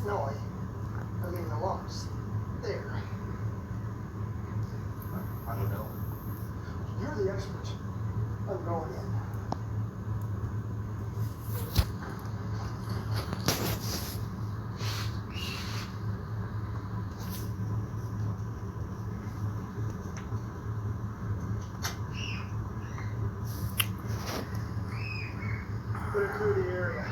No, I mean the lumps. There. I don't know. You're the expert. I'm going in. Put it through the area.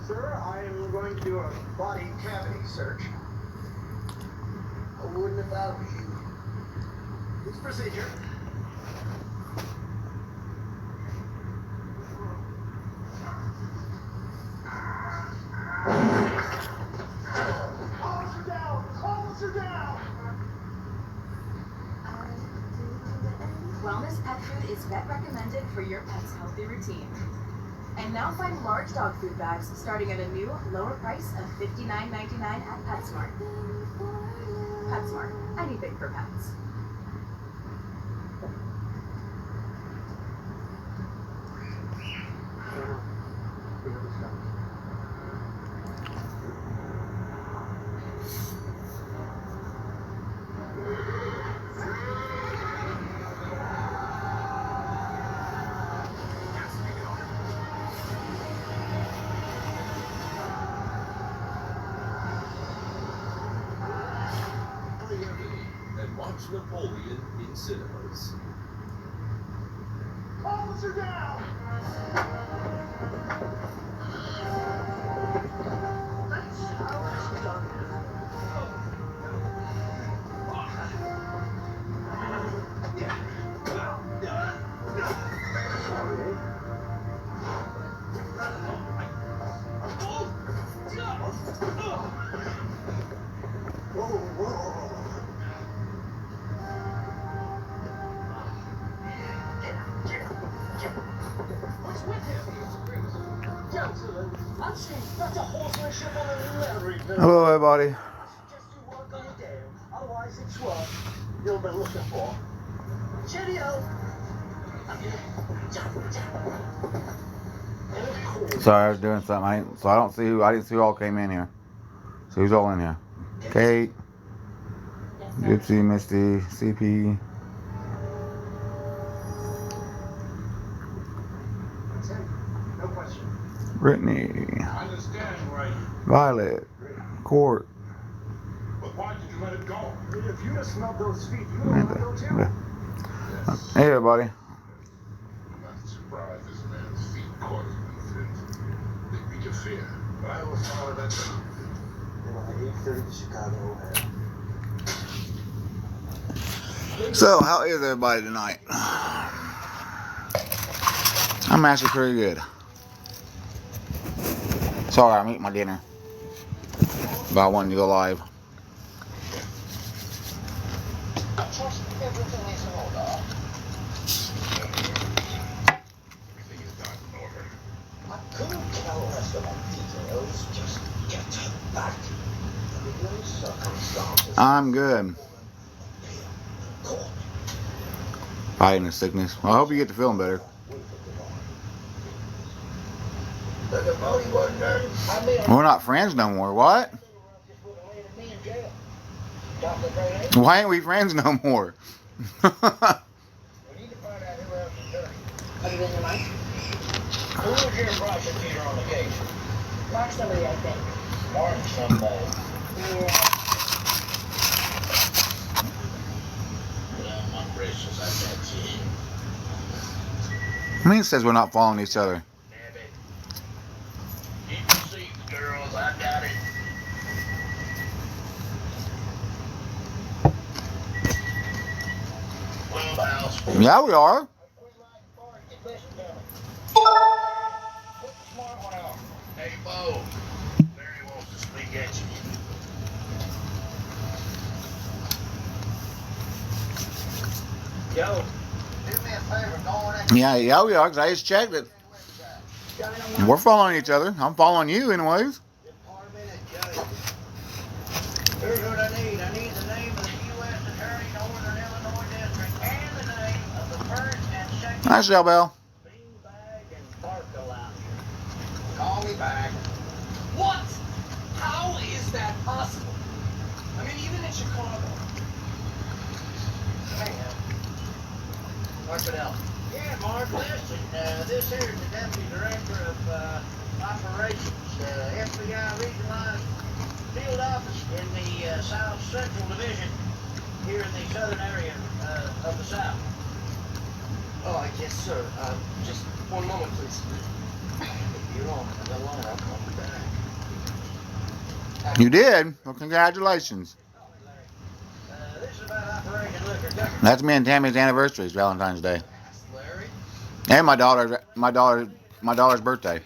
Sir, I am going to do a body cavity search. I wouldn't if I was you. It's procedure. Officer down! Officer down! Wellness pet food is vet recommended for your pet's healthy routine. And now find large dog food bags starting at a new, lower price of $59.99 at PetSmart. PetSmart, anything for pets. And watch Napoleon in cinemas. Officer down! That's how it's done. What's with him? Gentlemen, I've seen such a horsemanship on a livery bill. Hello, everybody. I suggest you work on your game, otherwise it's what you'll be looking for. Cheerio! Sorry, I was doing something. I didn't see who all came in here. So who's all in here? Kate, Gypsy, Misty, CP. No question. Brittany, I understand why you. Violet, Court. But why did you let it go? If you'd have smelled those feet, you would have go too. Yes. Hey, everybody. I'm not surprised this man's feet caught him in the fit. They beat your fear. But I will follow that down. At 8:30 to Chicago. So, how is everybody tonight? I'm actually pretty good. Sorry, I'm eating my dinner. But I wanted to go live. Trust everything is in order. Everything is not in order. I couldn't tell the rest of my details. Just get back. Under no circumstances. I'm good. Fighting the sickness. Well, I hope you get to feeling better. We're not friends no more. What? Why ain't we friends no more? We need to find out who else is dirty. Have you been to Mike? Who was your prosecutor on the case? Mark somebody, I think. Mark somebody. Yeah. Well, my precious, I got you. I mean, it says we're not following each other. Damn it. Keep your seats, girls. I got it. Well, house. Yeah, we are. Listen to me. Put the smart one on. Hey, Bo. Mary wants to speak at you. Yo, do me a favor, go on that. Yeah, we are, because I just checked it. We're following each other. I'm following you, anyways. Here's what I need. I need the name of the U.S. Attorney, Northern Illinois District, and the name of the first and second Hi, Shell Bell. the way back. What? How is that possible? I mean, even in Chicago. Hey, Mark Fidel. Yeah, Mark, listen, this here is the Deputy Director of Operations, FBI Regionalized Field Office in the South Central Division here in the southern area of the South. Oh, yes, sir. Just one moment, please. If you're on the line, I'll call you back. You did? Well, congratulations. This is about Operation Liquor Duck. That's me and Tammy's anniversary. It's Valentine's Day. Larry? And my daughter's birthday.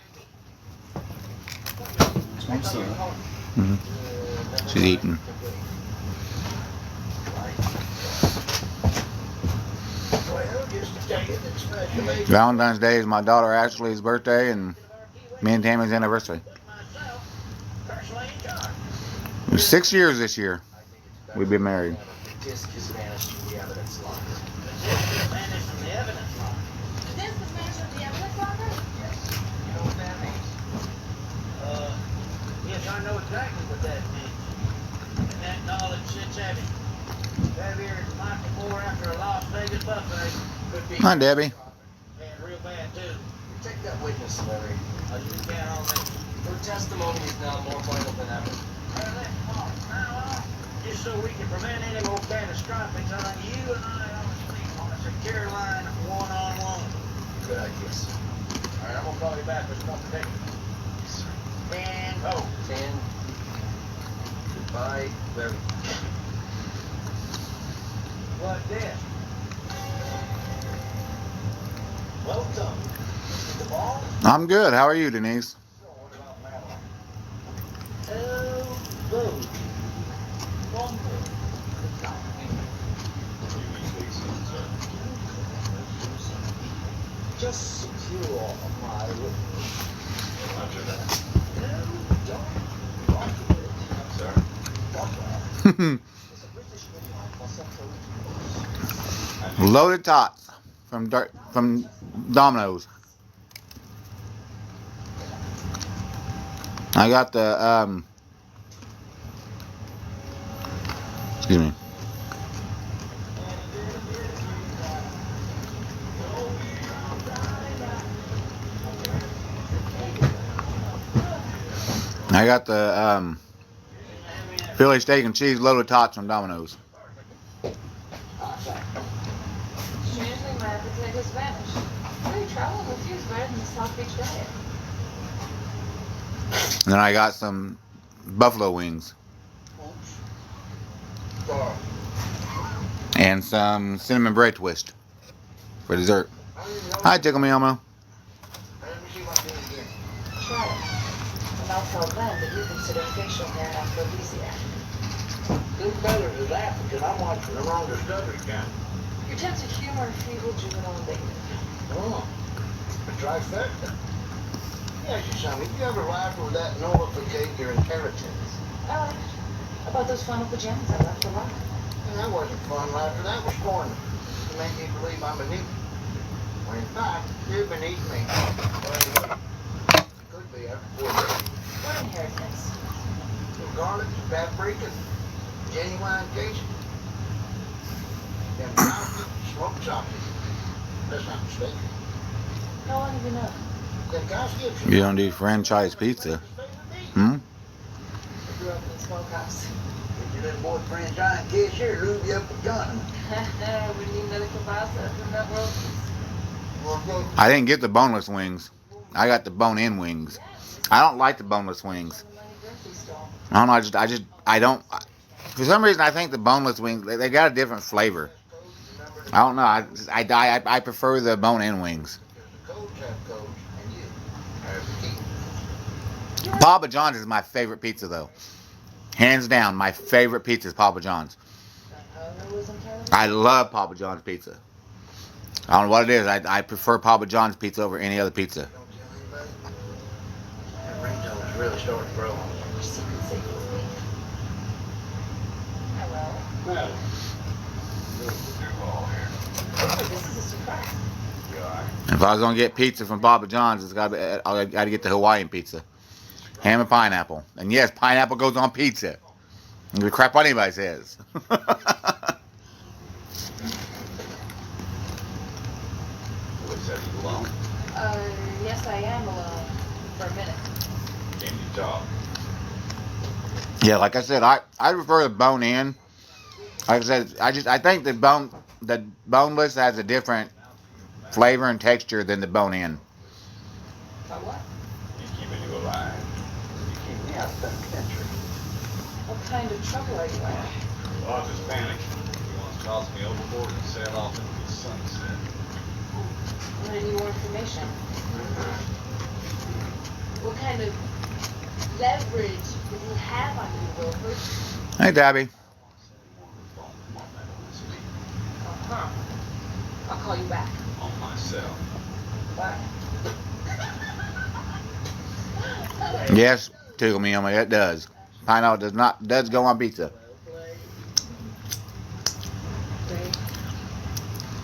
Mm-hmm. She's eating. Well, just to tell you that special agent Valentine's Day is my daughter Ashley's birthday and me and Tammy's anniversary. myself, personally in charge. It was 6 years this year. We've been married. The disc is vanished from the evidence locker. Vanished from the evidence locker. This is mentioned the evidence locker? Yes. You know what that means? Yes, I know exactly what that means. And that knowledge sits heavy. That here is Michael Moore after a Las Vegas buffet. Could be. Hi, Debbie. And real bad, too. Take that witness, Larry. You can't all make Her testimony is now more vital than ever. Well, let's walk now on. Just so we can prevent any more catastrophics on you and I on the street on a secure line one-on-one. Good idea, sir. All right, I'm gonna call you back with some particulars. Yes, sir. And go. And goodbye, Larry. What this? Welcome. The ball? I'm good. How are you, Denise? What about Madeline? Oh, good. Just secure my witness. Roger that. No, don't rock it. Sir. It's a British midnight for Central. Loaded tots from Domino's. I got the excuse me. I got the Philly steak and cheese loaded tots from Domino's. Usually my appetite is vanished. Really, traveling with you is better than the South Beach diet. And then I got some buffalo wings and some cinnamon bread twist for dessert. Hi, Tickle Me Elmo. Try it. And I'll tell them that you consider facial hair an aphrodisiac. Who better is that? Because I'm watching the wrong Discovery Channel. Your sense of humor, feeble, juvenile, and bigoted. Oh, a trifecta. Yes, you son, have you ever laughed with that nullificate your inheritance? I laughed about those flannel pajamas I left for life. That wasn't fun laughter, that was scorn. To make you believe I'm beneath you. When in fact, you're beneath me. Well, could be after 4 days. What inheritance? Some garlic, paprika, genuine Cajun. Them brown smoked sausage. That's not mistaken. How long have you known? Them guys give You don't do franchise pizza. Hmm? I grew up in the smokehouse. Get your little boyfriend giant kids here, lube you up with gun. Wouldn't need another kielbasa from that world. I didn't get the boneless wings. I got the bone-in wings. I don't like the boneless wings. I don't know. I don't. For some reason, I think the boneless wings they got a different flavor. I don't know. I prefer the bone-in wings. Papa John's is my favorite pizza, though. Hands down, my favorite pizza is Papa John's. I love Papa John's pizza. I don't know what it is. I prefer Papa John's pizza over any other pizza. That ringtone's really starting to grow on me. Your secret safe with me. Hello. Well, Oh, this is a surprise. If I was gonna get pizza from Papa John's, I got to get the Hawaiian pizza. Ham and pineapple. And yes, pineapple goes on pizza. The crap anybody says. What's that, you alone? Yes, I am alone. For a minute. Can you talk? Yeah, like I said, I prefer the bone in. Like I said, I think the boneless has a different flavor and texture than the bone in. But what? You keeping you alive. You keep me out of the country. What kind of trouble are you in? Well, I'm just panicking. He wants to toss me overboard and sail off into the sunset. I need more information. What kind of leverage do you have on you, Wilford? Hey, Debbie. Uh-huh. I'll call you back. On myself. Bye. Yes, tickle me on my. It does. Pineapple does go on pizza.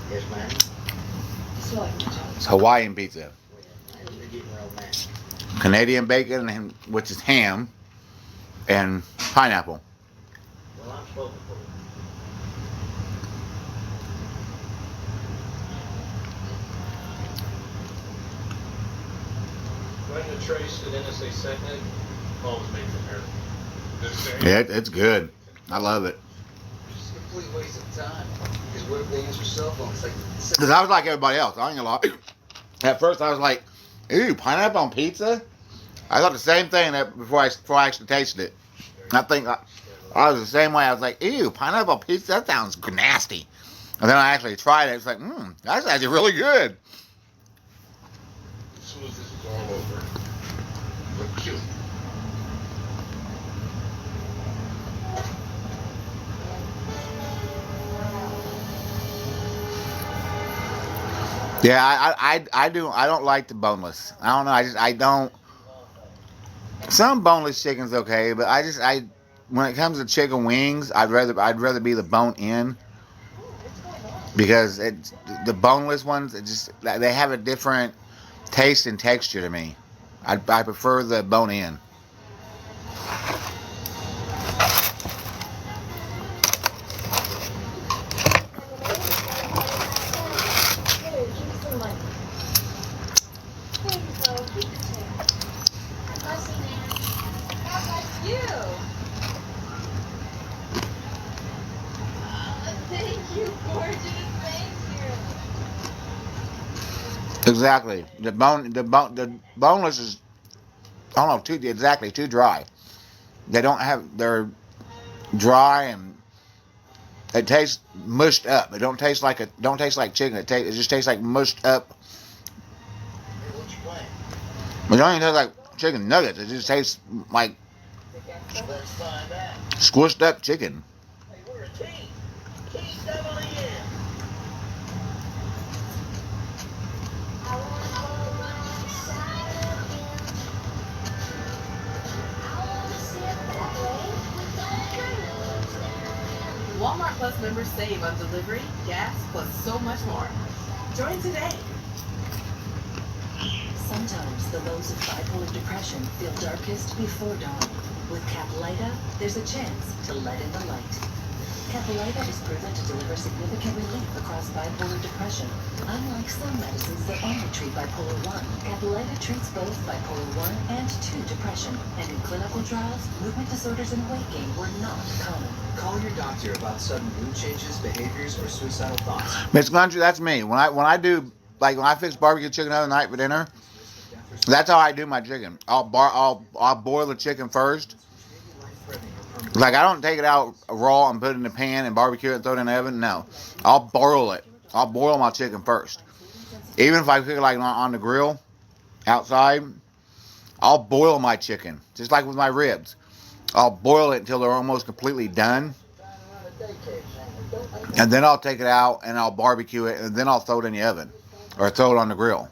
Yes, ma'am. It's Hawaiian pizza. We're getting romantic. Canadian bacon, which is ham, and pineapple. Well, I'm spoken for. Running a trace at NSA SecNet, always made from here. Yeah, it's good. I love it. It's a complete waste of time. Because what if they answer cell phones? Like, Because I was like everybody else. I ain't gonna lie. At first, I was like, "Ew, pineapple on pizza." I thought the same thing before I actually tasted it. I think I was the same way. I was like, "Ew, pineapple pizza. That sounds nasty." And then I actually tried it. It's like, that's actually really good. As soon as this is all over, we'll kill you. Yeah, I don't like the boneless. I don't know. I don't. Some boneless chicken's okay, but when it comes to chicken wings, I'd rather be the bone in, because the boneless ones, they have a different taste and texture to me. I prefer the bone in. Exactly. The boneless is, I don't know, too dry. They're dry, and it tastes mushed up. It don't taste like chicken. It just tastes like mushed up. hey, what you playing? It don't even taste like chicken nuggets. It just tastes like Let's find out. squished up chicken. Hey, we're a team. T-double-E-N. Walmart Plus members save on delivery, gas, plus so much more. Join today. Sometimes the lows of bipolar depression feel darkest before dawn. With Caplyta, there's a chance to let in the light. Caplyta is proven to deliver significant relief across bipolar depression. Unlike some medicines that only treat bipolar 1, Caplyta treats both bipolar 1 and 2 depression. And in clinical trials, movement disorders and weight gain were not common. Call your doctor about sudden mood changes, behaviors, or suicidal thoughts. Miss Country, that's me. When I fix barbecue chicken the other night for dinner, that's how I do my chicken. I'll boil the chicken first. Like, I don't take it out raw and put it in the pan and barbecue it and throw it in the oven. No, I'll boil it. I'll boil my chicken first. Even if I cook it like on the grill outside, I'll boil my chicken, just like with my ribs. I'll boil it until they're almost completely done, and then I'll take it out and I'll barbecue it, and then I'll throw it in the oven or throw it on the grill.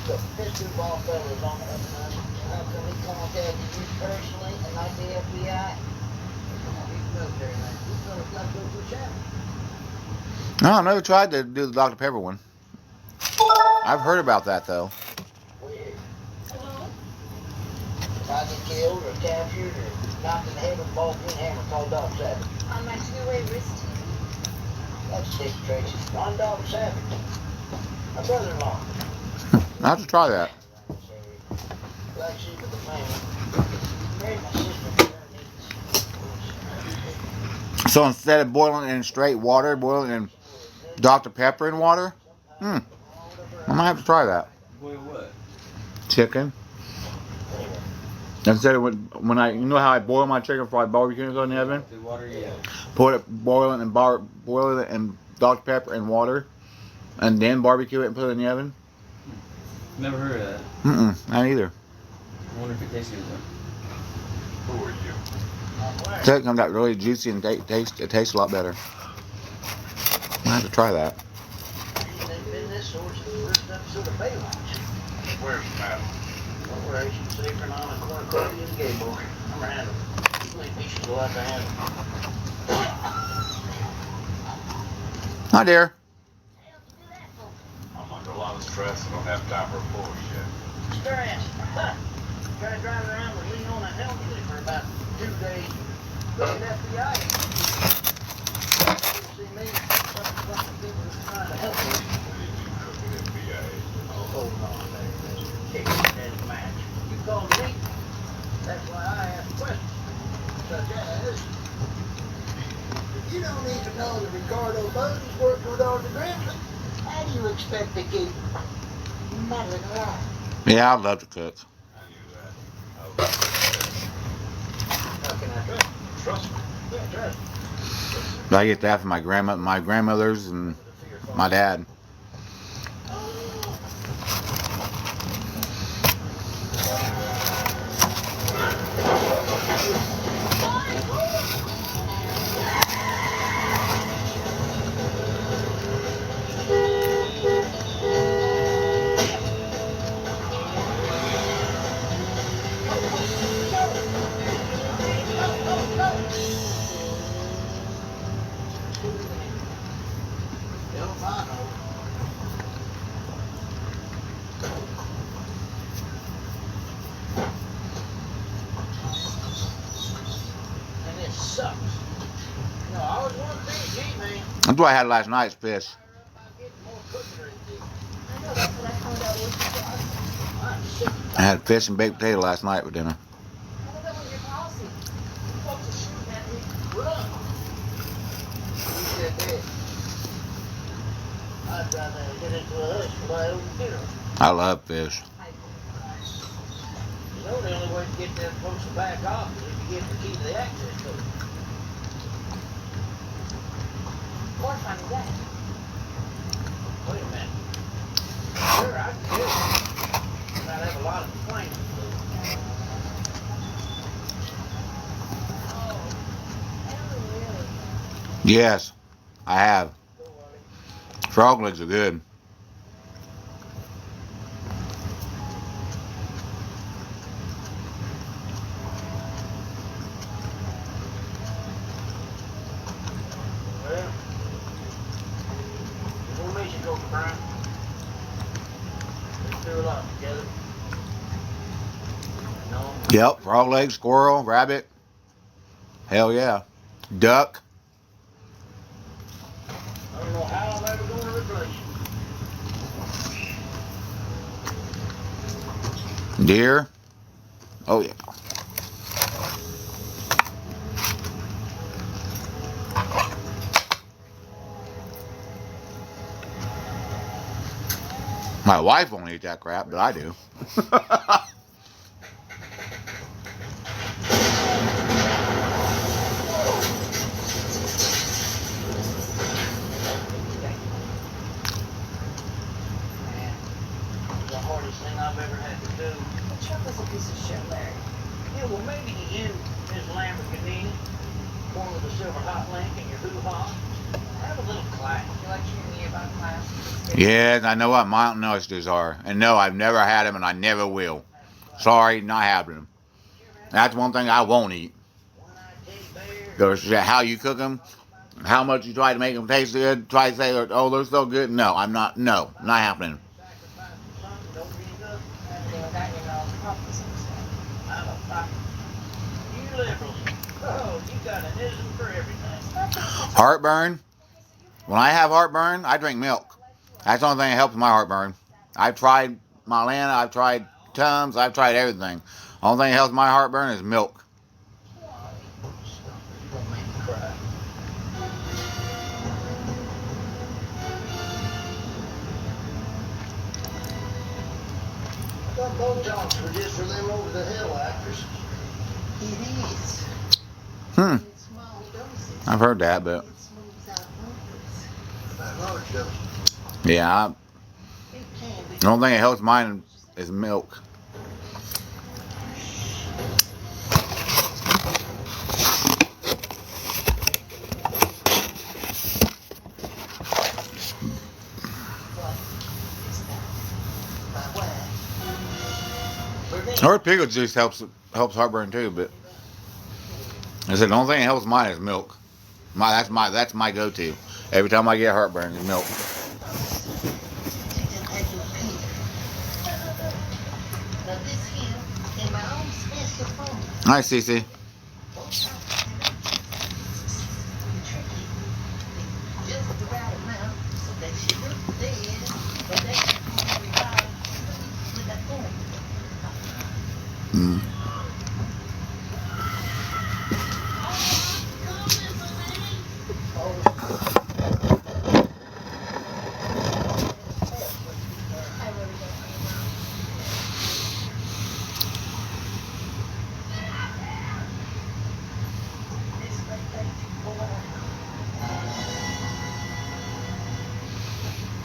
The pistol ball fellas on us, man. How come he contacted you personally and not the FBI? Come on, he's military, man. These fellas got to go to chapel. No, I never tried to do the Dr. Pepper one. I've heard about that, though. Well, yeah, I get killed or captured or knocked in the head with a ball peen hammer called Dog Savage. On my two-way wrist TV. That's Dick Tracy. Ron Dog Savage. My brother-in-law. I have to try that. Black sheep of the family. Married my sister. So instead of boiling it in straight water, boiling it in Dr. Pepper and water? I might have to try that. Boil what? Chicken. Instead of when I, you know how I boil my chicken before I barbecue it in the oven? The water, yeah. Boil it in Dr. Pepper and water, and then barbecue it and put it in the oven? Never heard of that. Not either. I wonder if it tastes good though. Who are you? So it comes out really juicy and it tastes a lot better. I have to try that. They've been this source of the first episode of Baywatch. Where's Matt? Where I should say for on a corner Cody and Gable. I'm random. I think we should go out to handle. Hi, dear. I'm under a lot of stress. I don't have time for a bullshit. Stress. Tried driving around with Lee on a helmet for about 2 days. Got FBI. See me? Some fucking people just trying to help me. What did you cook at FBI? Oh, hold on there. Kick that match. You called me? That's why I ask questions. Such as, if you don't even know that Ricardo Boden's worked with all the Griffin, how do you expect to keep Madeline alive? Yeah, I love to cook. I knew that. How can I trust? Trust me. Yeah, trust. But I get that from my grandmothers and my dad. And it sucks. You know, I always wanted to be a G man. That's what I had last night's fish. About getting more cooking ready to do. I know that's what I found out was I'm sick of I had fish and baked potato last night for dinner. How that was your policy? folks are shooting at me. Run. Who said that? I'd rather get into a hush by open funeral. I love fish. You know, the only way to get them folks to back off is if you give them the key to the access code. Or finding that. Wait a minute. Sure, I can do it. But I'd have a lot of complaints. Yes, I have. Frog legs are good. Well, before me, you go to Brian. Let's do a lot together. No. Yep, frog legs, squirrel, rabbit. Hell yeah. Duck. I don't know how I'm ever going to replace you. Deer. Oh yeah. My wife won't eat that crap, but I do. Man, the hardest thing I've ever had to do. The truck was a piece of shit, Larry. Yeah, well, maybe in this Lamborghini, one with a silver hot link and your hoo-ha, have a little class. You like hearing me about class? Yes, I know what mountain oysters are. And no, I've never had them and I never will. Sorry, not having them. That's one thing I won't eat. There's how you cook them, how much you try to make them taste good, try to say, oh, they're so good. No, I'm not, no, not happening. That, you know, probably some stuff. I'm a you liberals. Oh, you got an ism for everything. Heartburn. When I have heartburn, I drink milk. That's the only thing that helps my heartburn. I've tried Mylanta, I've tried Tums, I've tried everything. The only thing that helps my heartburn is milk. Don't make me cry. I thought Botox were just for them over the hill actors. It is. Hmm. In small doses. I've heard that, but It smooths out wrinkles. About large doses. yeah, It can be. the only thing that helps mine is milk. I heard pickle juice helps heartburn too, but I said the only thing that helps mine is milk. That's my go-to. Every time I get heartburn, is milk. Take that pack of pain. Now this here, in my own special formula. Hi, Cece. Tricky. Just the right amount so that she looks dead, but that she can revive with that formula. Mm.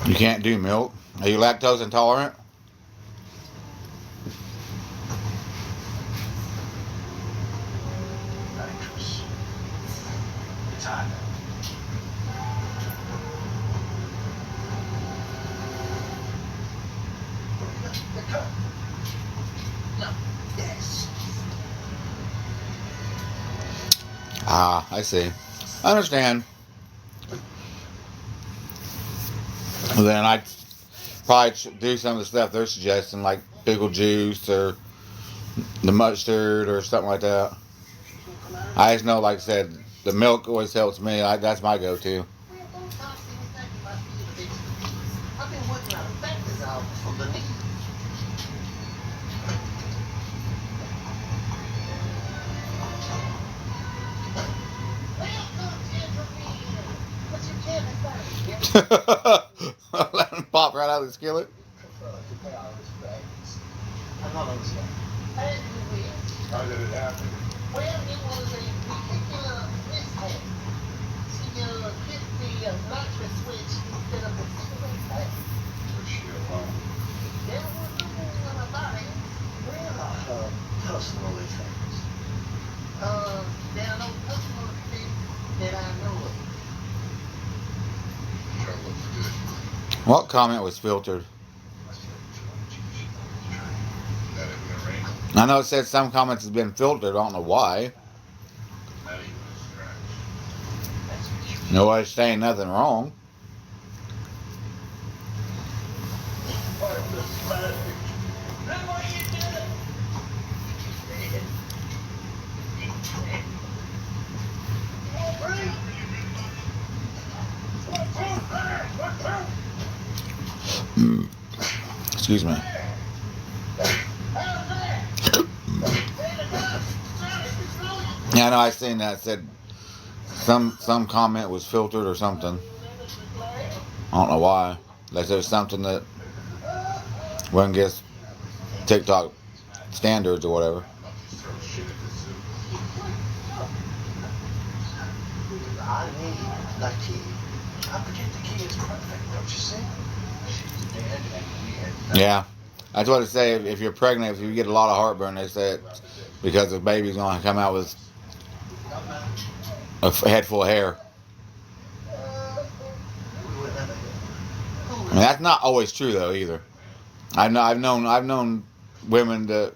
You can't do milk? Are you lactose intolerant? Actress. It's hot. No. Yes. Ah, I see. I understand. Well, then I'd probably do some of the stuff they're suggesting, like pickle juice or the mustard or something like that. I just know, like I said, the milk always helps me. That's my go-to. I've been working on a back dissolve for the knee. What's your Let him pop right out of the skillet. I'm not understand. How did it happen? Well, it was a particular mishap. She hit the nitrous switch instead of the cigarette pack. Was she alone? There was no one about it. Well, personal effects. There are no personal things that I know of. Sure looks good. What comment was filtered? That it been a wrinkle? I know it said some comments has been filtered. I don't know why. Not even a scratch. Nobody's saying nothing wrong. Excuse me. Yeah, I know. I seen that. It said some comment was filtered or something. I don't know why. Like there's something that wouldn't get TikTok standards or whatever. Throw shit at the zoo. I need that kid. I predict the kid's perfect, don't you see? She's dead and we had Yeah, that's what it say. If you're pregnant, if you get a lot of heartburn, they say it's because the baby's going to come out with a head full of hair. we would never get. I mean, that's not always true though either. I've known women that,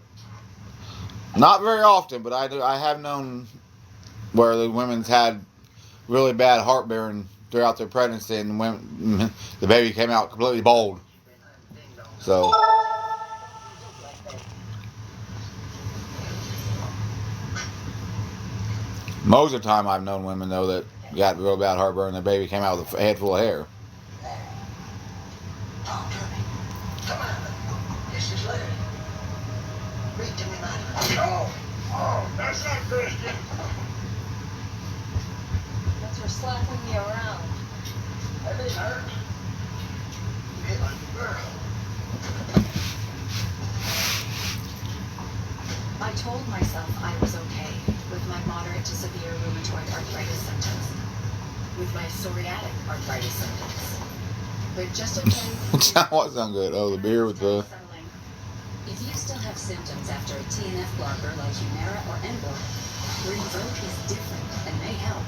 not very often, but I have known where the women's had really bad heartburn throughout their pregnancy, and when the baby came out completely bald. So. Most of the time, I've known women though that got real bad heartburn. Their baby came out with a head full of hair. Talk to me. Come on. This is Larry. Read to me, man. Oh, that's not Christian. Thanks for slapping me around. That didn't hurt. You hit like a girl. I told myself I was okay with my moderate to severe rheumatoid arthritis symptoms, with my psoriatic arthritis symptoms. But just okay. What sound good? Oh, the beer with the. If you still have symptoms after a TNF blocker like Humira or Enbrel, Rinvoq is different and may help.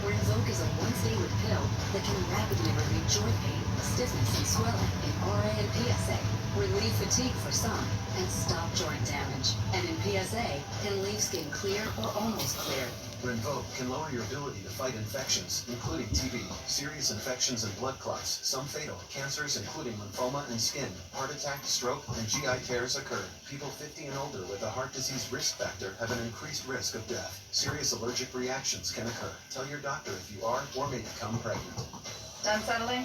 Rinvoq is a once-daily pill that can rapidly relieve joint pain, stiffness, and swelling in RA and PSA, relieve fatigue for some, and stop joint damage. And in PSA, can leave skin clear or almost clear. Rinvoq can lower your ability to fight infections, including TB, serious infections and blood clots, some fatal, cancers including lymphoma and skin, heart attack, stroke, and GI tears occur. People 50 and older with a heart disease risk factor have an increased risk of death. Serious allergic reactions can occur. Tell your doctor if you are or may become pregnant. Done settling?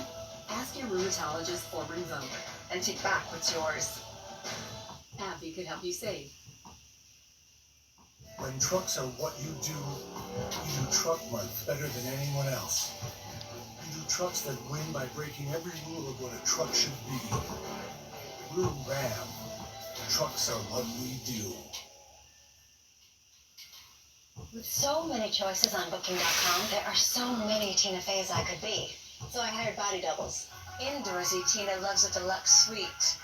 Ask your rheumatologist for Rinvoq. And take back what's yours. AbbVie could help you save. When trucks are what you do truck month better than anyone else. You do trucks that win by breaking every rule of what a truck should be. Blue Ram. Trucks are what we do. With so many choices on Booking.com, there are so many Tina Feys I could be. So I hired body doubles. Indoorsy Tina loves a deluxe suite.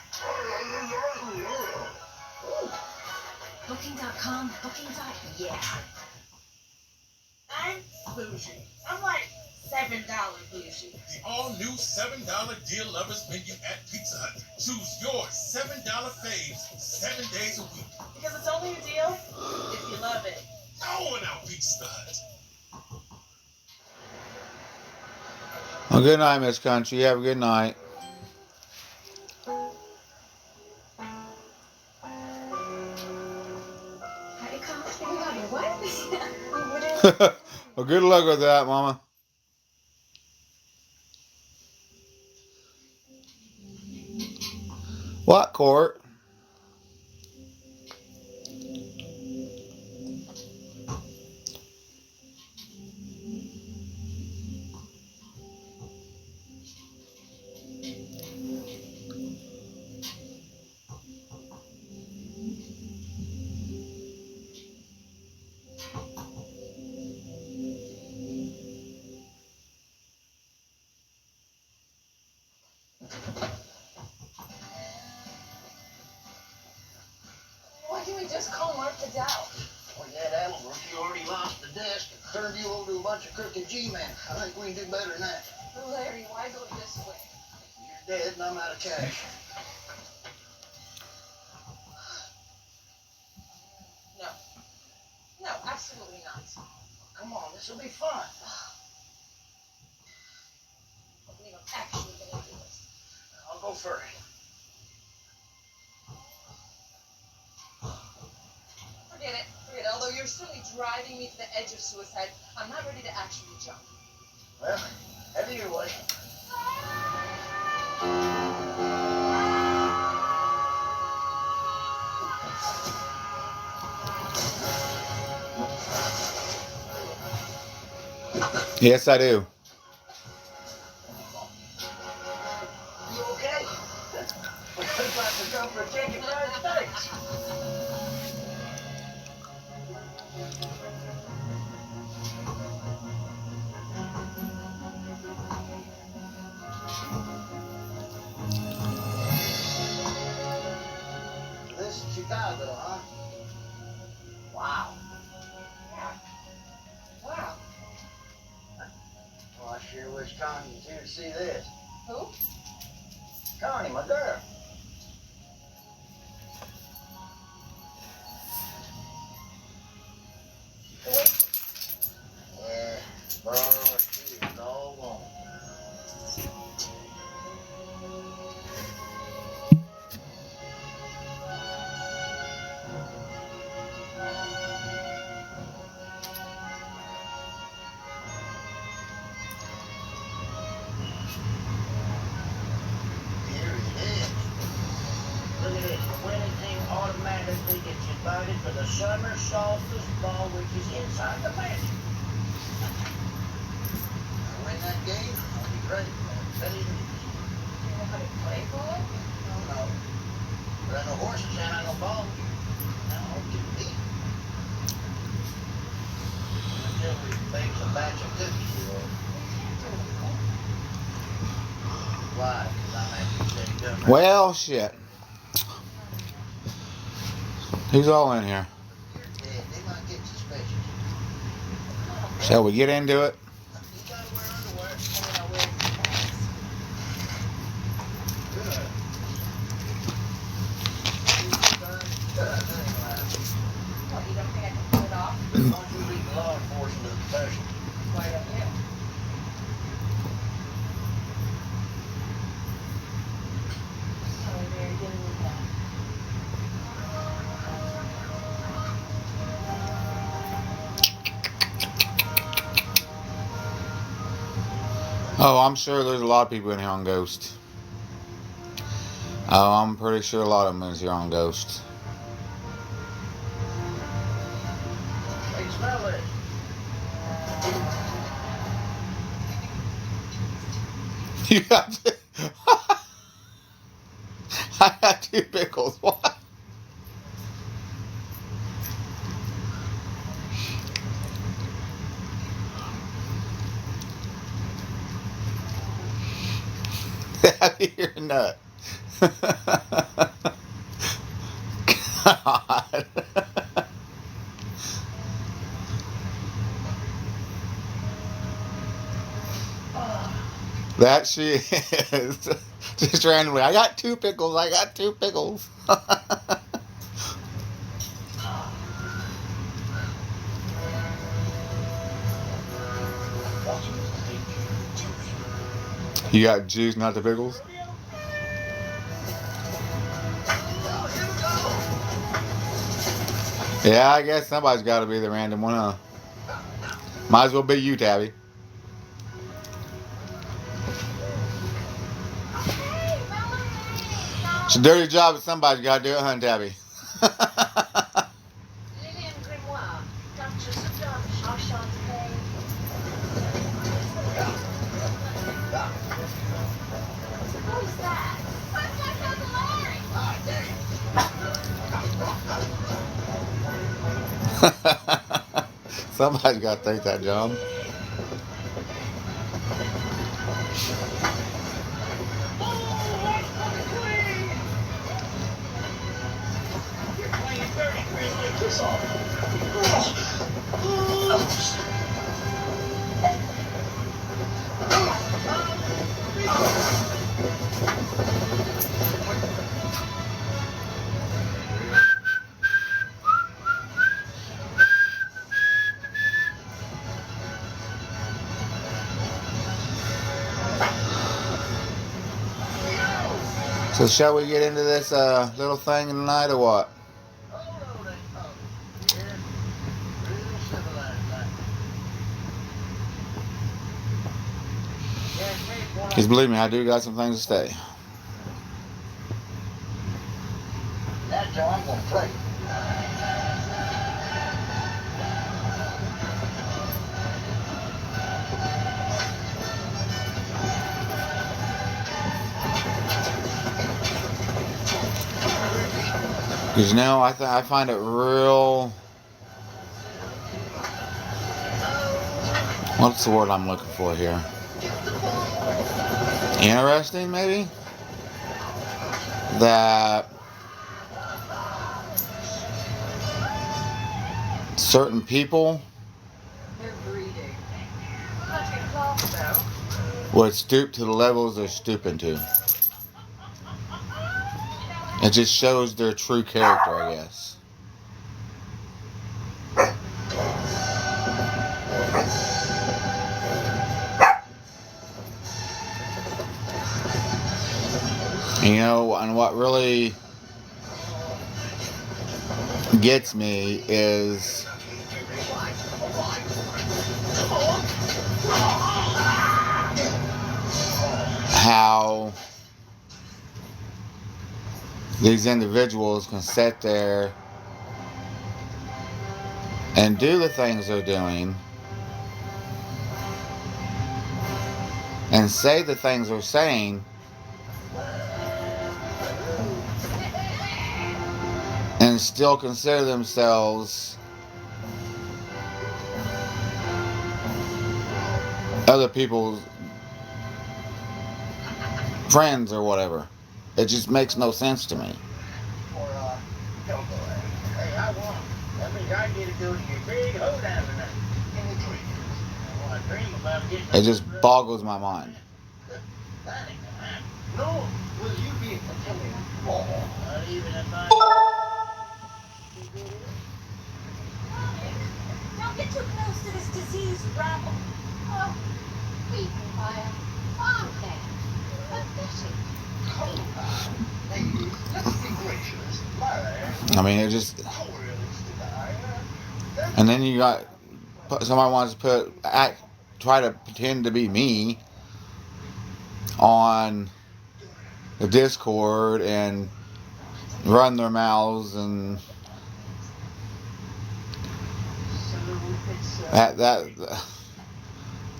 Booking.com, yeah. I'm bougie. I'm like $7 bougie. The all-new $7 deal lovers menu at Pizza Hut. Choose your $7 faves 7 days a week. Because it's only a deal if you love it. No one out Pizza Hut. Well, good night, Miss Country. Have a good night. Well, good luck with that, Mama. What, Court? Why can't we just call Mark Dow? Well, that Alabrook, you already lost the desk and turned you over to a bunch of crooked G-men. I think we can do better than that. Larry, why go this way? You're dead and I'm out of cash. No, absolutely not. Come on, this will be fun. I believe I'm actually gonna do it. I'll go first. Forget it. Although you're certainly driving me to the edge of suicide, I'm not ready to actually jump. Well, have it your way. Yes, I do. You okay? Looks like we're going for a chicken fried steaks. This is Chicago, huh? Wow. Yeah. Wow. Well, I sure wish Connie was here to see this. Who? Connie, my girl. Wait. Yeah, boy, she is all gone. for the summer solstice ball, which is inside the mansion. I win that game, I'll be ready to tell you the news. You know how to play ball? Oh no. But I know horses and I know balls. Now I'll do me. Until we bakes a batch of cookies for her. Why? Because I'm actually steady doing right. Well, shit. Who's all in here? Yeah, they might get suspicious. Shall we get into it? You gotta wear underwear. And then I'll wear pants. Good. What, you don't think I can pull it off? Why don't you leave the law enforcement to the profession? Why don't you? Tell me where you're dealing with that. Oh, I'm sure there's a lot of people in here on Ghost. Oh, I'm pretty sure a lot of them is here on Ghost. Hey, smell it. You got I got 2 pickles. What? You're a nut. God. That she is. Just randomly. I got 2 pickles. I got 2 pickles. You got juice, not the pickles? Yeah, I guess somebody's got to be the random one, huh? Might as well be you, Tabby. It's a dirty job, but somebody's got to do it, huh, Tabby? Lillian Grimoire, Duchess of Derbyshire, Who's that? Where's my cousin Larry? Somebody's got to take that job. So shall we get into this little thing tonight or what? Because believe me, I do got some things to say. That's how I'm gonna play. Because now I find it real... What's the word I'm looking for here? Interesting, maybe? That certain people They're breeding. Not too close, though. would stoop to the levels they're stooping to. It just shows their true character, I guess. You know, and what really gets me is how these individuals can sit there and do the things they're doing and say the things they're saying and still consider themselves other people's friends or whatever. It just makes no sense to me. Hey, I won. That means I get to go to your big hoedown tonight. In the dream. I dream about getting... It just boggles my mind. That ain't gonna happen. No, will you be attending ball? Not even if I... Don't get too close to this diseased rabble. Oh, we can buy a farm there. Pathetic. Ladies, let's be gracious. I mean, it just... And then you got... Somebody wants to try to pretend to be me on the Discord and run their mouths and... That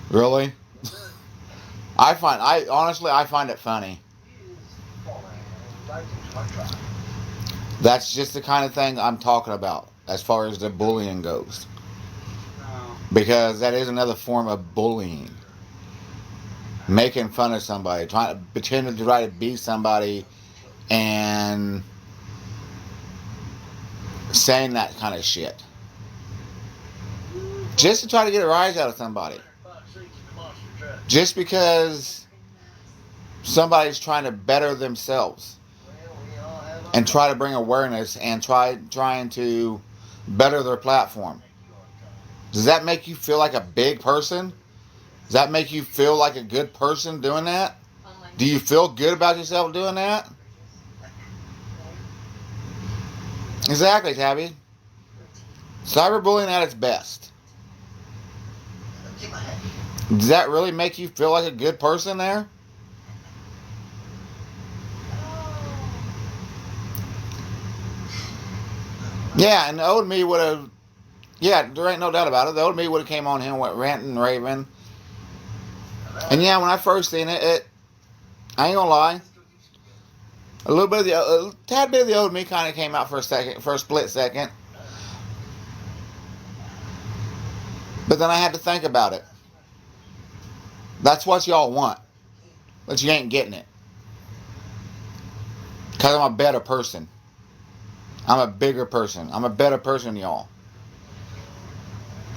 really? Honestly find it funny. That's just the kind of thing I'm talking about as far as the bullying goes. Because that is another form of bullying. Making fun of somebody, pretending to try to be somebody and saying that kind of shit. Just to try to get a rise out of somebody. Just because somebody's trying to better themselves and try to bring awareness and trying to better their platform. Does that make you feel like a big person? Does that make you feel like a good person doing that? Do you feel good about yourself doing that? Exactly, Tabby. Cyberbullying at its best. Does that really make you feel like a good person there? Yeah, and the old me would have... Yeah, there ain't no doubt about it. The old me would have came on here and went ranting and raving. And yeah, when I first seen it, I ain't gonna lie. A tad bit of the old me kind of came out for a split second. But then I had to think about it. That's what y'all want. But you ain't getting it. Because I'm a better person. I'm a bigger person. I'm a better person than y'all.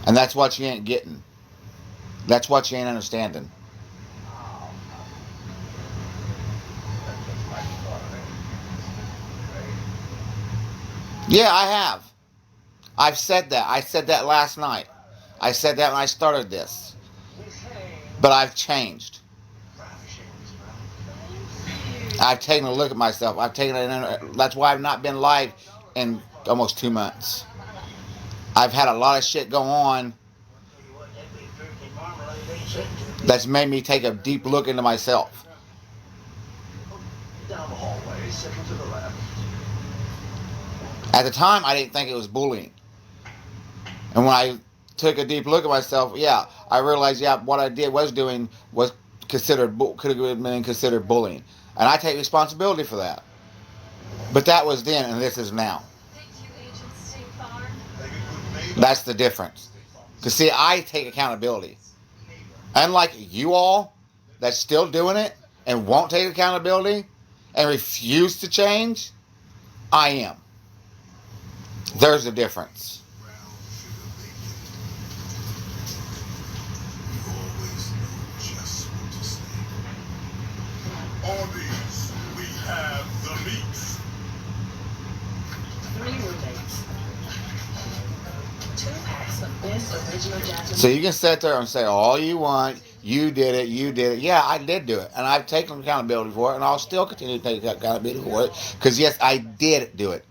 And that's what you ain't getting. That's what you ain't understanding. Yeah, I have. I've said that. I said that last night. I said that when I started this. But I've changed. I've taken a look at myself. That's why I've not been live in almost 2 months. I've had a lot of shit go on that's made me take a deep look into myself. Down the hallway, second to the left. At the time, I didn't think it was bullying. And when I took a deep look at myself, yeah, I realized, yeah, what I was doing was could have been considered bullying. And I take responsibility for that. But that was then, and this is now. That's the difference. Because, see, I take accountability. Unlike you all that's still doing it and won't take accountability and refuse to change, I am. There's a difference. On these, we have the meats. 3 roommates. 2 packs of best original Japanese. So you can sit there and say all you want. You did it. Yeah, I did do it. And I've taken accountability for it. And I'll still continue to take accountability for it. Because, yes, I did do it.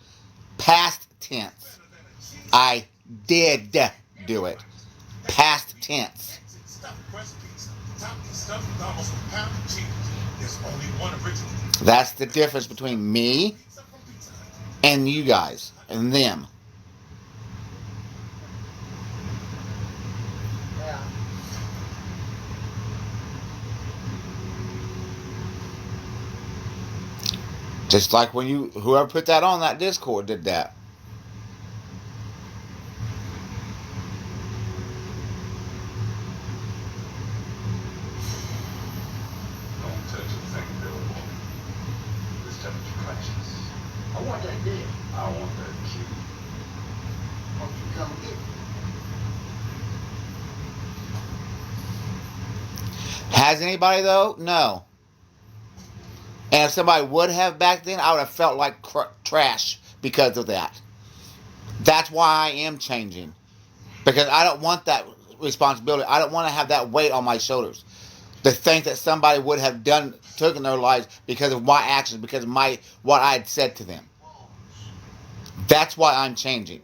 Past tense. I did do it. Past tense. That's the difference between me and you guys and them. Just like when whoever put that on that Discord did that. Don't touch a thing, Billy. This time it's precious. I want that dick. I want that key. Won't you come get it? Has anybody though? No. And if somebody would have back then, I would have felt like trash because of that. That's why I am changing. Because I don't want that responsibility. I don't want to have that weight on my shoulders. To think that somebody would have taken their lives because of my actions, because of what I had said to them. That's why I'm changing.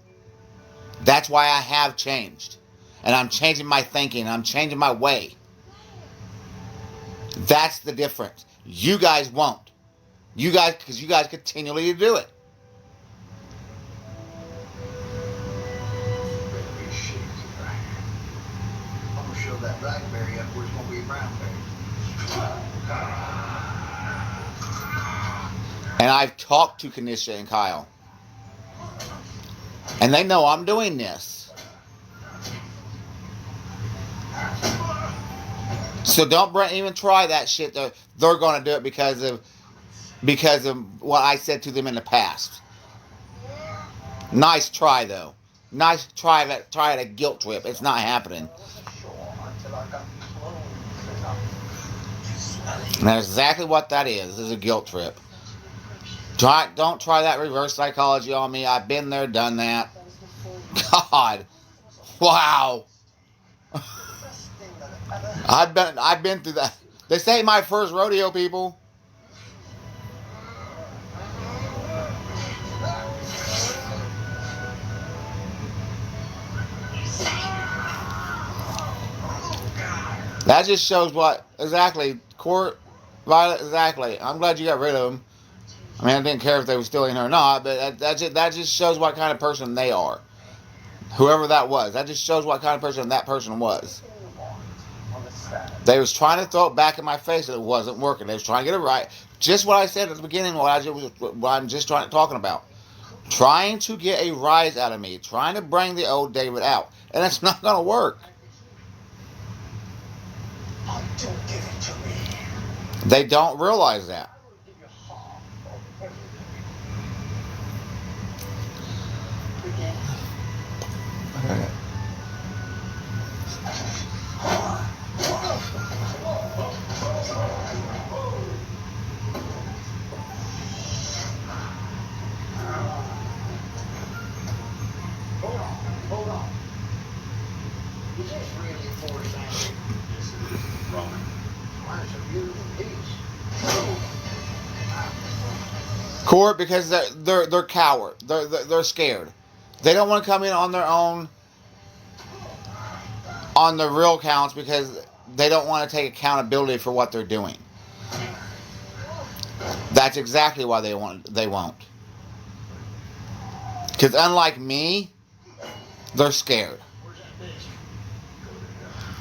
That's why I have changed. And I'm changing my thinking. I'm changing my way. That's the difference. You guys won't. Because you guys continually do it. I'm gonna shove that blackberry up where it's gonna be a brownberry. And I've talked to Kanisha and Kyle. And they know I'm doing this. So don't even try that shit. They're going to do it because of what I said to them in the past. Nice try, though. Nice try at a guilt trip. It's not happening. And that's exactly what that is a guilt trip. Don't try that reverse psychology on me. I've been there, done that. God. Wow. I've been through that. This ain't my first rodeo, people. That just shows what exactly Court Violet. Exactly. I'm glad you got rid of them. I mean, I didn't care if they were still in here or not, but that just shows what kind of person they are. Whoever that was. That just shows what kind of person that person was. They was trying to throw it back in my face and it wasn't working. They was trying to get it right. Just what I said at the beginning, what I'm just talking about. Trying to get a rise out of me. Trying to bring the old David out. And it's not going to work. They don't realize that. Hold on. Is this really for Sandy? Yes, it is. Roman. Why, it's a beautiful piece. Court, because they're coward. They're scared. They don't want to come in on their own, on the real counts, because they don't want to take accountability for what they're doing. That's exactly why they won't. Because unlike me, they're scared.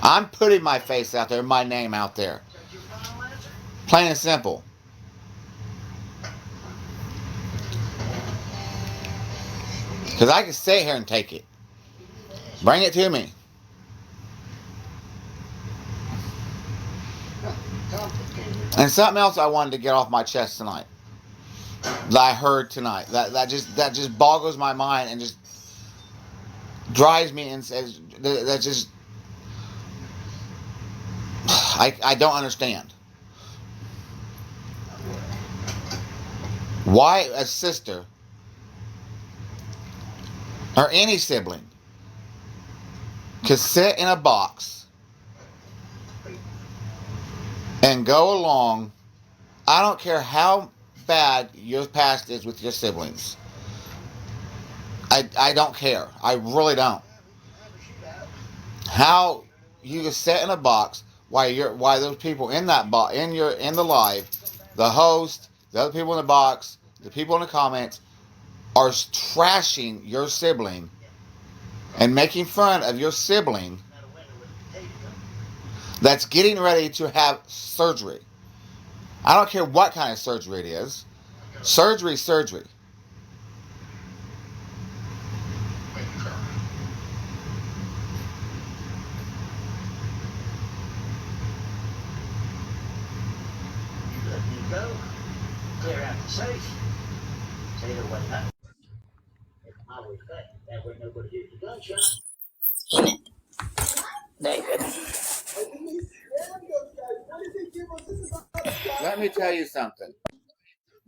I'm putting my face out there, my name out there. Plain and simple. Because I can sit here and take it. Bring it to me. And something else I wanted to get off my chest tonight. That I heard tonight. That just boggles my mind and just drives me and says that just I don't understand. Why a sister or any sibling could sit in a box and go along. I don't care how bad your past is with your siblings. I don't care. I really don't. How you can sit in a box while those people in that box in the live, the host, the other people in the box, the people in the comments are trashing your sibling and making fun of your sibling that's getting ready to have surgery. I don't care what kind of surgery it is. Surgery, surgery. You let me go, clear out the safe, tell you what happened. If I was back, that way nobody hears the gunshot. David. Let me tell you something.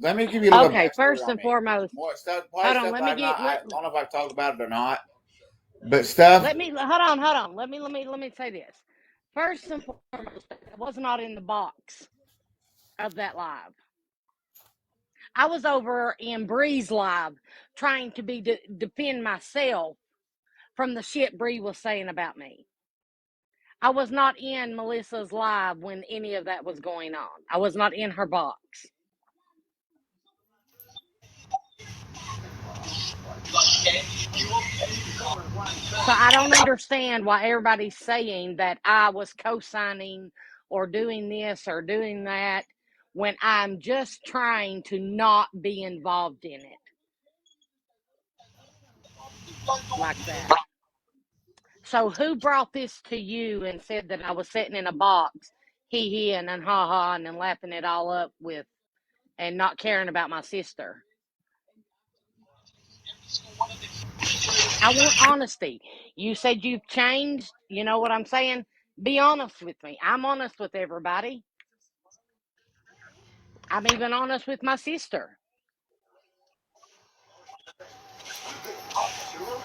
Let me give you a little Okay, backstory first on and me. foremost, More stuff, hold on. stuff Let me I've not. get I don't know if I've talked about it or not. But stuff. let me hold on. Let me say this. First and foremost, I was not in the box of that live. I was over in Bree's live trying to defend myself from the shit Bree was saying about me. I was not in Melissa's live when any of that was going on. I was not in her box. So I don't understand why everybody's saying that I was co-signing or doing this or doing that when I'm just trying to not be involved in it like that. So who brought this to you and said that I was sitting in a box, hee and then ha ha and then laughing it all up with and not caring about my sister? I want honesty. You said you've changed. You know what I'm saying? Be honest with me. I'm honest with everybody. I'm even honest with my sister.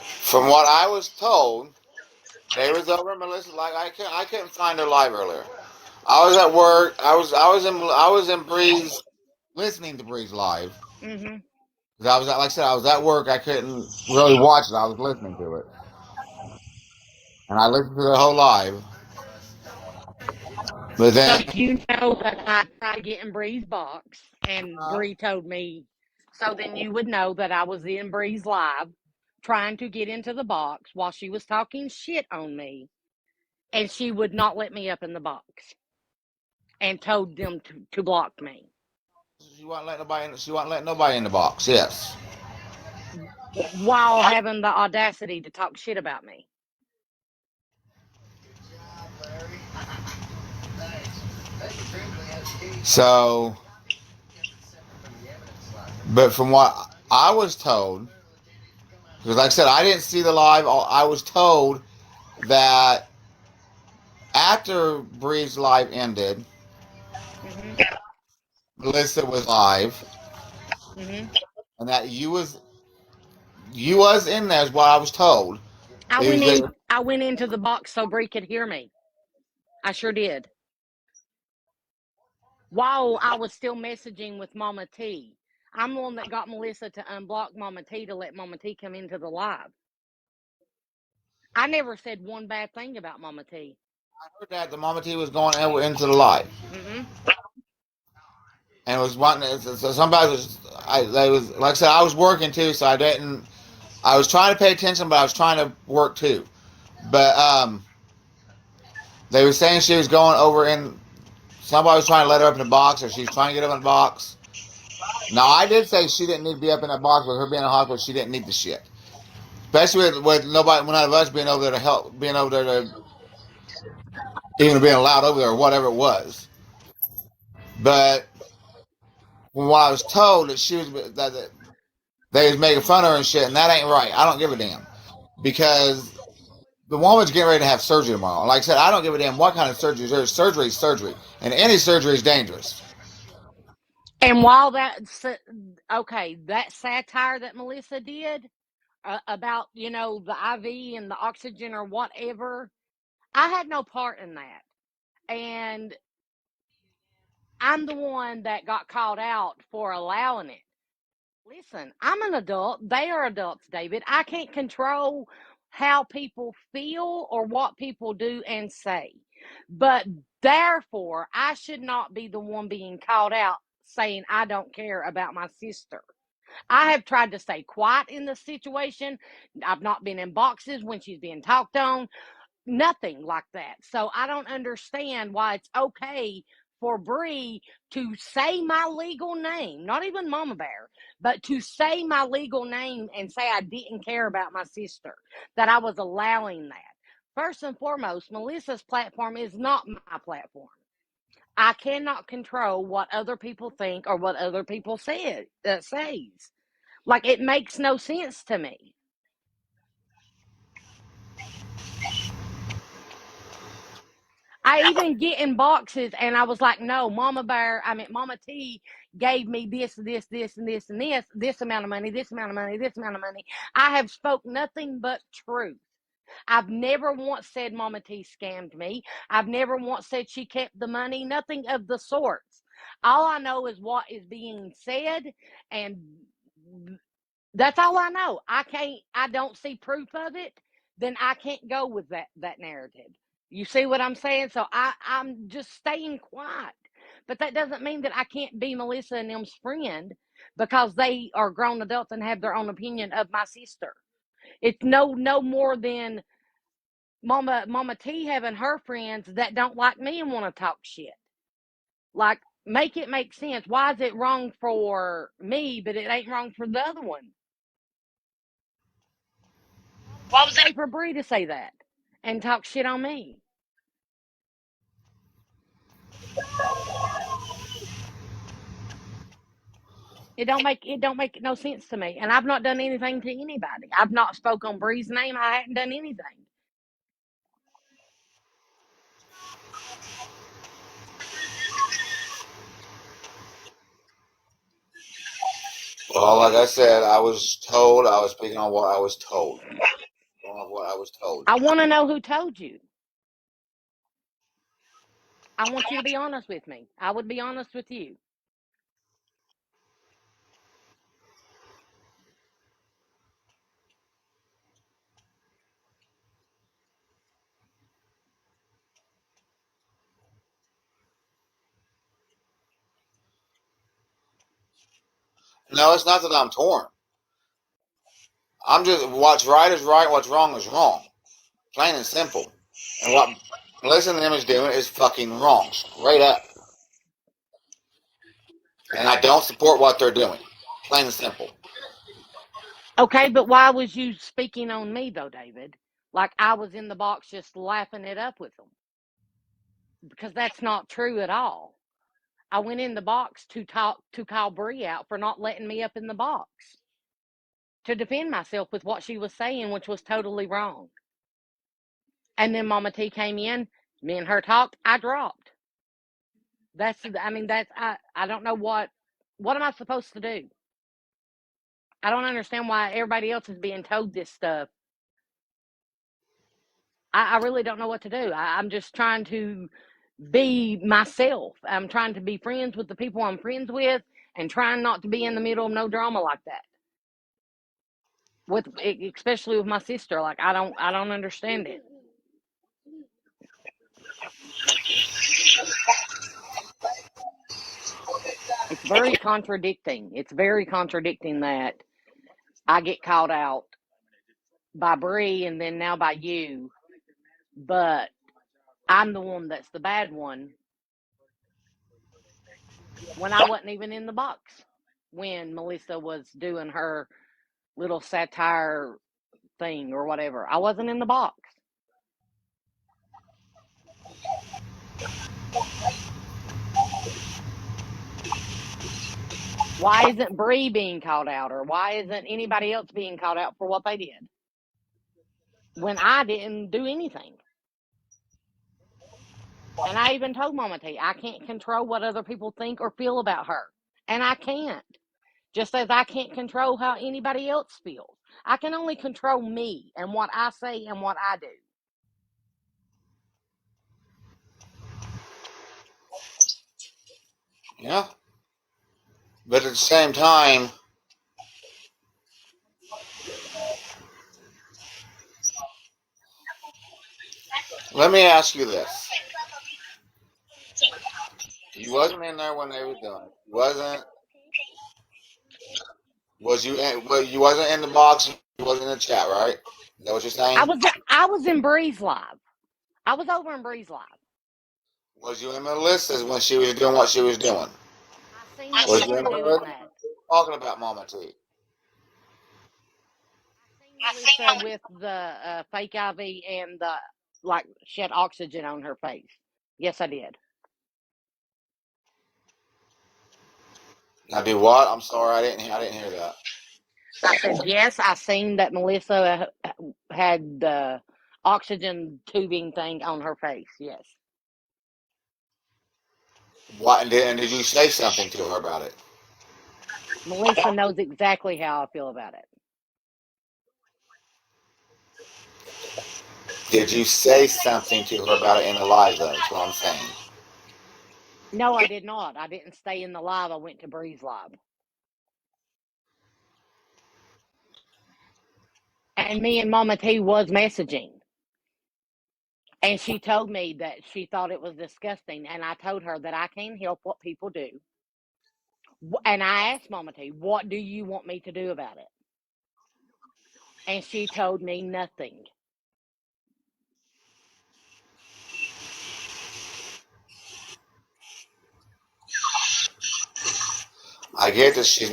From what I was told, they was over in Melissa. Like I couldn't find her live earlier. I was at work. I was in Breeze, listening to Breeze live. Mm-hmm. Cause I was like I said, I was at work. I couldn't really watch it. I was listening to it, and I listened to the whole live. But So then you know that I tried getting Bree's box, and Bree told me. So then you would know that I was in Bree's live, trying to get into the box while she was talking shit on me, and she would not let me up in the box, and told them to block me. she wasn't letting nobody. She wasn't letting nobody in the box. Yes. While having the audacity to talk shit about me. So, but from what I was told, because like I said, I didn't see the live. I was told that after Bree's live ended, Mm-hmm. Melissa was live, Mm-hmm. and that you was in there is what I was told. It was that I went into the box so Bree could hear me. I sure did. While I was still messaging with Mama T. I'm the one that got Melissa to unblock Mama T to let Mama T come into the live. I never said one bad thing about Mama T. I heard that the Mama T was going into the live, Mm-hmm. and was wanting. So somebody was. They was like I said, I was working too, so I didn't. I was trying to pay attention, but I was trying to work too. But they were saying she was going over in. Somebody was trying to let her up in the box, or she was trying to get up in the box. Now I did say she didn't need to be up in that box with her being in the hospital. She didn't need the shit, especially with nobody, none of us being over there to help, being over there to even being allowed over there or whatever it was. But from what I was told, that she was that they was making fun of her and shit, and that ain't right. I don't give a damn because the woman's getting ready to have surgery tomorrow. Like I said, I don't give a damn what kind of surgery. There's surgery, surgery, and any surgery is dangerous. And while okay, that satire that Melissa did about, the IV and the oxygen or whatever, I had no part in that. And I'm the one that got called out for allowing it. Listen, I'm an adult. They are adults, David. I can't control how people feel or what people do and say. But therefore, I should not be the one being called out saying I don't care about my sister. I have tried to stay quiet in the situation. I've not been in boxes when she's being talked on, nothing like that. So I don't understand why it's okay for Bree to say my legal name, not even Mama Bear, but to say my legal name and say I didn't care about my sister, that I was allowing that. First and foremost, Melissa's platform is not my platform. I cannot control what other people think or what other people says. Like, it makes no sense to me. I even get in boxes and I was like, no, Mama T gave me this, and this amount of money, this amount of money, this amount of money. I have spoke nothing but truth. I've never once said Mama T scammed me. I've never once said she kept the money, nothing of the sorts. All I know is what is being said, and that's all I know. I don't see proof of it, then I can't go with that narrative. You see what I'm saying? So I'm just staying quiet. But that doesn't mean that I can't be Melissa and them's friend because they are grown adults and have their own opinion of my sister. It's no more than Mama T having her friends that don't like me and want to talk shit. Like, make it make sense. Why is it wrong for me, but it ain't wrong for the other one? Why was it for Bree to say that and talk shit on me? It don't make no sense to me. And I've not done anything to anybody. I've not spoke on Bree's name. I hadn't done anything. Well, like I said, I was told. I was speaking on what I was told. On what I was told. I want to know who told you. I want you to be honest with me. I would be honest with you. No, it's not that I'm torn. I'm just what's right is right, what's wrong is wrong. Plain and simple. And what Melissa and them is doing is fucking wrong, straight up. And I don't support what they're doing. Plain and simple. Okay, but why was you speaking on me though, David? Like I was in the box just laughing it up with them. Because that's not true at all. I went in the box to call Bree out for not letting me up in the box to defend myself with what she was saying, which was totally wrong. And then Mama T came in, me and her talked, I dropped. I don't know what am I supposed to do? I don't understand why everybody else is being told this stuff. I really don't know what to do. I'm just trying to be myself. I'm trying to be friends with the people I'm friends with and trying not to be in the middle of no drama like that. With especially with my sister, like I don't understand it. It's very contradicting. It's very contradicting that I get called out by Bree and then now by you, but I'm the one that's the bad one when I wasn't even in the box when Melissa was doing her little satire thing or whatever. I wasn't in the box. Why isn't Bree being called out, or why isn't anybody else being called out for what they did when I didn't do anything? And I even told Mama T, I can't control what other people think or feel about her. And I can't. Just as I can't control how anybody else feels. I can only control me and what I say and what I do. Yeah. But at the same time, let me ask you this. You wasn't in there when they were done. You wasn't in the box, you wasn't in the chat, right? Is that what you're saying? I was in Bree's live. I was over in Bree's live. Was you in Melissa's when she was doing what she was doing? I seen Was you in Melissa doing Melissa's that. talking about Mama T? I seen Melissa with the fake IV and the like she had oxygen on her face. Yes, I did. I do what? I'm sorry, I didn't hear that. I said yes. I seen that Melissa had the oxygen tubing thing on her face. Yes. What? And did you say something to her about it? Melissa knows exactly how I feel about it. Did you say something to her about it in the live though? That's what I'm saying. No, I did not. I didn't stay in the live. I went to Bree's live. And me and Mama T was messaging. And she told me that she thought it was disgusting. And I told her that I can't help what people do. And I asked Mama T, what do you want me to do about it? And she told me nothing. I get that she's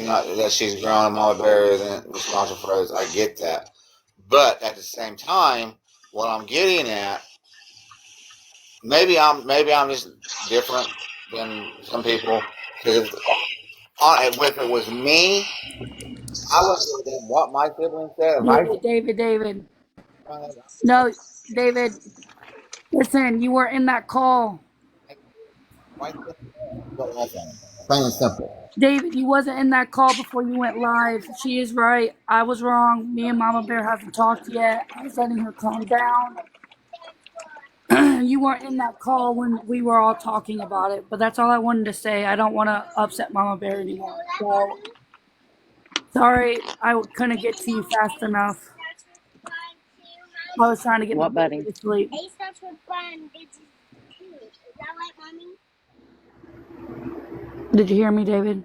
growing Mama Bear isn't responsible for those. I get that. But at the same time, what I'm getting at, maybe I'm just different than some people. Because if it was me, I would give them what my siblings said. If I David. No, David, listen, you were in that call. plain and simple. David, you wasn't in that call before you went live. She is right. I was wrong. Me and Mama Bear haven't talked yet. I was letting her calm down. You weren't in that call when we were all talking about it, but that's all I wanted to say. I don't want to upset Mama Bear anymore. So, sorry I couldn't get to you fast enough. I was trying to get my What, baby buddy? to sleep. A starts with fun. It's two. Is that right, Mommy? Did you hear me, David?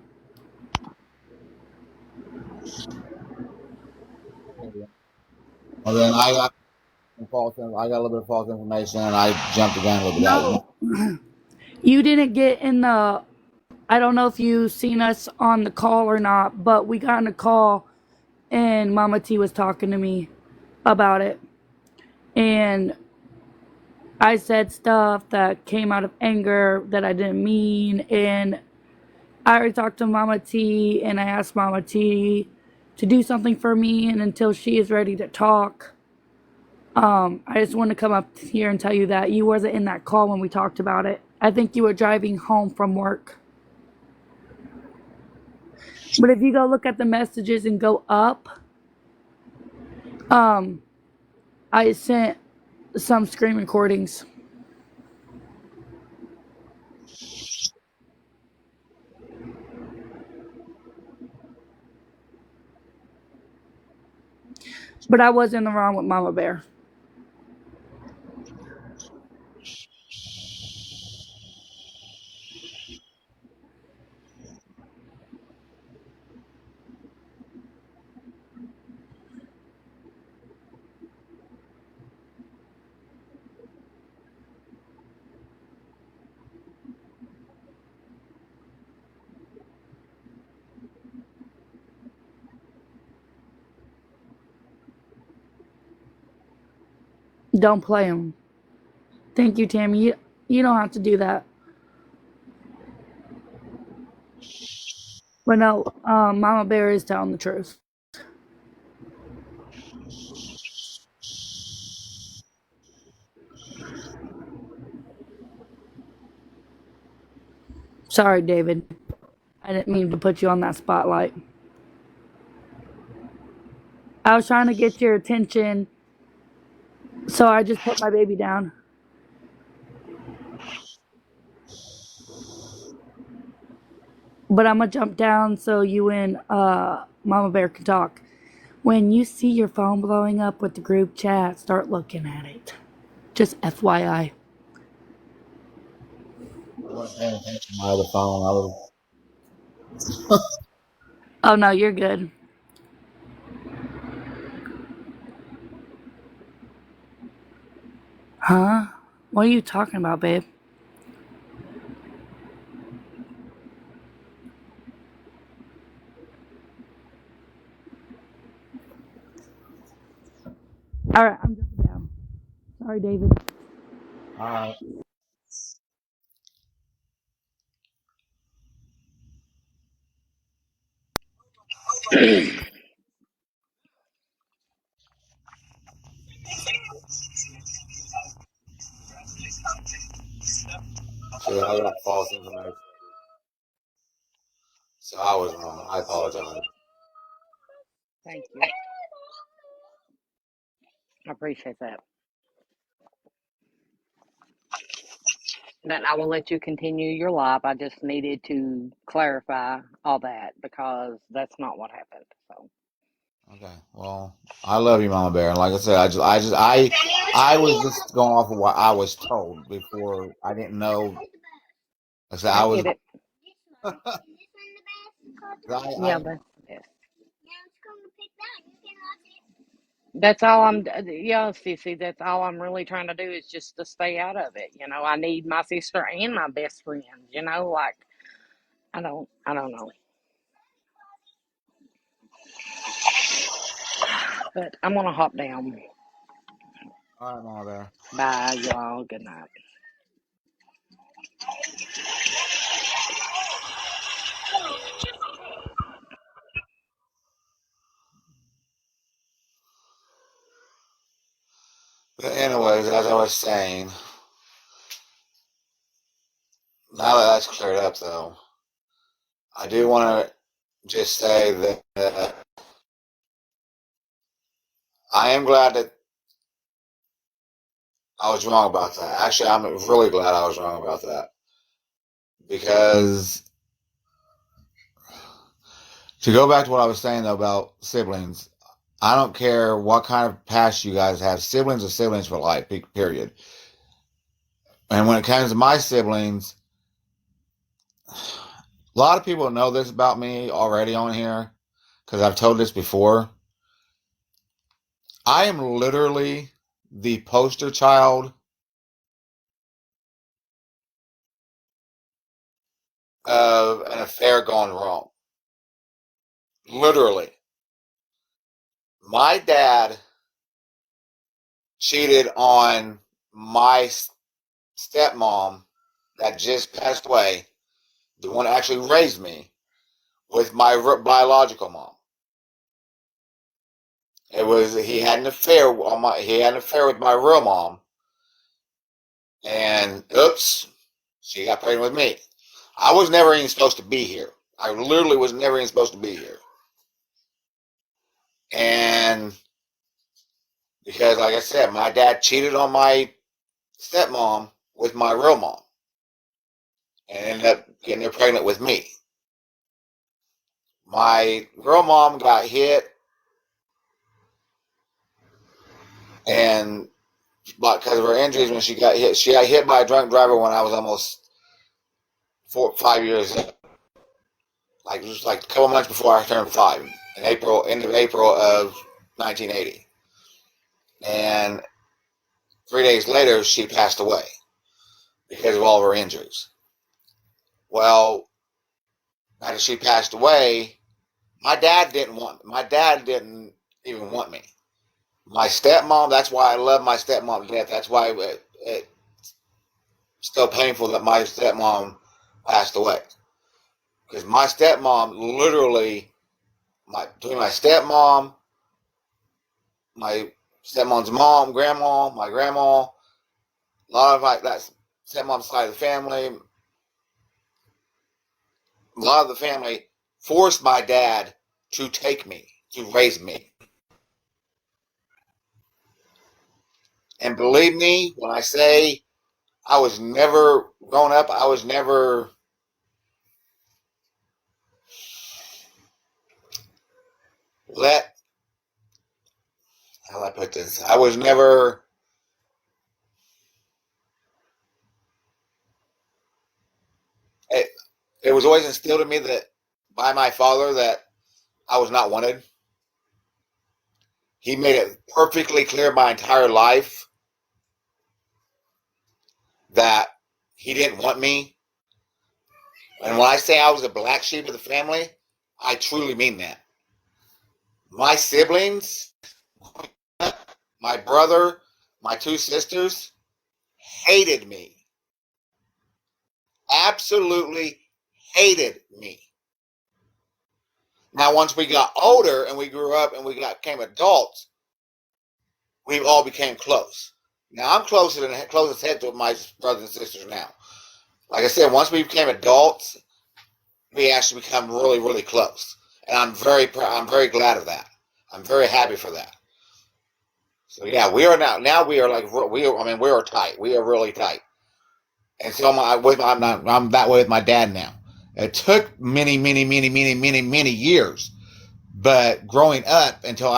Well, then I got a little bit of false information, and I jumped the gun a little bit. No. You didn't get in the. I don't know if you seen us on the call or not, but we got in a call and Mama T was talking to me about it. And I said stuff that came out of anger that I didn't mean. And I already talked to Mama T and I asked Mama T to do something for me. And until she is ready to talk, I just want to come up here and tell you that you wasn't in that call when we talked about it. I think you were driving home from work. But if you go look at the messages and go up, I sent some screen recordings. But I was in the wrong with Mama Bear. Don't play them. Thank you, Tammy. You don't have to do that. But no, Mama Bear is telling the truth. Sorry, David. I didn't mean to put you on that spotlight. I was trying to get your attention, so I just put my baby down. But I'm gonna jump down so you and Mama Bear can talk. When you see your phone blowing up with the group chat, start looking at it. Just FYI. My other phone. Oh no, you're good. Huh? What are you talking about, babe? Alright, I'm jumping down. Sorry, David. Alright. See, I got false information. So I was wrong. I apologize. Thank you. I appreciate that. But I will let you continue your life. I just needed to clarify all that because that's not what happened. So Okay. Well, I love you, Mama Bear. And like I said, I was just going off of what I was told before. I didn't know. I said I I was. get it. Yeah, I that's yes. That's all I'm. Yeah, Sissy. That's all I'm really trying to do is just to stay out of it. You know, I need my sister and my best friend. You know, like I don't know. But I'm gonna hop down. all right, Mama Bear. Bye, y'all. Good night. But anyways, as I was saying, now that that's cleared up, though, I do want to just say that I am glad that I was wrong about that. Actually, I'm really glad I was wrong about that because to go back to what I was saying though about siblings, I don't care what kind of past you guys have. Siblings are siblings for life, period. And when it comes to my siblings, a lot of people know this about me already on here because I've told this before. I am literally the poster child of an affair gone wrong. Literally. My dad cheated on my stepmom that just passed away, the one that actually raised me, with my biological mom. It was he had an affair with my real mom, and oops, she got pregnant with me. I was never even supposed to be here. I literally was never even supposed to be here. And because, like I said, my dad cheated on my stepmom with my real mom, and ended up getting her pregnant with me. My real mom got hit, and because of her injuries when she got hit by a drunk driver when I was almost 5 years old. Like just like a couple months before I turned 5, in April, end of April of 1980. And 3 days later, she passed away because of all of her injuries. Well, after she passed away, my dad didn't even want me. My stepmom, that's why I love my stepmom to death. That's why it's still painful that my stepmom passed away. Because my stepmom literally, between my stepmom, my stepmom's mom, grandma, my grandma, a lot of that stepmom's side of the family, a lot of the family forced my dad to take me, to raise me. And believe me when I say I was never growing up, I was never let, how do I put this? I was never, it, it was always instilled in me that by my father that I was not wanted. He made it perfectly clear my entire life that he didn't want me. And when I say I was the black sheep of the family, I truly mean that. My siblings, my my brother, my two sisters hated me. Absolutely hated me. Now, once we got older and we grew up and we became adults, we all became close. Now, I'm closest head to my brothers and sisters now. Like I said, once we became adults, we actually become really, really close. And I'm very glad of that. I'm very happy for that. So yeah, we are now we are like, we are tight. We are really tight. And so I'm that way with my dad now. It took many, many, many, many, many, many years. But growing up until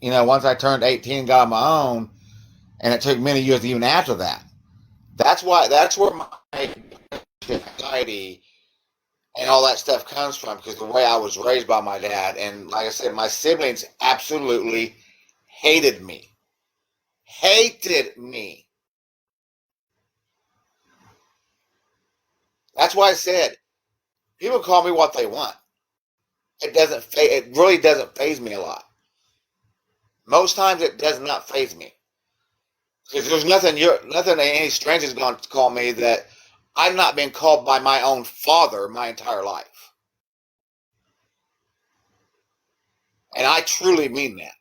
once I turned 18 and got on my own, and it took many years even after that. That's where my anxiety and all that stuff comes from, because the way I was raised by my dad. And like I said, my siblings absolutely hated me. Hated me. That's why I said, people call me what they want. It really doesn't faze me a lot. Most times it does not faze me. Because there's nothing any stranger's going to call me that I've not been called by my own father my entire life. And I truly mean that.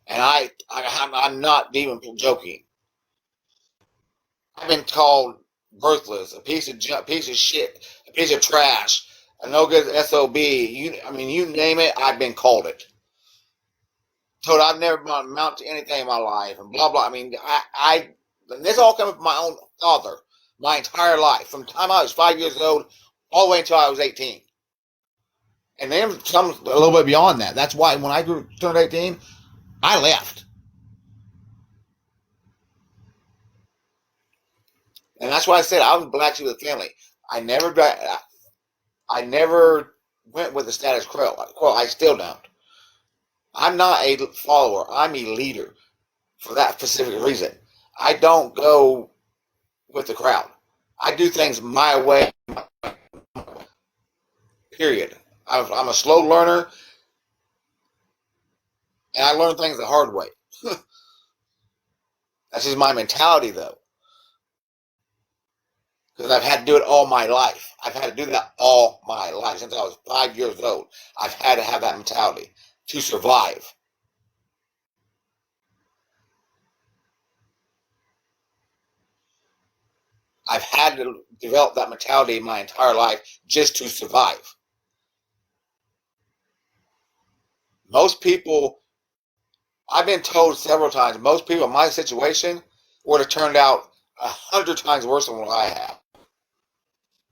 And I'm not even joking. I've been called worthless, a piece of shit, a piece of trash, a no good SOB. You name it, I've been called it. Told I've never amount to anything in my life, and blah blah. And this all comes from my own father, my entire life, from the time I was 5 years old all the way until I was 18. And then some a little bit beyond that. That's why when I turned 18, I left. And that's why I said I was black sheep of the family. I never went with the status quo. I still don't. I'm not a follower. I'm a leader for that specific reason. I don't go with the crowd. I do things my way. Period. I'm a slow learner, and I learn things the hard way. That's just my mentality, though. Because I've had to do it all my life. I've had to do that all my life. Since I was 5 years old, I've had to have that mentality to survive. I've had to develop that mentality my entire life just to survive. Most people, I've been told several times, most people in my situation would have turned out 100 times worse than what I have.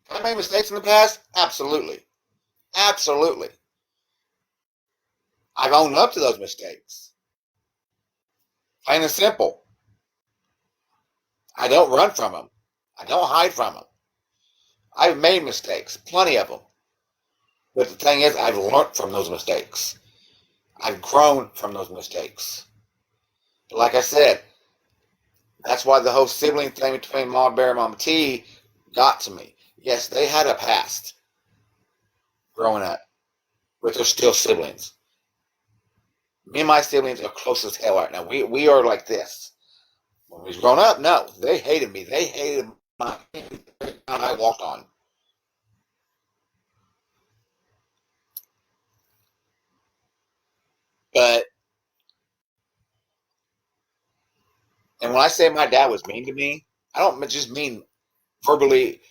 Have I made mistakes in the past? Absolutely. Absolutely. I've owned up to those mistakes. Plain and simple. I don't run from them. I don't hide from them. I've made mistakes, plenty of them. But the thing is, I've learned from those mistakes. I've grown from those mistakes. But like I said, that's why the whole sibling thing between Mama Bear and Mama T got to me. Yes, they had a past growing up, but they're still siblings. Me and my siblings are close as hell right now. We are like this. When we was growing up, no, they hated me. They hated my ground I walked on. But, and when I say my dad was mean to me, I don't just mean verbally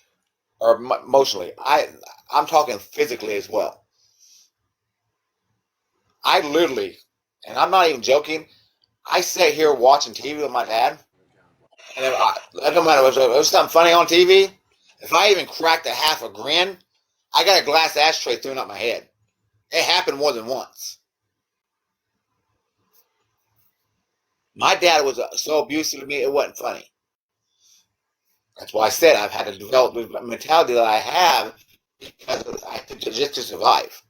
or emotionally. I'm talking physically as well. I literally, and I'm not even joking, I sat here watching TV with my dad, and it don't matter if it was something funny on TV. If I even cracked a half a grin, I got a glass ashtray thrown up my head. It happened more than once. My dad was so abusive to me, it wasn't funny. That's why I said I've had to develop the mentality that I have because just to survive.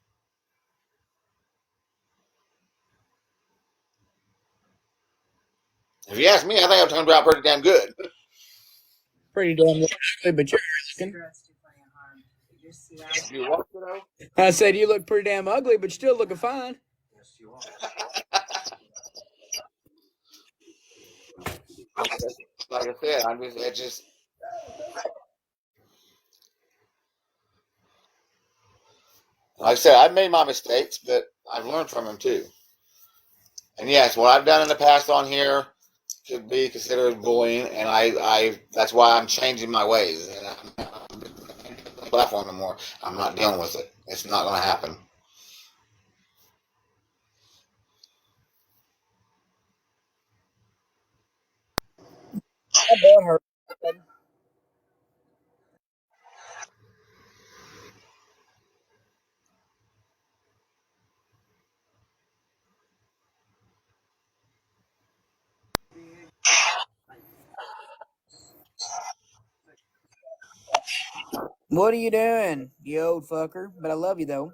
If you ask me, I think I've turned out pretty damn good. Pretty damn good, but you're looking. You what, though? I said you look pretty damn ugly, but you're still looking fine. Like I said, it's just, like I said, I've made my mistakes, but I've learned from them too. And yes, what I've done in the past on here could be considered bullying, and that's why I'm changing my ways. And I'm not on the platform anymore. I'm not dealing with it. It's not going to happen. My butt hurt. What are you doing, you old fucker? But I love you though.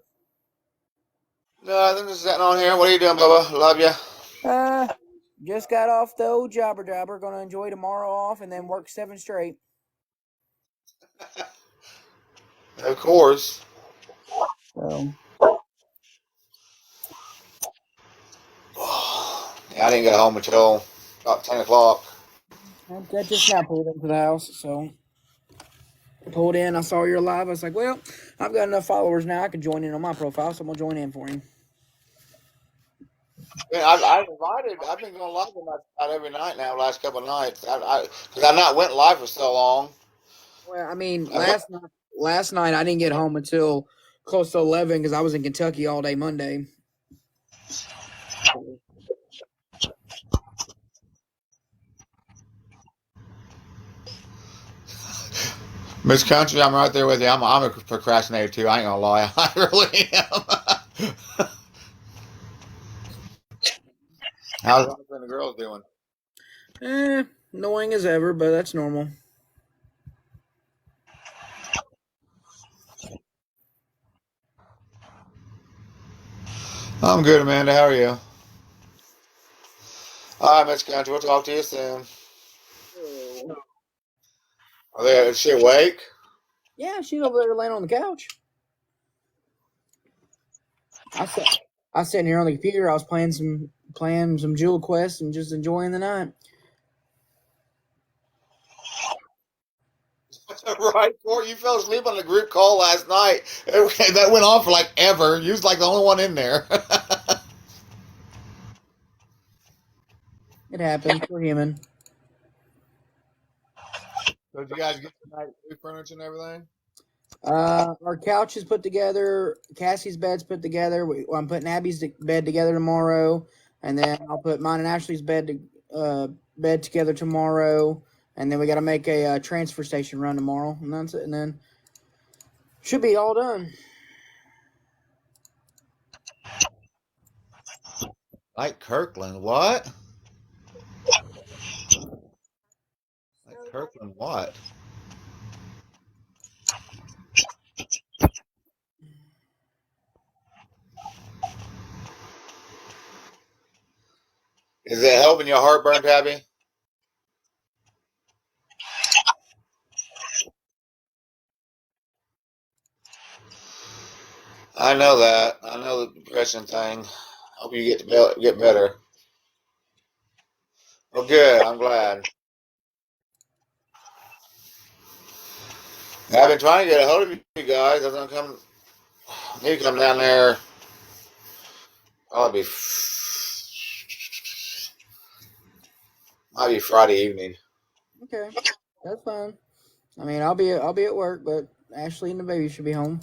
No, I think this is sitting on here. What are you doing, Bubba? Love you. Uh, just got off the old jobber. Gonna enjoy tomorrow off and then work 7 straight. Of course. So Yeah, I didn't get home until about 10 o'clock. I just now pulled into the house. So I pulled in. I saw you're live. I was like, well, I've got enough followers now. I can join in on my profile, so I'm gonna join in for you. Yeah, I've been going live about every night now, last couple of nights. Because I not went live for so long. Well, I mean, I went, last night I didn't get home until close to 11 because I was in Kentucky all day Monday. Miss Country, I'm right there with you. I'm a procrastinator too. I ain't gonna lie. I really am. How's the husband and the girls doing? Annoying as ever, but that's normal. I'm good, Amanda. How are you? All right, Miss Country. We'll talk to you soon. Oh. Is she awake? Yeah, she's over there laying on the couch. I sat, I sitting here on the computer. I was playing some Jewel Quest and just enjoying the night. Right, Court. You fell asleep on the group call last night. That went on for like ever. You was like the only one in there. It happens. We're human. So did you guys get tonight new furniture and everything? Our couch is put together. Cassie's bed's put together. I'm putting Abby's bed together tomorrow, and then I'll put mine and Ashley's bed together tomorrow, and then we got to make a transfer station run tomorrow, and that's it. And then should be all done. Like Kirkland, what? Like Kirkland, what? Is it helping your heartburn, Tabby? I know that. I know the depression thing. Hope you get better. Well, good. I'm glad. I've been trying to get a hold of you guys. I'm gonna come. I need to come down there. Probably might be Friday evening. Okay, that's fine. I mean, I'll be at work, but Ashley and the baby should be home.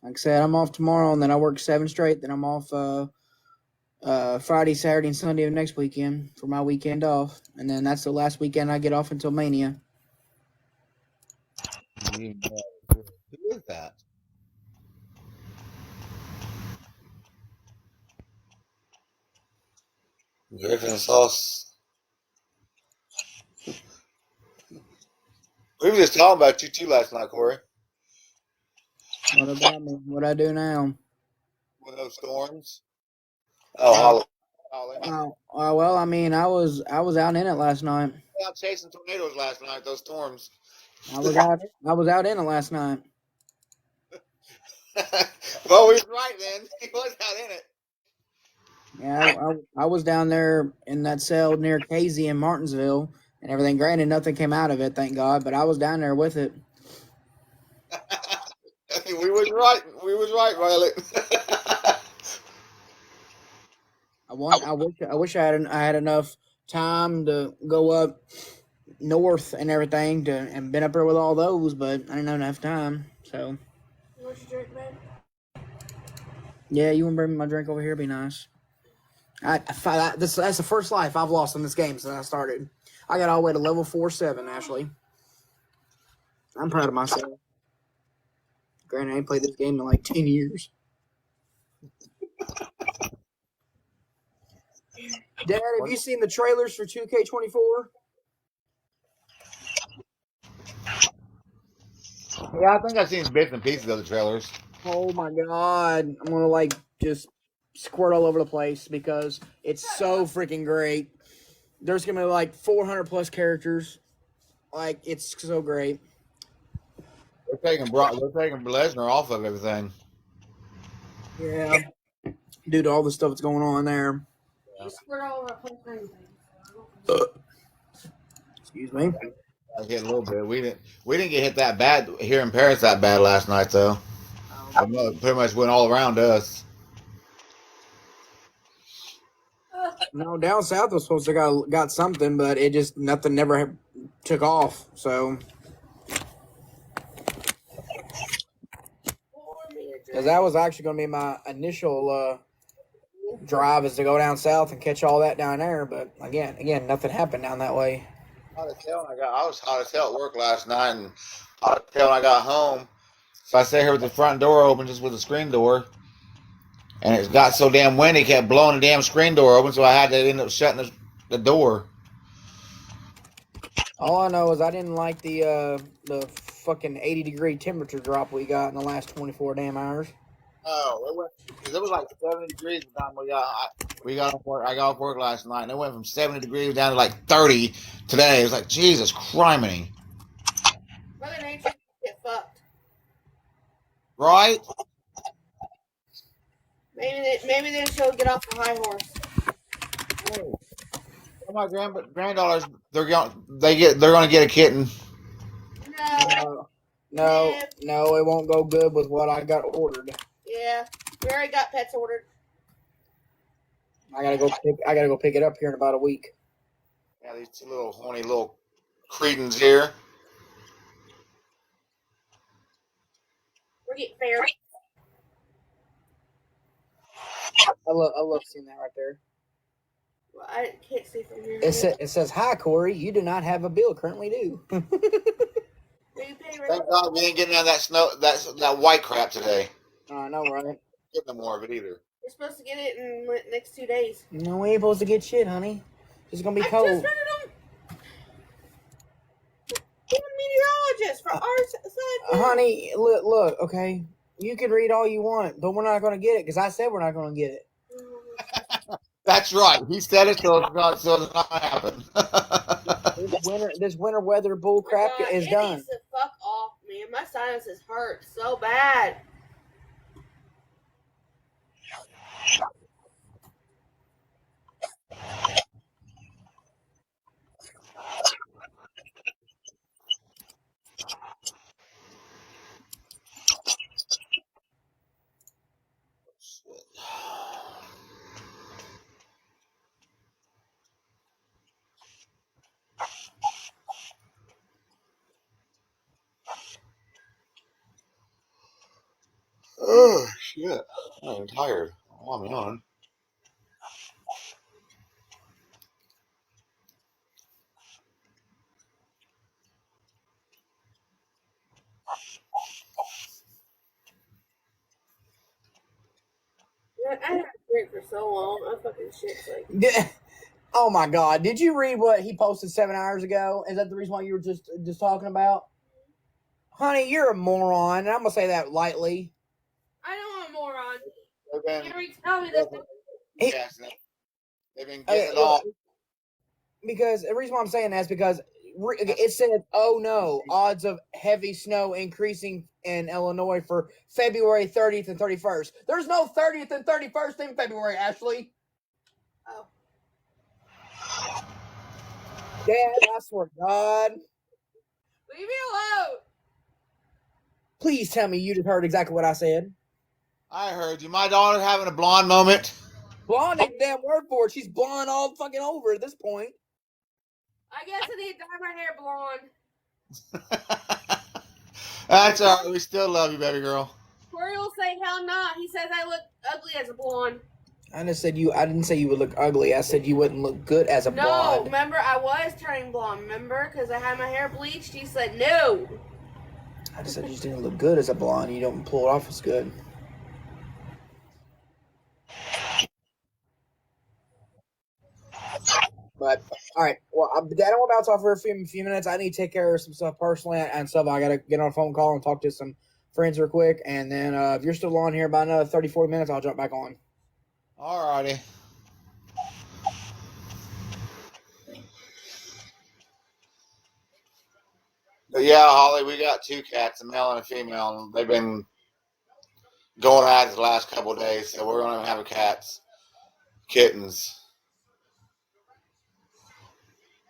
Like I said, I'm off tomorrow, and then I work 7 straight. Then I'm off Friday, Saturday, and Sunday of next weekend for my weekend off, and then that's the last weekend I get off until Mania. Who is that? Griffin sauce. We were just talking about you too last night, Corey. What about me? What I do now? With those storms. Oh, Holly. Well, I mean, I was out in it last night. Out chasing tornadoes last night. Those storms. I was out in it last night. Well, we was right then. He was not in it. Yeah, I was down there in that cell near Casey in Martinsville and everything. Granted, nothing came out of it, thank God, but I was down there with it. We was right. We was right, Violet. I wish I had enough time to go up north and everything to and been up there with all those, but I didn't have enough time. So What you drink, man? yeah, you want to bring me my drink over here? Be nice. That's the first life I've lost in this game since I started. I got all the way to level 4-7, Ashley. I'm proud of myself. Granted, I ain't played this game in like 10 years. Dad, have you seen the trailers for 2K24? Yeah, I think I've seen bits and pieces of the trailers. Oh my God. I'm going to like just squirt all over the place because it's so freaking great. There's going to be like 400 plus characters. Like, it's so great. They're taking Lesnar off of everything. Yeah. Due to all the stuff that's going on there. You squirt all over a place for anything. Excuse me. I hit a little bit. We didn't get hit that bad here in Paris that bad last night though. Pretty much went all around us. No, down south was supposed to got something, but it just nothing never took off. So, because that was actually going to be my initial drive is to go down south and catch all that down there. But again, nothing happened down that way. Hot as hell. I was hot as hell at work last night, and hot as hell when I got home. So I sat here with the front door open, just with the screen door, and it got so damn windy, it kept blowing the damn screen door open. So I had to end up shutting the door. All I know is I didn't like the fucking 80-degree temperature drop we got in the last 24 damn hours. Oh, it was like 70 degrees the time we got off work. I got off work last night, and it went from 70 degrees down to like 30 today. It was like Jesus criminy. Mother Nature get fucked. Right? Maybe they should get off the high horse. Oh, my granddaughters, they're gonna get a kitten. No, it won't go good with what I got ordered. Yeah, we already got pets ordered. I gotta go pick it up here in about a week. Yeah, these two little horny little cretins here. We're getting fair. I love seeing that right there. Well, I can't see from here. It says, "Hi, Corey. You do not have a bill currently due." Thank God we ain't getting none of that snow, that white crap today. I know, right? Get no more of it either. We're supposed to get it in the next 2 days. No, we ain't supposed to get shit, honey. It's gonna be cold. I just read it on the meteorologist for our side. Honey, look, okay. You can read all you want, but we're not gonna get it because I said we're not gonna get it. That's right. He said it, so it's not gonna happen. This winter weather bull crap is done. It needs to fuck off, man. My sinuses hurt so bad. Oh shit! I'm tired. I'm on. I haven't drank for so long. I fucking shit's like. Oh my God! Did you read what he posted 7 hours ago? Is that the reason why you were just talking about? Honey, you're a moron, and I'm gonna say that lightly. I know I'm a moron. They've Tell me this. been getting it all. Because the reason why I'm saying that is because it said, "Oh no, odds of heavy snow increasing in Illinois for February 30th and 31st." There's no 30th and 31st in February, Ashley. Oh. Dad, I swear to God. Leave me alone. Please tell me you just heard exactly what I said. I heard you. My daughter's having a blonde moment. Blonde ain't the damn word for it. She's blonde all fucking over at this point. I guess I need to dye my hair blonde. That's all right. We still love you, baby girl. Corey will say, hell not. He says I look ugly as a blonde. I just said I didn't say you would look ugly. I said you wouldn't look good as a blonde. No, remember, I was turning blonde, remember? Because I had my hair bleached. He said no. I just said you just didn't look good as a blonde. You don't pull it off as good. But all right, well, Dad, I'm about to talk for a few minutes. I need to take care of some stuff personally and stuff. I gotta get on a phone call and talk to some friends real quick, and then if you're still on here by another 30, 40 minutes, I'll jump back on. All righty. But yeah, Holly, we got two cats, a male and a female, and they've been going at it the last couple of days, so we're gonna have kittens.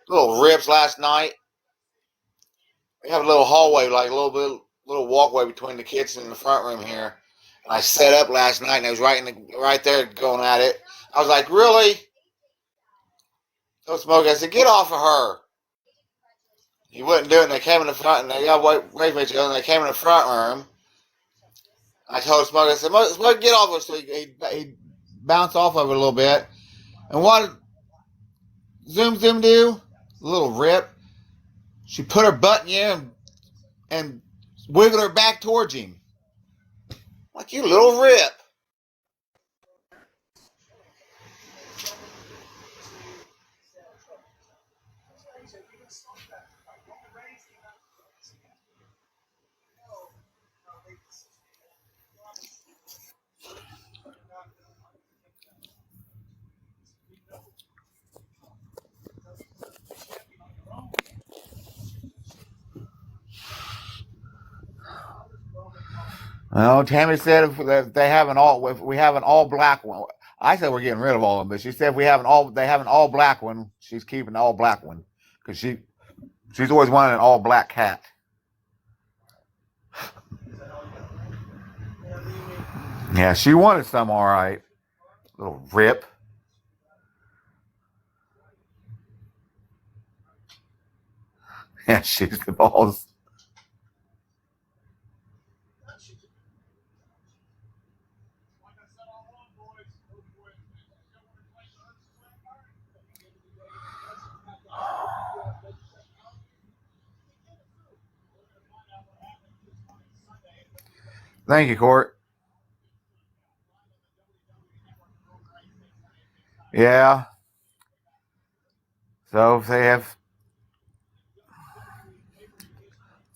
Little rips last night. We have a little hallway, like a little walkway between the kitchen and the front room here. I set up last night, and I was right there going at it. I was like, really? So Smokey, I said, get off of her. He wouldn't do it, and they came in the front, and they got away from each other, and they came in the front room. I told Smokey, I said, Smokey, get off of her. So he bounced off of it a little bit. And what did Zoom do? A little rip. She put her butt in the air and wiggled her back towards him. Like, you little rip. Well, Tammy said if we have an all black one. I said we're getting rid of all of them, but she said if they have an all black one, she's keeping the all black one because she's always wanted an all black cat. Yeah, she wanted some, all right. Little rip. Yeah, she's the balls. Thank you, Court. Yeah. So if they have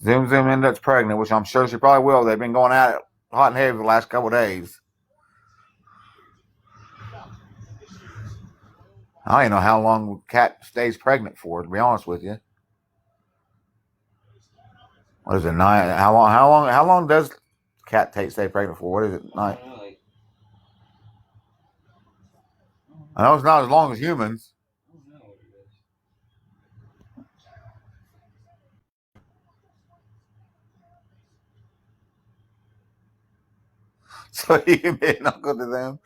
Zoom ends up pregnant, which I'm sure she probably will. They've been going at it hot and heavy the last couple of days. I don't even know how long a cat stays pregnant for, to be honest with you. What is it, 9? How long does cat stay pregnant for? What is it, 9? I know it's not as long as humans. So you can be an uncle to them.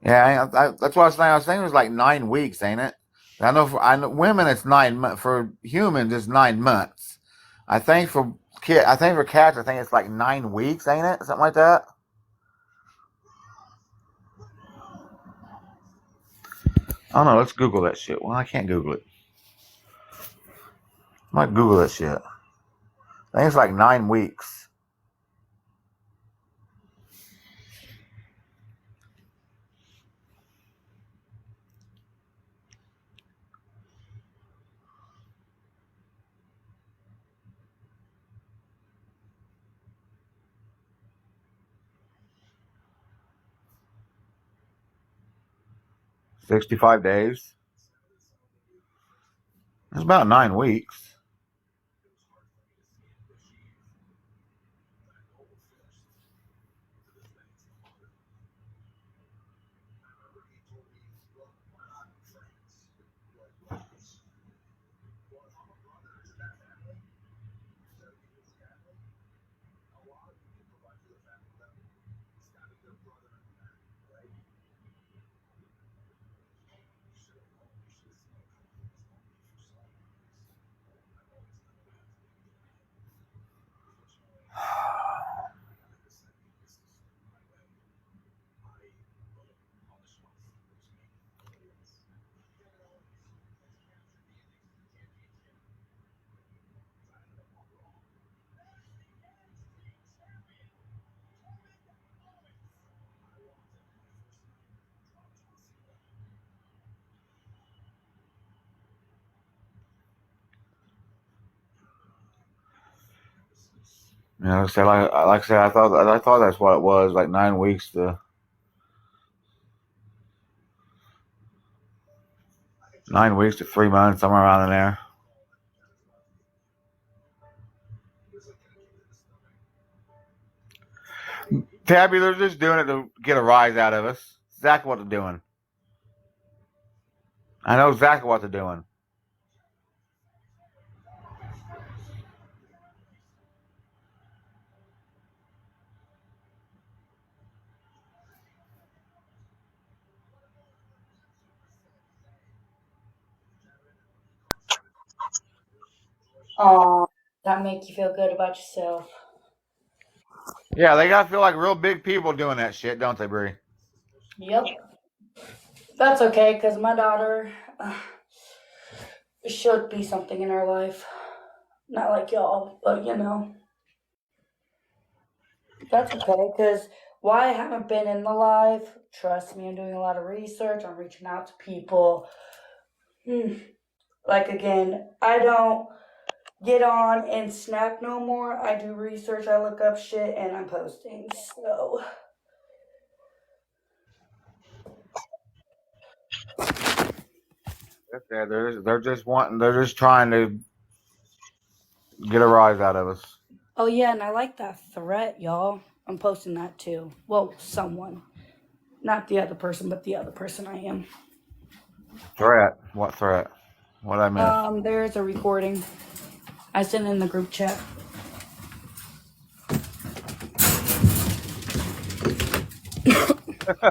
Yeah, that's what I was saying. I was thinking it was like 9 weeks, ain't it? I know women it's 9 months. For humans it's 9 months. I think for cats, I think it's like 9 weeks, ain't it? Something like that. I don't know. Let's Google that shit. Well, I can't Google it. I might Google that shit. I think it's like 9 weeks. 65 days. It's about 9 weeks. You know, so like I said, I thought that's what it was, like 9 weeks to 3 months, somewhere around in there. Tabby, they're just doing it to get a rise out of us. Exactly what they're doing. I know exactly what they're doing. Aw, that make you feel good about yourself. Yeah, they gotta feel like real big people doing that shit, don't they, Bree? Yep. That's okay, because my daughter should be something in her life. Not like y'all, but you know. That's okay, because why I haven't been in the live, trust me, I'm doing a lot of research, I'm reaching out to people. Like, again, I don't get on and snap no more. I do research, I look up shit, and I'm posting, so. Yeah, they're just trying to get a rise out of us. Oh, yeah, and I like that threat, y'all. I'm posting that too. Well, someone. Not the other person, but the other person I am. Threat? What threat? What I miss? There's a recording. I sent in the group chat.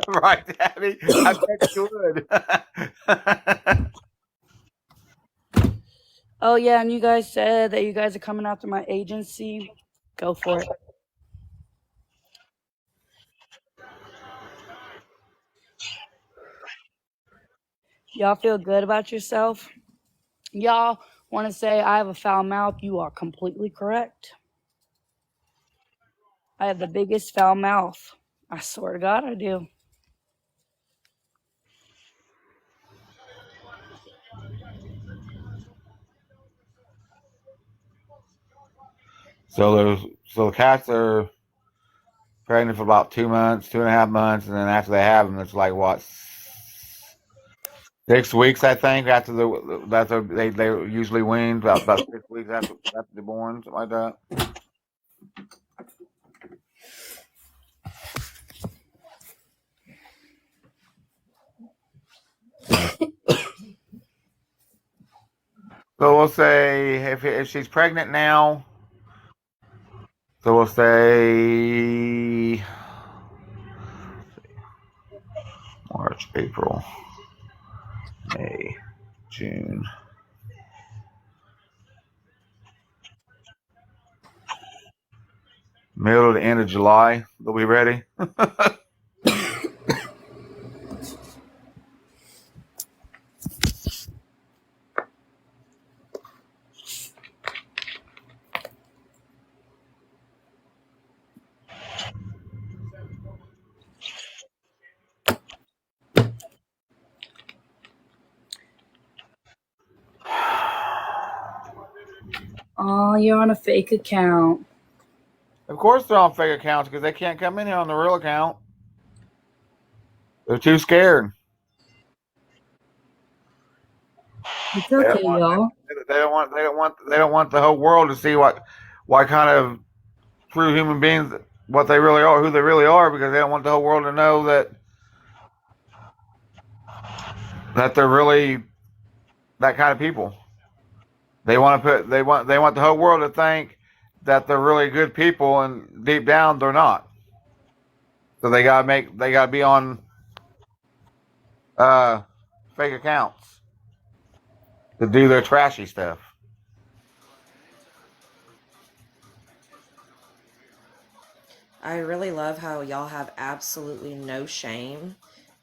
Right, Tabby? I bet you would. Oh, yeah, and you guys said that you guys are coming after my agency. Go for it. Y'all feel good about yourself? Y'all want to say I have a foul mouth? You are completely correct. I have the biggest foul mouth. I swear to God, I do. So the cats are pregnant for about 2 months, 2.5 months, and then after they have them, it's like what, 6 weeks, I think. After they usually wean about 6 weeks after they're born, something like that. So we'll say if she's pregnant now, so we'll say March, April, May, June. Middle to end of July, they'll be ready. Oh, you're on a fake account. Of course they're on fake accounts because they can't come in here on the real account. They're too scared. It's okay, y'all. They don't want the whole world to see what kind of true human beings, what they really are, who they really are, because they don't want the whole world to know that they're really that kind of people. They want the whole world to think that they're really good people, and deep down they're not. So they gotta be on uh, fake accounts to do their trashy stuff. I really love how y'all have absolutely no shame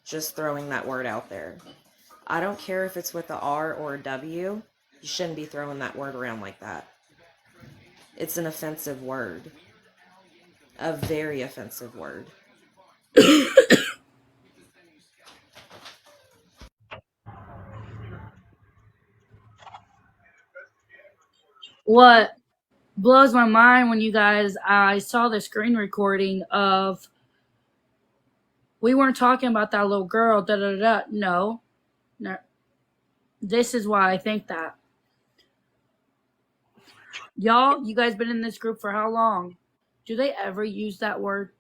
just throwing that word out there. I don't care if it's with a R or a W, you shouldn't be throwing that word around like that. It's an offensive word. A very offensive word. What blows my mind when I saw the screen recording of, we weren't talking about that little girl, da da da. No, no. This is why I think that. Y'all, you guys been in this group for how long? Do they ever use that word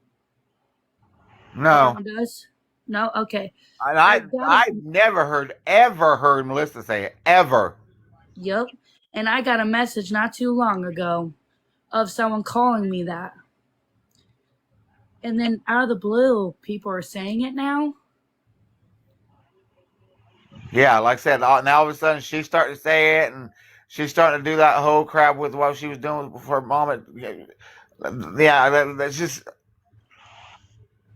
No, around us? No? Okay. and I I've never ever heard Melissa say it ever. Yep. And I got a message not too long ago of someone calling me that. And then out of the blue, people are saying it now. Yeah, like I said, now all of a sudden she's starting to say it, and she's starting to do that whole crap with what she was doing with her mom. Yeah, that's just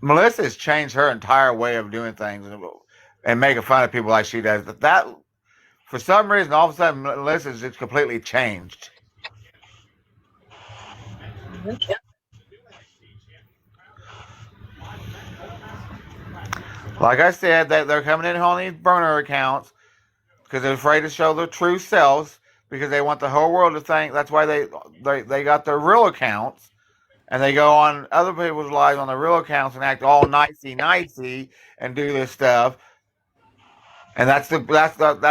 Melissa's changed her entire way of doing things and making fun of people like she does. That for some reason, all of a sudden, Melissa's just completely changed. Yep. Like I said, they're coming in on these burner accounts because they're afraid to show their true selves because they want the whole world to think. That's why they got their real accounts, and they go on other people's lives on their real accounts and act all nicey and do this stuff. And that's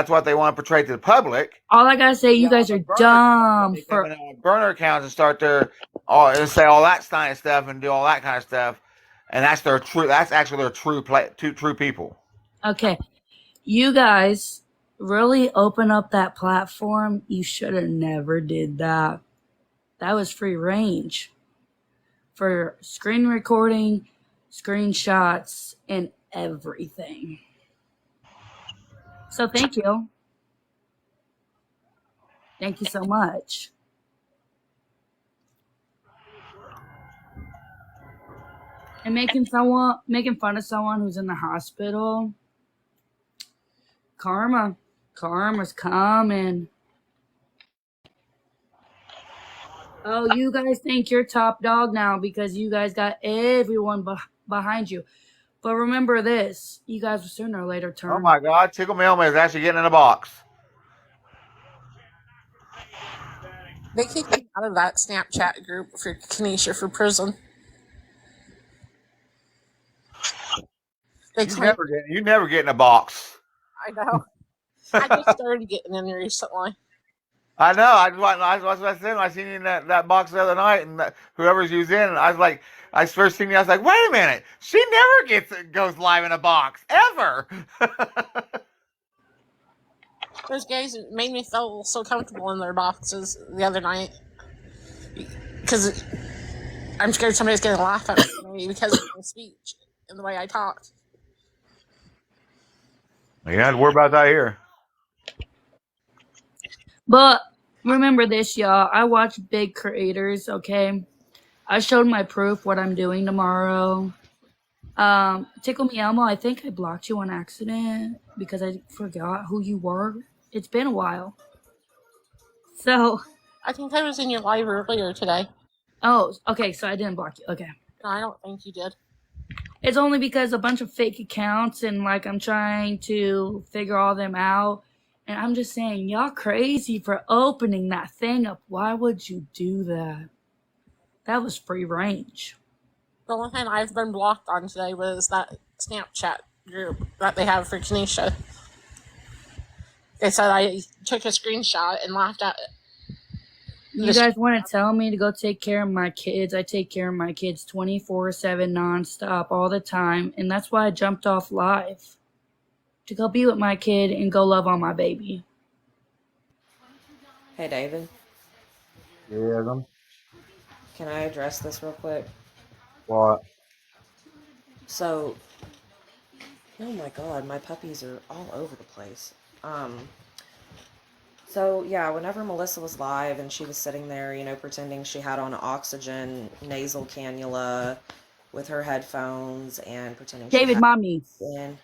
what they want to portray to the public. All I gotta say, you guys are dumb They come in on burner accounts and start and say all that kind of stuff and do all that kind of stuff, and that's their true. That's actually their true people. Okay. You guys really open up that platform. You should have never did that. That was free range for screen recording, screenshots, and everything. So thank you. Thank you so much. And making fun of someone who's in the hospital. Karma's coming. Oh, you guys think you're top dog now because you guys got everyone behind you. But remember this, you guys will sooner or later turn. Oh my God, Tickle Me Elmo is actually getting in a box. They kicked me out of that Snapchat group for Kanisha for prison. You never get in a box. I know. I just started getting in recently. I know. I said. I seen you in that box the other night, and whoever's you in, I was like, I first seen you. I was like, wait a minute, she never goes live in a box ever. Those guys made me feel so comfortable in their boxes the other night because I'm scared somebody's going to laugh at me because of my speech and the way I talked. Yeah, don't worry about that here. But remember this, y'all. I watch big creators, okay? I showed my proof what I'm doing tomorrow. Tickle Me Elmo, I think I blocked you on accident because I forgot who you were. It's been a while. So I think I was in your live earlier today. Oh, okay, so I didn't block you. Okay. No, I don't think you did. It's only because a bunch of fake accounts and I'm trying to figure all them out. And I'm just saying, y'all crazy for opening that thing up. Why would you do that? That was free range. The only thing I've been blocked on today was that Snapchat group that they have for Kanisha. They said I took a screenshot and laughed at You guys want to tell me to go take care of my kids? I take care of my kids 24/7 nonstop all the time. And that's why I jumped off live. To go be with my kid and go love on my baby. Hey, David. Yeah, them. Can I address this real quick? What? So, oh my god, my puppies are all over the place. So yeah, whenever Melissa was live and she was sitting there, pretending she had on an oxygen nasal cannula with her headphones and pretending she David, had mommy. in.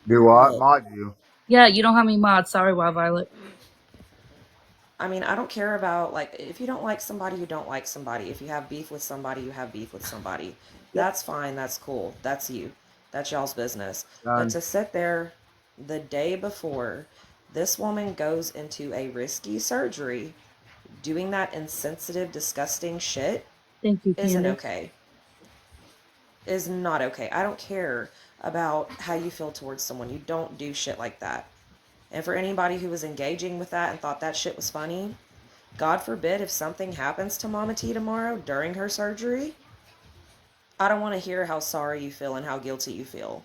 Do what? What? Mod you. Yeah, you don't have any mods. Sorry, Wild Violet. I mean, I don't care about, like, if you don't like somebody, you don't like somebody. If you have beef with somebody, you have beef with somebody. That's fine. That's cool. That's you. That's y'all's business. But Done. to sit there the day before this woman goes into a risky surgery doing that insensitive, disgusting shit Thank you, isn't Candace. okay. Is not okay. I don't care about how you feel towards someone. You don't do shit like that. And for anybody who was engaging with that and thought that shit was funny, God forbid if something happens to Mama T tomorrow during her surgery, I don't want to hear how sorry you feel and how guilty you feel.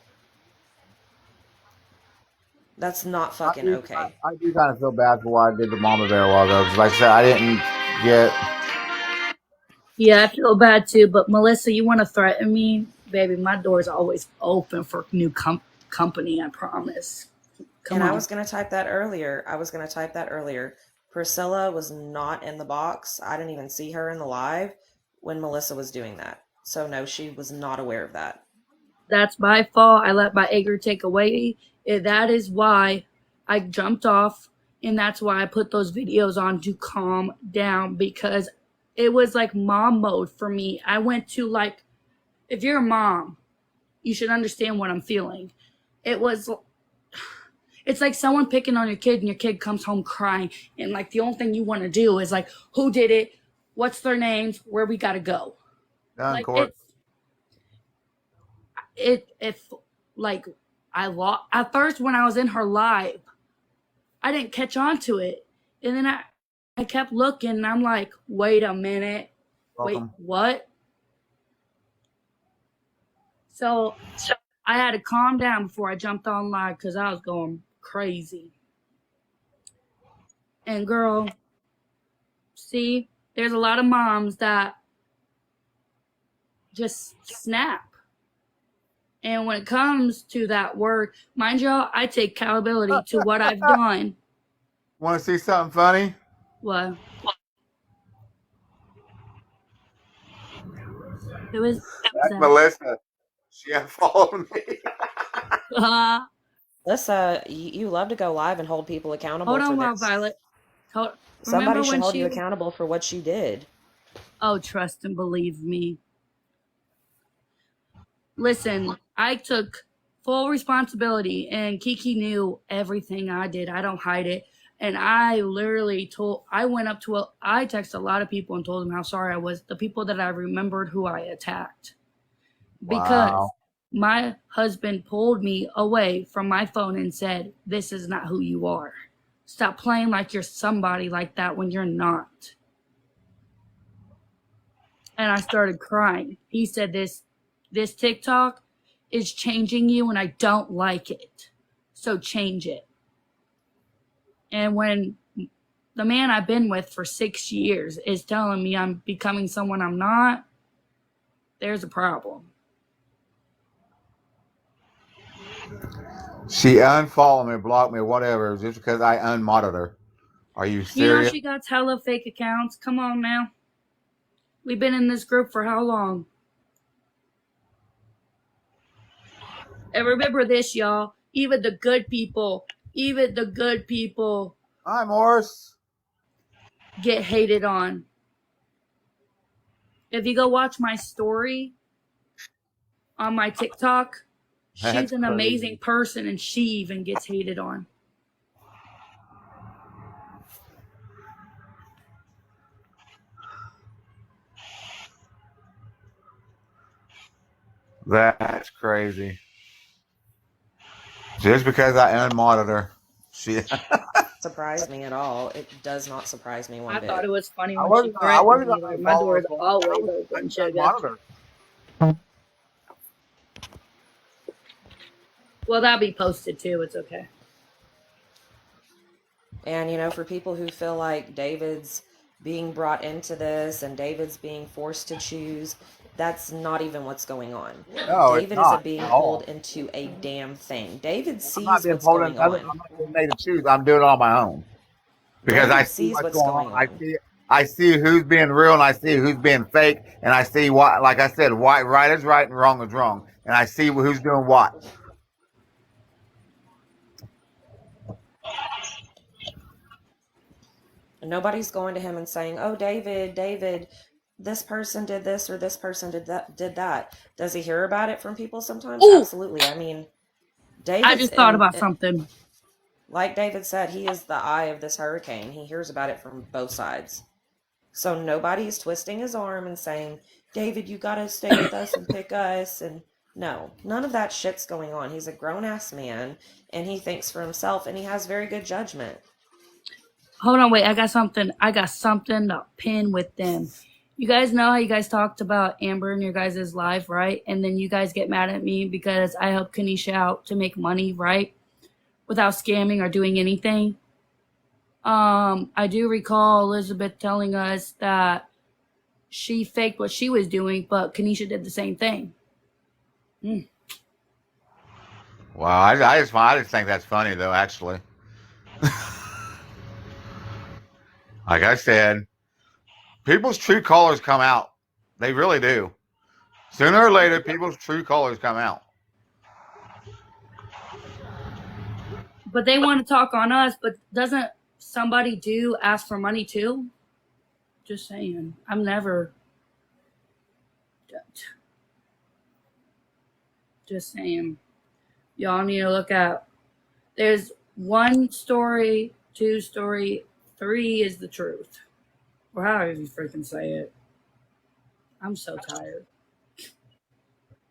That's not fucking okay. I do kind of feel bad for what I did to Mama Bear a while ago. Because like I said, I didn't get. Yeah, I feel bad too. But Melissa, you want to threaten me? Baby, my door's always open for new company, I promise. Come And on. I was going to type that earlier. Priscilla was not in the box. I didn't even see her in the live when Melissa was doing that. So no, she was not aware of that. That's my fault. I let my anger take away. That is why I jumped off. And that's why I put those videos on to calm down. Because it was like mom mode for me. I went to like, if you're a mom, you should understand what I'm feeling. It's like someone picking on your kid and your kid comes home crying. And like the only thing you want to do is like, who did it? What's their names? Where we got to go? Done, Like Court. if like I lost at first when I was in her live, I didn't catch on to it. And then I kept looking and I'm like, wait a minute. Welcome. Wait, what? So I had to calm down before I jumped on live because I was going crazy. And girl, see, there's a lot of moms that just snap. And when it comes to that word, mind y'all, I take accountability to what I've done. Want to see something funny? What? Who is That's that? Melissa. She unfollowed me. Lissa, you love to go live and hold people accountable Hold for on, Wild this. Violet. Somebody Remember should when hold you she... accountable for what you did. Oh, trust and believe me. Listen, I took full responsibility and Kiki knew everything I did. I don't hide it. And I literally I texted a lot of people and told them how sorry I was. The people that I remembered who I attacked. Because Wow. my husband pulled me away from my phone and said, this is not who you are. Stop playing like you're somebody like that when you're not. And I started crying. He said, this TikTok is changing you and I don't like it. So change it. And when the man I've been with for 6 years is telling me I'm becoming someone I'm not, there's a problem. She unfollowed me, blocked me, whatever, just because I unmodded her. Are you serious? You know she got hella fake accounts. Come on now. We've been in this group for how long? And remember this, y'all. Even the good people Hi, Morris. Get hated on. If you go watch my story on my TikTok, she's an amazing person and she even gets hated on. That's crazy. Just because I unmonitor. She. Surprise me at all. It does not surprise me one I thought bit. it was funny I when she wasn't. I threatened wasn't me. gonna Like my follow her door is for long. I always was. I open, just sugar. unmonitor. Well, that'll be posted too. It's okay. And, for people who feel like David's being brought into this and David's being forced to choose, that's not even what's going on. No, it's David isn't not being at pulled all. into a damn thing. David I'm not sees being what's pulled in going nothing. on. I'm not being made to choose. I'm doing it on my own because I David see sees what's what's going on. going on. I see who's being real and I see who's being fake, and I see what, like I said, right is right and wrong is wrong, and I see who's doing what. Nobody's going to him and saying, "Oh, David, this person did this or this person did that." Does he hear about it from people sometimes? Ooh, Absolutely. I mean, I David's just thought in, about something. like David said, he is the eye of this hurricane. He hears about it from both sides. So nobody's twisting his arm and saying, "David, you got to stay with us and pick us." And no, none of that shit's going on. He's a grown ass man and he thinks for himself and he has very good judgment. Hold on, wait. I got something. I got something to pin with them. You guys know how you guys talked about Amber in your guys' live, right? And then you guys get mad at me because I helped Kanisha out to make money, right? Without scamming or doing anything. I do recall Elizabeth telling us that she faked what she was doing, but Kanisha did the same thing. Well, I just think that's funny though. Actually, like I said, people's true colors come out. They really do. Sooner or later, people's true colors come out. But they want to talk on us, but doesn't somebody do ask for money too? Just saying. I'm never. Just saying. Y'all need to look at. There's one story, two story, three is the truth. Or however you freaking say it. I'm so tired.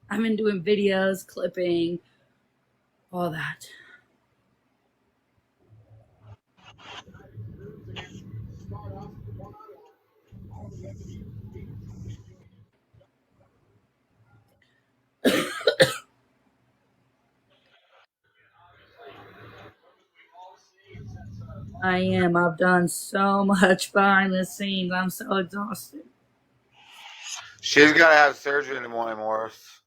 I've been doing videos, clipping, all that. I am. I've done so much behind the scenes. I'm so exhausted. She's gonna have surgery in the morning, Morris.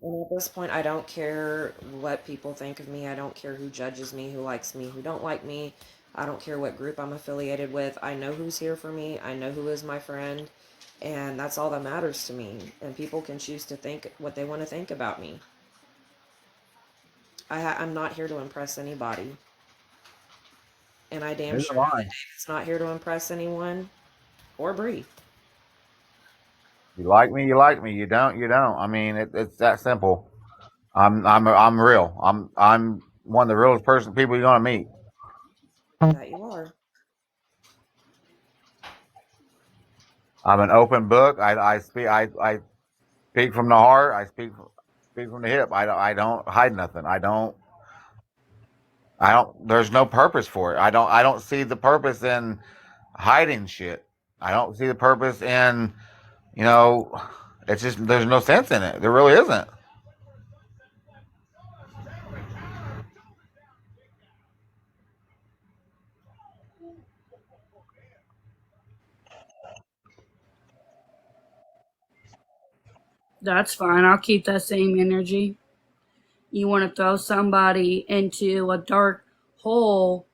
And at this point, I don't care what people think of me. I don't care who judges me, who likes me, who don't like me. I don't care what group I'm affiliated with. I know who's here for me. I know who is my friend. And that's all that matters to me. And people can choose to think what they want to think about me. I'm not here to impress anybody. And I damn Neither sure am know I. that David's not here to impress anyone or Bree. You like me, you like me. You don't, you don't. I mean, it's that simple. I'm real. I'm one of the realest people you're gonna meet. That you are. I'm an open book. I speak from the heart. I speak from the hip. I don't hide nothing. I don't. There's no purpose for it. I don't see the purpose in hiding shit. I don't see the purpose in, you know, it's just there's no sense in it. There really isn't. That's fine. I'll keep that same energy. You want to throw somebody into a dark hole,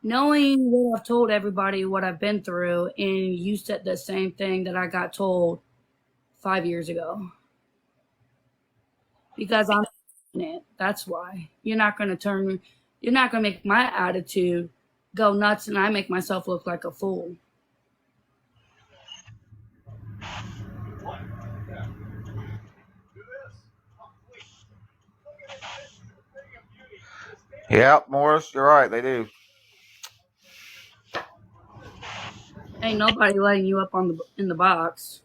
Knowing what I've told everybody what I've been through, and you said the same thing that I got told 5 years ago. Because I'm in it. That's why. You're not going to make my attitude go nuts and I make myself look like a fool. Yep, Morris, you're right. They do. Ain't nobody letting you up in the box.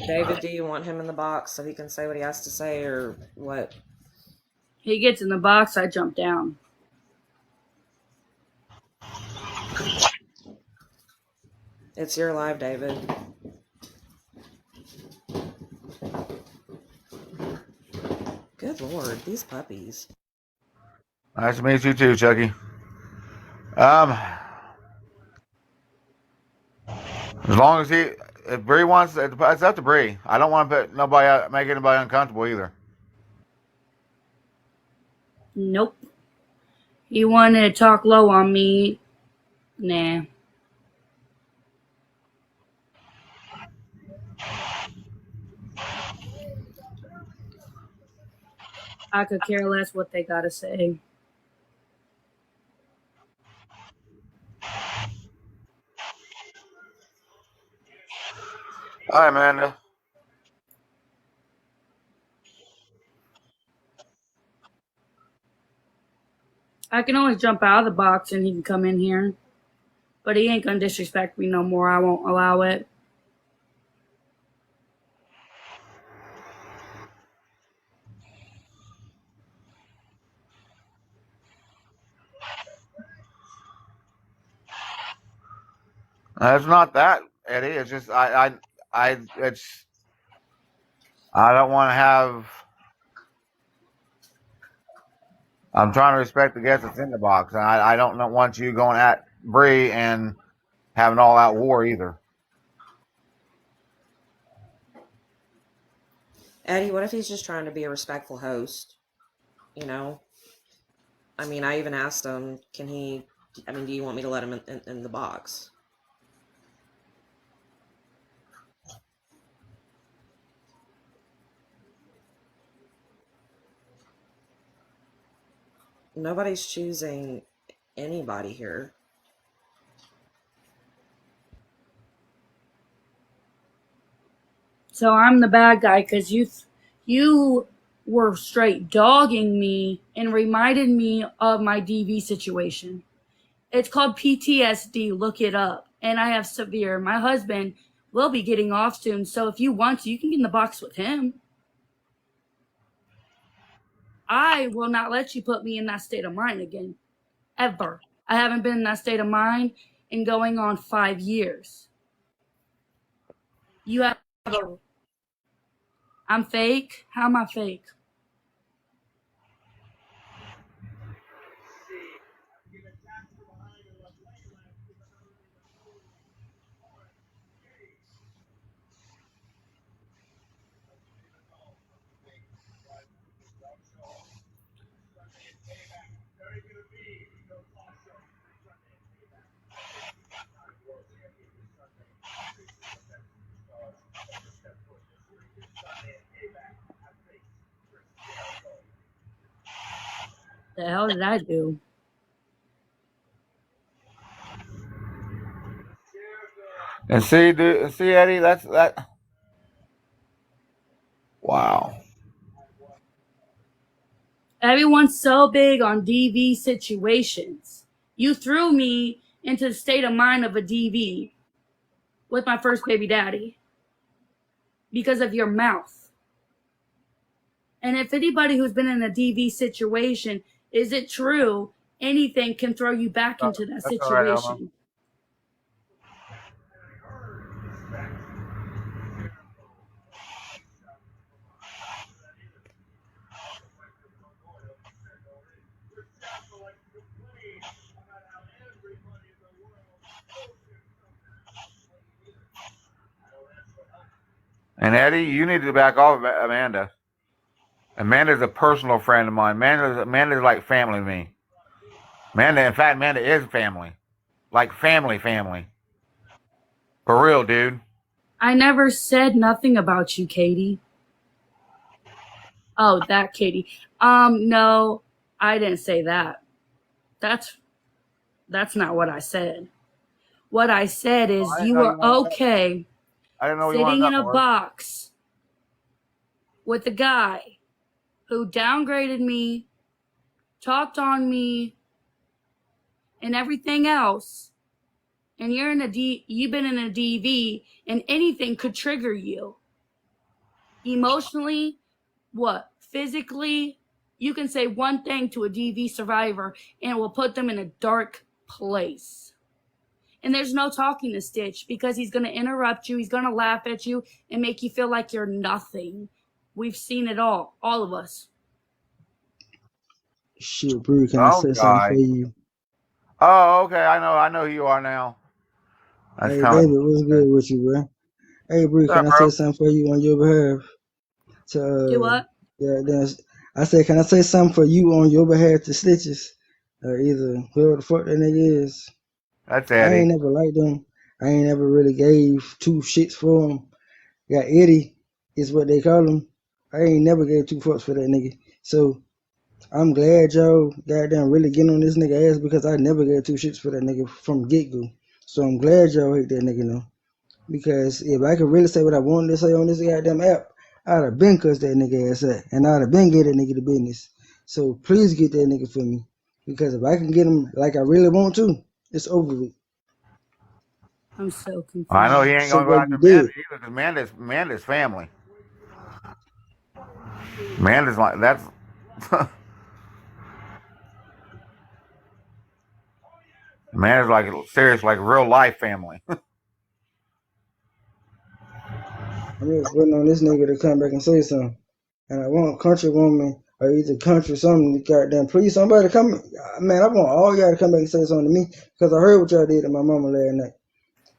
David, do you want him in the box so he can say what he has to say, or what? He gets in the box, I jump down. It's your live, David. Good Lord, these puppies. Nice to meet you too, Chucky. As long as if Bree wants, it's up to Bree. I don't want to make anybody uncomfortable either. Nope. He wanted to talk low on me. Nah. I could care less what they gotta say. Hi, Amanda. I can always jump out of the box and he can come in here. But he ain't gonna disrespect me no more. I won't allow it. It's not that, Eddie. It's just I don't want to have. I'm trying to respect the guest that's in the box, and I don't want you going at Bree and having all out war either. Eddie, what if he's just trying to be a respectful host? You know? I mean, I even asked him, do you want me to let him in the box? Nobody's choosing anybody here. So I'm the bad guy because you were straight dogging me and reminded me of my DV situation. It's called PTSD. Look it up. And I have severe. My husband will be getting off soon. So if you want to, you can get in the box with him. I will not let you put me in that state of mind again. Ever. I haven't been in that state of mind in going on 5 years. You have a... I'm fake? How am I fake? The hell did I do? And see, Eddie, that. Wow. Everyone's so big on DV situations. You threw me into the state of mind of a DV with my first baby daddy because of your mouth. And if anybody who's been in a DV situation, is it true anything can throw you back into that That's all right, Elmo. situation? And Eddie, you need to back off Amanda. Amanda's a personal friend of mine. Amanda's like family to me. In fact, Amanda is family. Like family. For real, dude. I never said nothing about you, Katie. Oh, that Katie. No, I didn't say that. That's not what I said. What I said Oh, is I didn't you know you were wanted that. okay I didn't know you wanted sitting that in a more. box with a guy who downgraded me, talked on me, and everything else. And you've been in a DV, and anything could trigger you. Emotionally, what? Physically, you can say one thing to a DV survivor and it will put them in a dark place. And there's no talking to Stitch because he's going to interrupt you. He's going to laugh at you and make you feel like you're nothing. We've seen it all of us. Shit, Brew, can I Oh say something for God. you? Oh, okay. I know who you are now. That's Hey, kind of David, what's good with you, bro? Hey, Brew, what's can up, I say bro. something for you on your behalf? To Do what? yeah, I said, can I say something for you on your behalf to Stitches? Either whoever the fuck that nigga is. That's I ain't Eddie. never liked him. I ain't never really gave two shits for him. Got Eddie is what they call him. I ain't never gave two fucks for that nigga. So I'm glad y'all goddamn really getting on this nigga ass because I never gave two shits for that nigga from get go. So I'm glad y'all hate that nigga now. Because if I could really say what I wanted to say on this goddamn app, I'd have been cussed that nigga ass out. And I'd have been get that nigga the business. So please get that nigga for me. Because if I can get him like I really want to, it's over with. I'm so I know he confused. ain't So gonna go what after you Amanda did, either because Amanda's family. Amanda's like that's Amanda's like serious, like real life family. I'm just waiting on this nigga to come back and say something. And I want country woman or either country something. Goddamn, please somebody come. Man, I want all y'all to come back and say something to me because I heard what y'all did to my mama last night.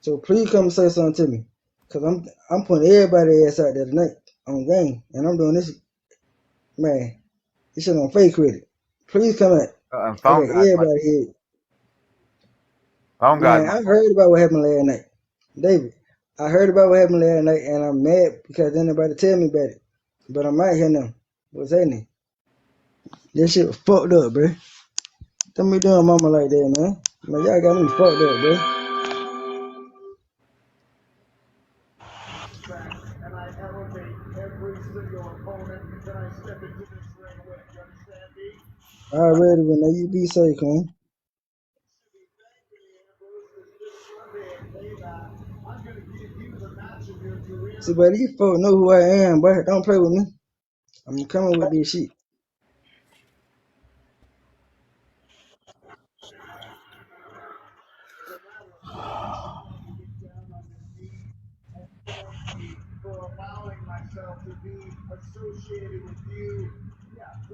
So please come and say something to me because I'm putting everybody ass out there tonight on game, and I'm doing this. Man, this shit on fake credit. Please come out. I got Phone guys might. everybody here. Phone guys Man, might. I heard about what happened last night. David, I heard about what happened last night, and I'm mad because didn't nobody tell me about it. But I'm out here now. What's happening? This shit was fucked up, bro. Don't be doing mama like that, man. Man, y'all got me fucked up, bro. Already, when you be safe, man. See, but these folks know who I am, boy. Don't play with me. I'm coming with this shit.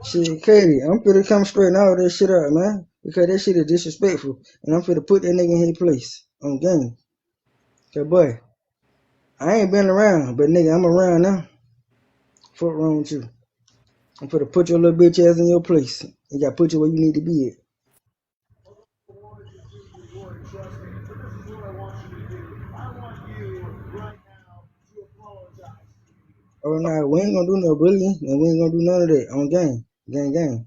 Shit, Katie, I'm finna come straighten all that shit out, man. Because that shit is disrespectful. And I'm finna put that nigga in his place on game. Cause, boy, I ain't been around, but nigga, I'm around now. Fuck wrong with you. I'm finna put your little bitch ass in your place. You gotta put you where you need to be at. Oh, nah, we ain't gonna do no bullying, and we ain't gonna do none of that on game. Gang.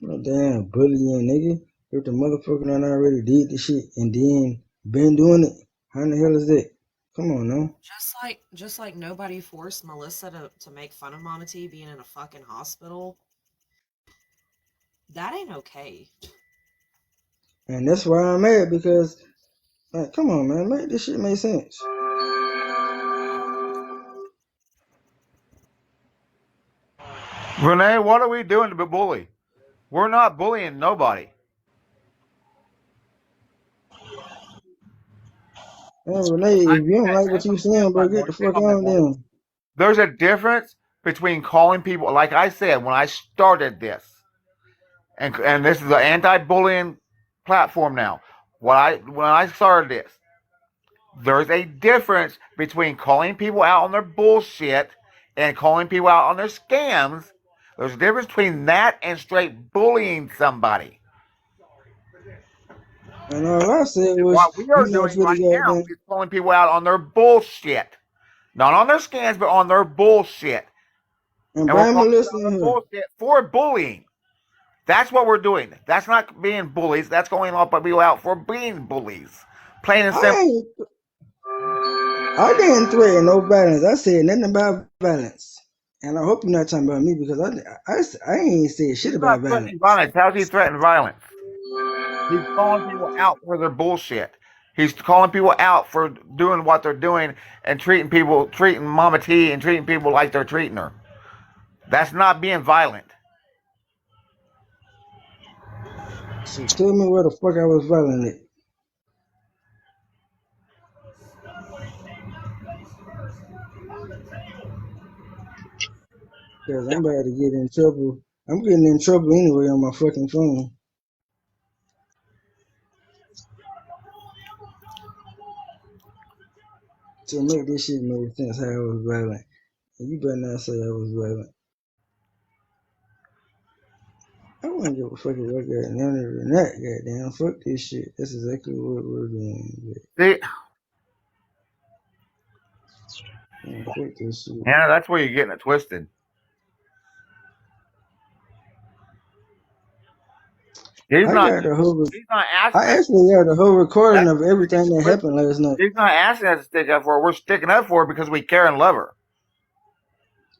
No damn bullying, nigga. If the motherfucker done already did the shit and then been doing it, how the hell is that? Come on now. Just like nobody forced Melissa to make fun of Mama T being in a fucking hospital. That ain't okay. And that's why I'm mad because, like, come on, man, make this shit make sense. Renee, what are we doing to be bully? We're not bullying nobody. Man, Renee, if you don't like what you saying, bro, get the fuck on then. There's a difference between calling people, like I said when I started this, and this is an anti-bullying platform now. When I started this, there's a difference between calling people out on their bullshit and calling people out on their scams. There's a difference between that and straight bullying somebody. And all I said And was, what we you are want doing for the right now goddamn. is calling people out on their bullshit. Not on their scams, but on their bullshit. And And we're bring calling Melissa out in their here. bullshit for bullying. That's what we're doing. That's not being bullies. That's going off people out for being bullies. Plain and simple. I didn't threaten no violence. I said nothing about violence. And I hope you're not talking about me because I ain't said shit He's about not violence. threatening violence. How's he threatening violence? He's calling people out for their bullshit. He's calling people out for doing what they're doing and treating Mama T and treating people like they're treating her. That's not being violent. So tell me where the fuck I was violent at. Because I'm about to get in trouble. I'm getting in trouble anyway on my fucking phone. To make this shit make sense how I was violent. And you better not say I was violent. I wouldn't give a fuck if I got none of it or not, goddamn. Fuck this shit. That's exactly what we're doing. See, Man, fuck this shit. yeah, that's where you're getting it twisted. He's I not. got the whole. He's not asking I us. actually got the whole recording That's of everything that happened last night. He's not asking us to stick up for her. We're sticking up for her because we care and love her.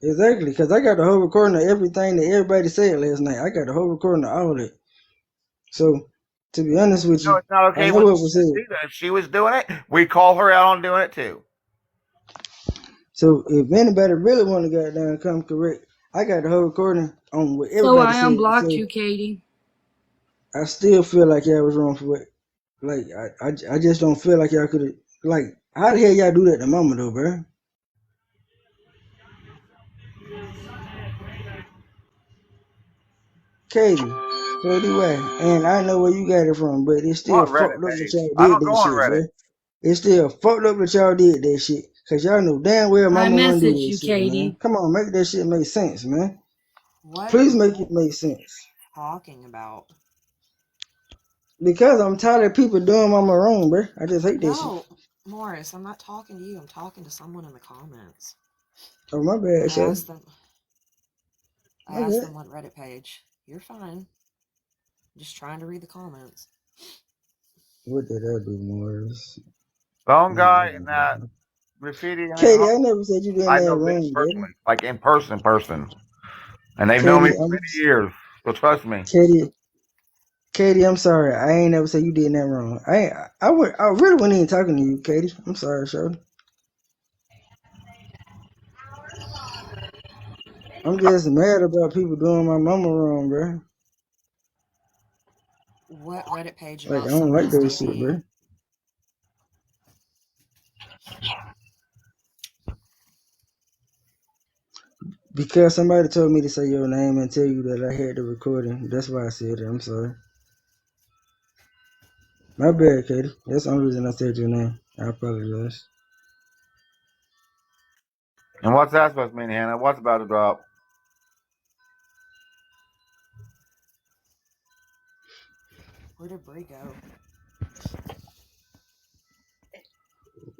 Exactly, because I got the whole recording of everything that everybody said last night. I got the whole recording of all of it. So, to be honest with No, you, it's not I okay know with what was said. if she was doing it. We call her out on doing it too. So, if anybody really want to goddamn come correct, I got the whole recording on what So everybody I said. unblocked So, you, Katie. I still feel like y'all was wrong for what. Like, I just don't feel like y'all could have. Like, how the hell y'all do that to mama, though, bro? Katie, so do I. And I know where you got it from, but it's still What fucked Reddit up that page? y'all I did don't that go on shit, Reddit. bro. It's still fucked up that y'all did that shit. Cause y'all know damn well I mama wouldn't do messaged that you, shit, man. Katie. Come on, make that shit make sense, man. What Please are make you it make sense. talking about? Because I'm tired of people doing mama wrong, bro. I just hate that shit. No, Morris, I'm not talking to you. I'm talking to someone in the comments. Oh, my bad, I sir. asked them. I My asked bad. them what Reddit page. You're fine. I'm just trying to read the comments. What did I do, Morris? Some guy in that graffiti in that Katie, home, I never said you doing I that know them wrong, personally, baby. like in person, and they've known me Katie, for many years. So trust me. Katie, I'm sorry. I ain't never said you did that wrong. I really wasn't even talking to you, Katie. I'm sorry, Shorty. I'm just mad about people doing my mama wrong, bro. What Reddit page Like, I about don't like somebody's that shit, DV? bro. Because somebody told me to say your name and tell you that I had the recording. That's why I said it. I'm sorry. My bad, Katie. That's the only reason I said your name. I apologize. And what's that supposed to mean, Hannah? What's about to drop? Where did Bree go?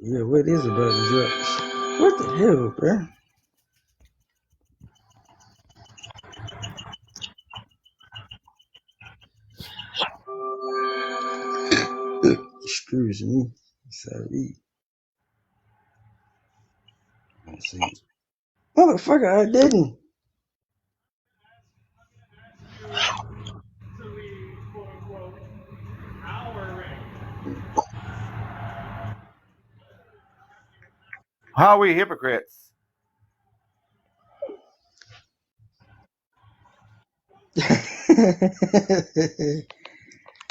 Yeah, what is about the drugs? What the hell, bro? Excuse me. Sorry. Let's see. Motherfucker, I didn't. How are we hypocrites?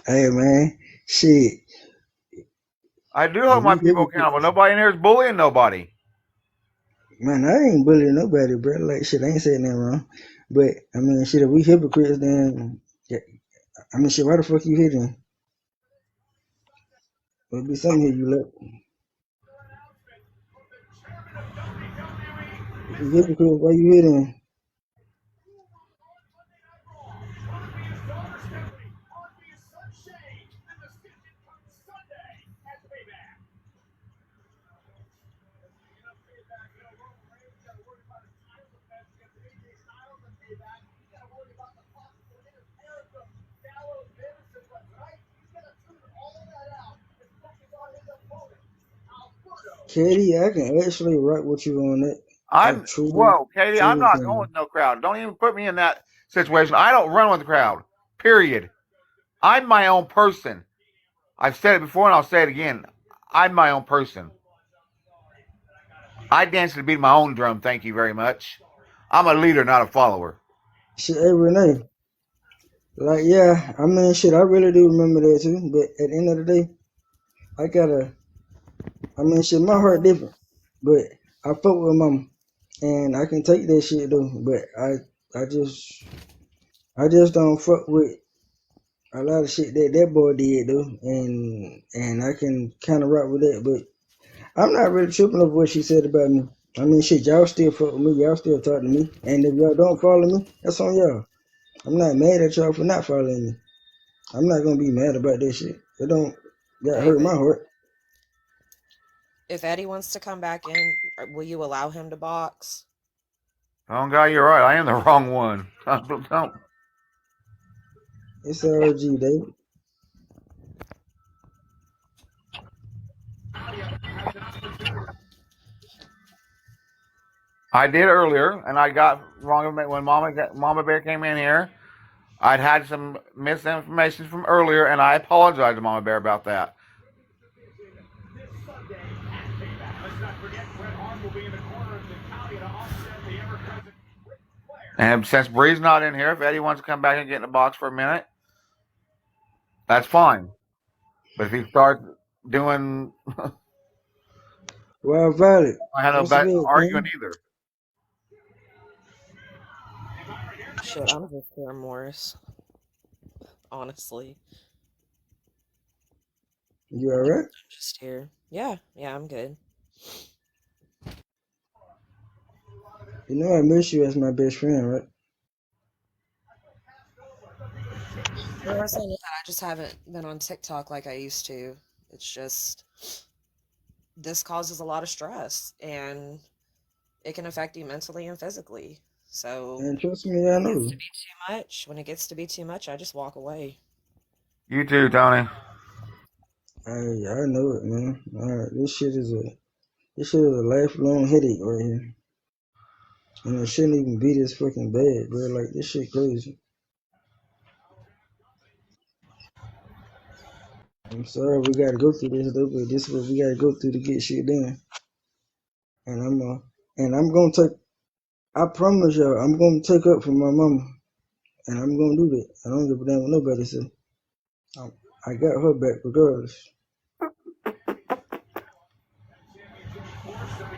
Hey man, shit. I do If hold my we people accountable. Nobody in here is bullying nobody. man, I ain't bullying nobody, bro. Like shit, I ain't saying nothing wrong. But I mean, shit, if we hypocrites, then yeah, I mean, shit, why the fuck you hitting? There'll be something here you look. If you hypocrite, why you hitting? Katie, I can actually rock with you on that. I truly, Whoa, Katie, I'm truly not going can. with no crowd. Don't even put me in that situation. I don't run with the crowd. Period. I'm my own person. I've said it before and I'll say it again. I'm my own person. I dance to the beat of my own drum. Thank you very much. I'm a leader, not a follower. Shit, hey Renee. Like, yeah, I mean, shit, I really do remember that too. But at the end of the day, I gotta, I mean, shit, my heart different. But I fuck with mama, and I can take that shit though. But I just don't fuck with a lot of shit that that boy did though, and I can kind of rock with that. But I'm not really tripping over what she said about me. I mean, shit, y'all still fuck with me, y'all still talk to me, and if y'all don't follow me, that's on y'all. I'm not mad at y'all for not following me. I'm not gonna be mad about that shit. It don't that hurt my David, heart. if Eddie wants to come back in, will you allow him to box? Oh, God, you're right. I am the wrong one. Don't. It's RG, David. I did earlier, and I got wrong when Mama Bear came in here. I'd had some misinformation from earlier, and I apologize to Mama Bear about that. And since Bree's not in here, if Eddie wants to come back and get in the box for a minute, that's fine. But if he starts doing, Wild Violet. I have no What's the good, arguing King? either. Shit, I'm just here, Morris. Honestly, You alright? I'm just here. Yeah, I'm good. You know I miss you as my best friend, right? Morris, I know that I just haven't been on TikTok like I used to. It's just this causes a lot of stress, and it can affect you mentally and physically. So And trust me, I it gets know. to be too much. When it gets to be too much, I just walk away. You too, Tony. I know it, man. Alright, this shit is a lifelong headache right here. And it shouldn't even be this fucking bad, bro. Like this shit crazy. I'm sorry we gotta go through this though, but this is what we gotta go through to get shit done. And I'm gonna take I promise y'all, I'm gonna take up for my mama. And I'm gonna do that. I don't give a damn what nobody say. I got her back regardless.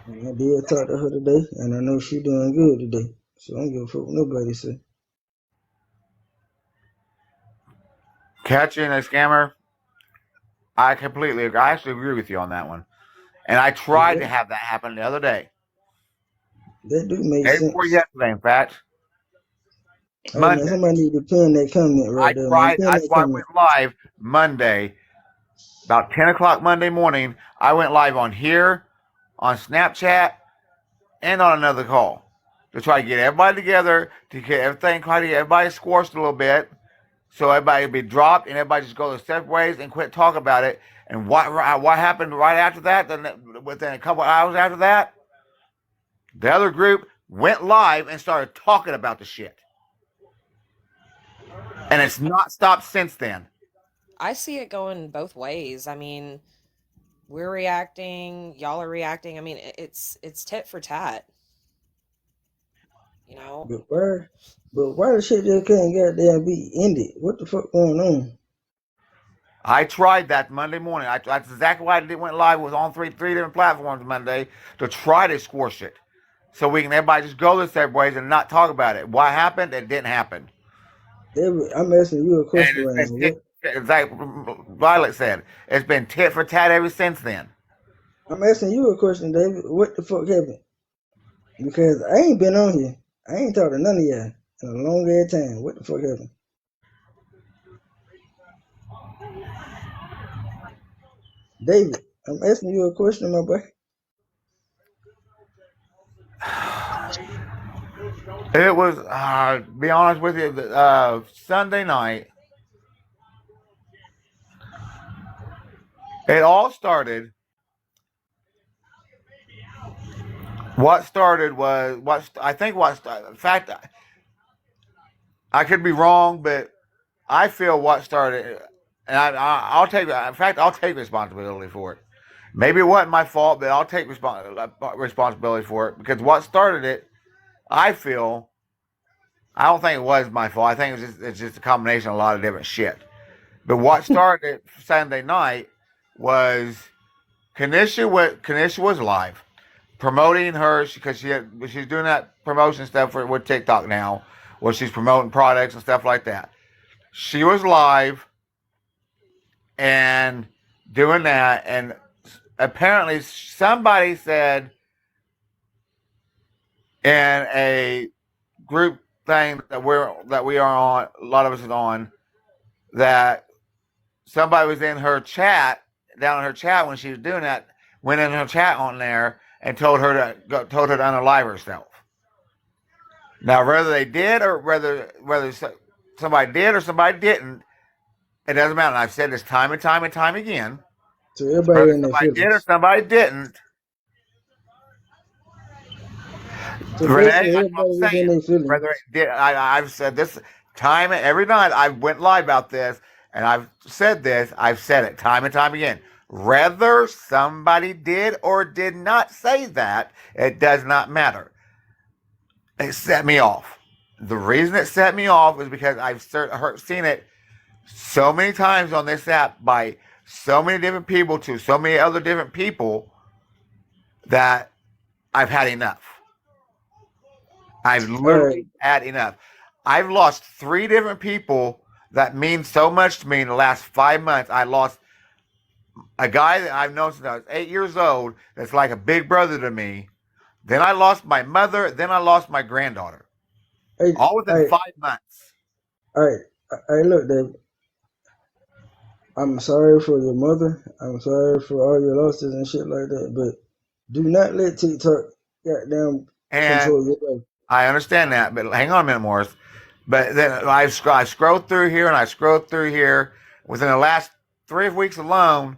And I did talk to her today, and I know she doing good today. So I don't give a fuck what nobody say. Catching a scammer, I completely agree. I actually agree with you on that one. And I Yeah, tried to have that happen the other day. that do make Day before sense. yesterday, in fact. Hey man, Monday. somebody need to pin that comment right there, man. Pin That's that why I comment. went live Monday, about 10 o'clock Monday morning. I went live on here, on Snapchat, and on another call to try to get everybody together, to get everything, try to get everybody squashed a little bit, so everybody would be dropped and everybody just go their separate ways and quit talking about it. And what happened right after that, then within a couple hours after that, the other group went live and started talking about the shit. And it's not stopped since then. I see it going both ways. I mean, we're reacting, y'all are reacting. I mean, it's tit for tat. You know? But why the shit just can't goddamn be ended? What the fuck going on? I tried that Monday morning. That's exactly why I went live with on three different platforms Monday to try to squash it, so we can everybody just go their separate ways and not talk about it. What happened? It didn't happen. David, I'm asking you a And question it's right been now. tit, it's like Violet said, it's been tit for tat ever since then. I'm asking you a question, David. What the fuck happened? Because I ain't been on here. I ain't talked to none of y'all in a long ass time. What the fuck happened? David, I'm asking you a question, my boy. It was, be honest with you, Sunday night. It all started. What started was what I think what in fact I could be wrong, but I feel what started, and I'll take. In fact, I'll take responsibility for it. Maybe it wasn't my fault, but I'll take responsibility for it because what started it, I feel. I don't think it was my fault. I think it's just a combination of a lot of different shit. But what started it Sunday night was Kanisha was live promoting her because she's doing that promotion stuff with TikTok now, where she's promoting products and stuff like that. She was live and doing that, and apparently somebody said in a group thing that we are on, a lot of us is on, that somebody was in her chat, down in her chat when she was doing that, went in her chat on there and told her to unalive herself. Now, whether they did or whether somebody did or somebody didn't, it doesn't matter. And I've said this time and time and time again. So everybody Whether in their somebody did or feelings. somebody didn't, So Renee, basically that's what I'm everybody was in saying. their Whether feelings. it did, I've said this time every night. I went live about this, and I've said this. I've said it time and time again. Whether somebody did or did not say that, it does not matter. It set me off. The reason it set me off is because I've seen it so many times on this app by so many different people to so many other different people that I've had enough. I've All right. literally had enough. I've lost 3 different people that mean so much to me in the last 5 months. I lost a guy that I've known since I was 8 years old that's like a big brother to me. Then I lost my mother. Then I lost my granddaughter. Hey, All within hey, 5 months. all right. Hey, look, David. I'm sorry for your mother. I'm sorry for all your losses and shit like that. But do not let TikTok goddamn And control your life. I understand that, but hang on a minute, Morris. But then I scrolled through here and I scrolled through here. Within the last 3 weeks alone,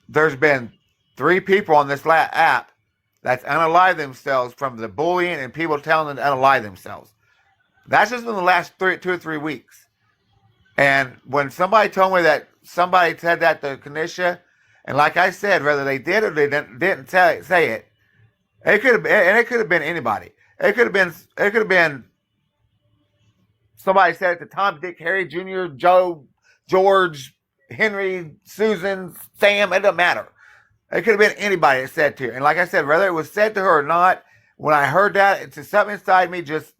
there's been 3 people on this app that's unalive themselves from the bullying and people telling them to unalive themselves. That's just in the last 2 or 3 weeks. And when somebody told me that somebody said that to Kanisha, and like I said, whether they did or they didn't say it, it could have been, and it could have been anybody. It could have been somebody said it to Tom, Dick, Harry, Jr., Joe, George, Henry, Susan, Sam. It doesn't matter. It could have been anybody that said to her. And like I said, whether it was said to her or not, when I heard that, it's something inside me just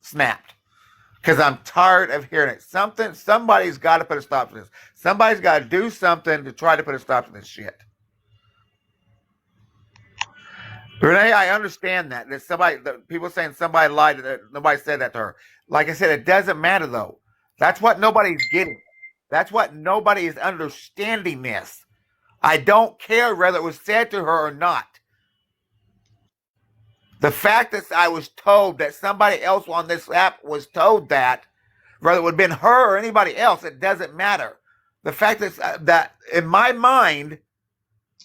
snapped. Because I'm tired of hearing it. Somebody's got to put a stop to this. Somebody's got to do something to try to put a stop to this shit. Renee, I understand that. People saying somebody lied, that nobody said that to her. Like I said, it doesn't matter though. That's what nobody's getting. That's what nobody is understanding this. I don't care whether it was said to her or not. The fact that I was told that somebody else on this app was told that, whether it would have been her or anybody else, it doesn't matter. The fact that in my mind,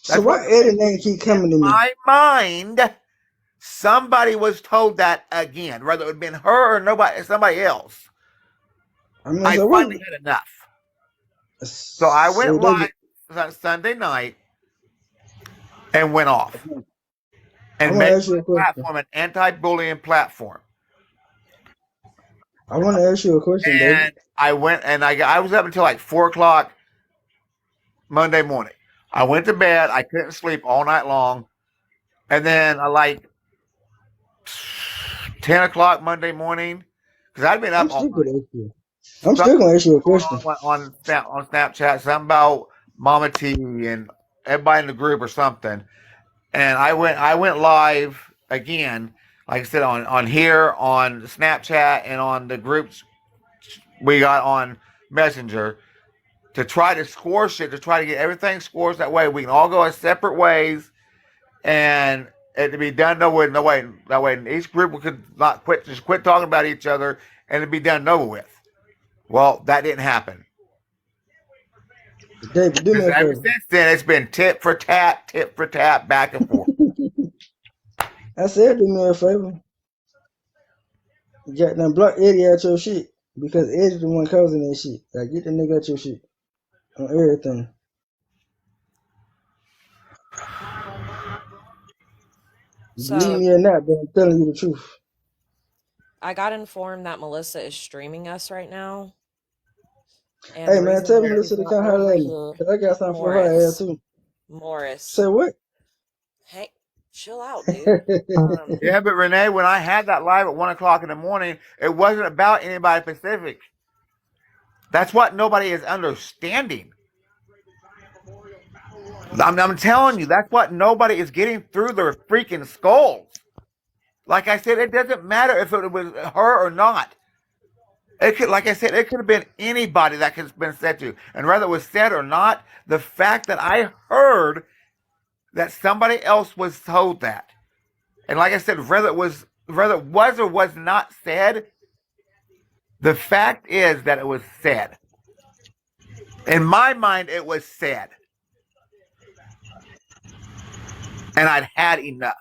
So why Eddie name keep coming to me? my mind, somebody was told that again, whether it would have been her or somebody else. I mean, I so finally had enough. So I went live Sunday night and went off. I'm And gonna made ask you my a question. platform an anti-bullying platform. I want to ask you a question, David. And I went and I was up until like 4 o'clock Monday morning. I went to bed. I couldn't sleep all night long. And then I like 10 o'clock Monday morning because I'd been I'm up still all night. gonna ask you. I'm Something still gonna ask you a going question. on Snapchat, something about Mama T and everybody in the group or something. And I went live again, like I said, on here, on Snapchat, and on the groups we got on Messenger to try to score shit, to try to get everything scores that way. We can all go our separate ways and it to be done no way. That way each group could not quit talking about each other and it'd be done over with. Well, that didn't happen. David, do me a Ever favor. since then, it's been tit for tat, back and forth. I said, do me a favor. Goddamn block Eddie out your shit because Eddie's the one causing that shit. Like, get the nigga out your shit on everything. Believe So me or not, but I'm telling you the truth. I got informed that Melissa is streaming us right now. And Hey the man, reason tell why Melissa she's to not come holler over at me. here, Cause I got something for her ass Morris. too. Morris. Say what? Hey, chill out, dude. Yeah, but Renee, when I had that live at 1 o'clock in the morning, it wasn't about anybody specific. That's what nobody is understanding. I'm telling you, that's what nobody is getting through their freaking skulls. Like I said, it doesn't matter if it was her or not. It could, like I said, it could have been anybody that could have been said to. And whether it was said or not, the fact that I heard that somebody else was told that. And like I said, whether it was or was not said, the fact is that it was said. In my mind, it was said. And I'd had enough.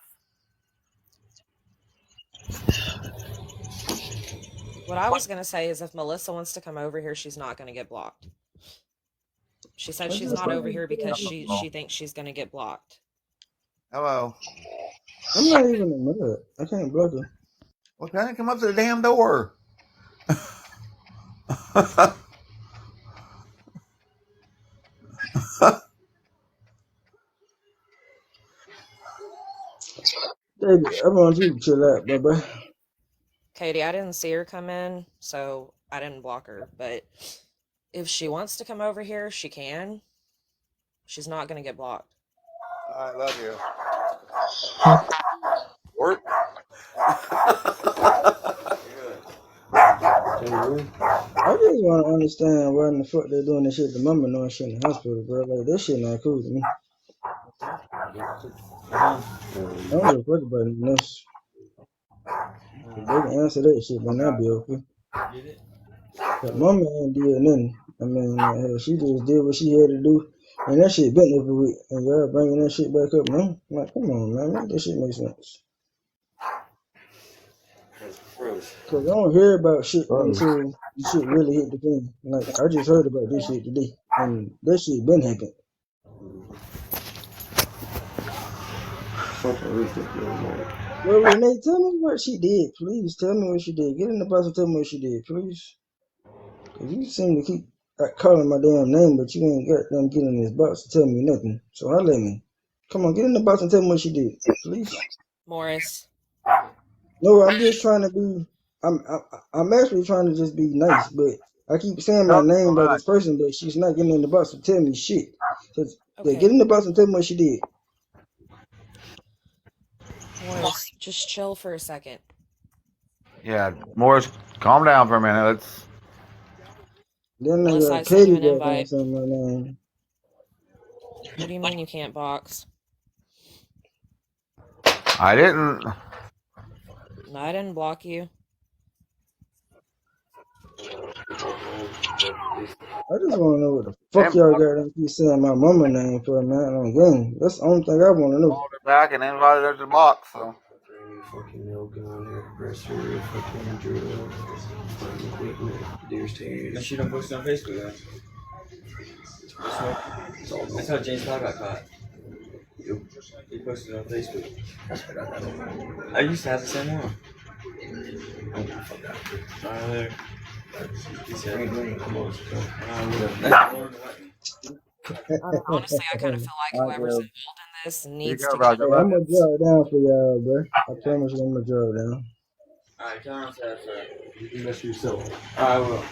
What I was going to say is if Melissa wants to come over here, she's not going to get blocked. She said she's not over here because she thinks she's going to get blocked. Hello. I'm not even a mother. I can't block her. Well, can I come up to the damn door? David, I want you to chill out, bye. Katie, I didn't see her come in, so I didn't block her. But if she wants to come over here, she can. She's not going to get blocked. I love you. Work. I just want to understand why in the fuck they doing this shit to mama knowing shit in the hospital, bro. Like, that shit not cool to me. I don't give a fuck about anything else. If they can answer that shit, then I'll be okay. But mama ain't did nothing. I mean, hell, she just did what she had to do. And that shit been every week. And y'all bringing that shit back up now? Like, come on, man. Make that shit make sense. Because I don't hear about shit until the shit really hit the fan. Like, I just heard about this shit today. And that shit been happening. Well, Renee, tell me what she did, please. Tell me what she did. Get in the box and tell me what she did, please. Because you seem to keep calling my damn name, but you ain't got them get in this box to tell me nothing. So holla at me. Come on, get in the box and tell me what she did, please. Morris. No, I'm just trying to be. I'm actually trying to just be nice, but I keep saying my name by this person, but she's not getting in the box to tell me shit. So yeah, get in the box and tell me what she did. Morris, just chill for a second. Yeah, Morris, calm down for a minute. Let's. Then Melissa, I got sent you Katie an got down invite. saying my name. What do you mean you can't box? I didn't. No, I didn't block you. I just want to know what the fuck y'all got to keep saying my mama name for, man, on game. That's the only thing I want to know. Called her back and invited her to the box. So. Fucking milk on there, breast cereal, fucking drill, fucking equipment, deer's tears. That shit don't post it on Facebook, guys. That's how James Todd got caught. Yep. He posted it on Facebook. That's what I used to have the same one. Honestly, I kind of feel like Alright, whoever's bro. involved in this Here you needs go, to get Roger. Hey, Love I'm you. gonna draw it down for y'all, bro. I promise you, I'm gonna draw it down. Alright, tell him that you can mess yourself. I will.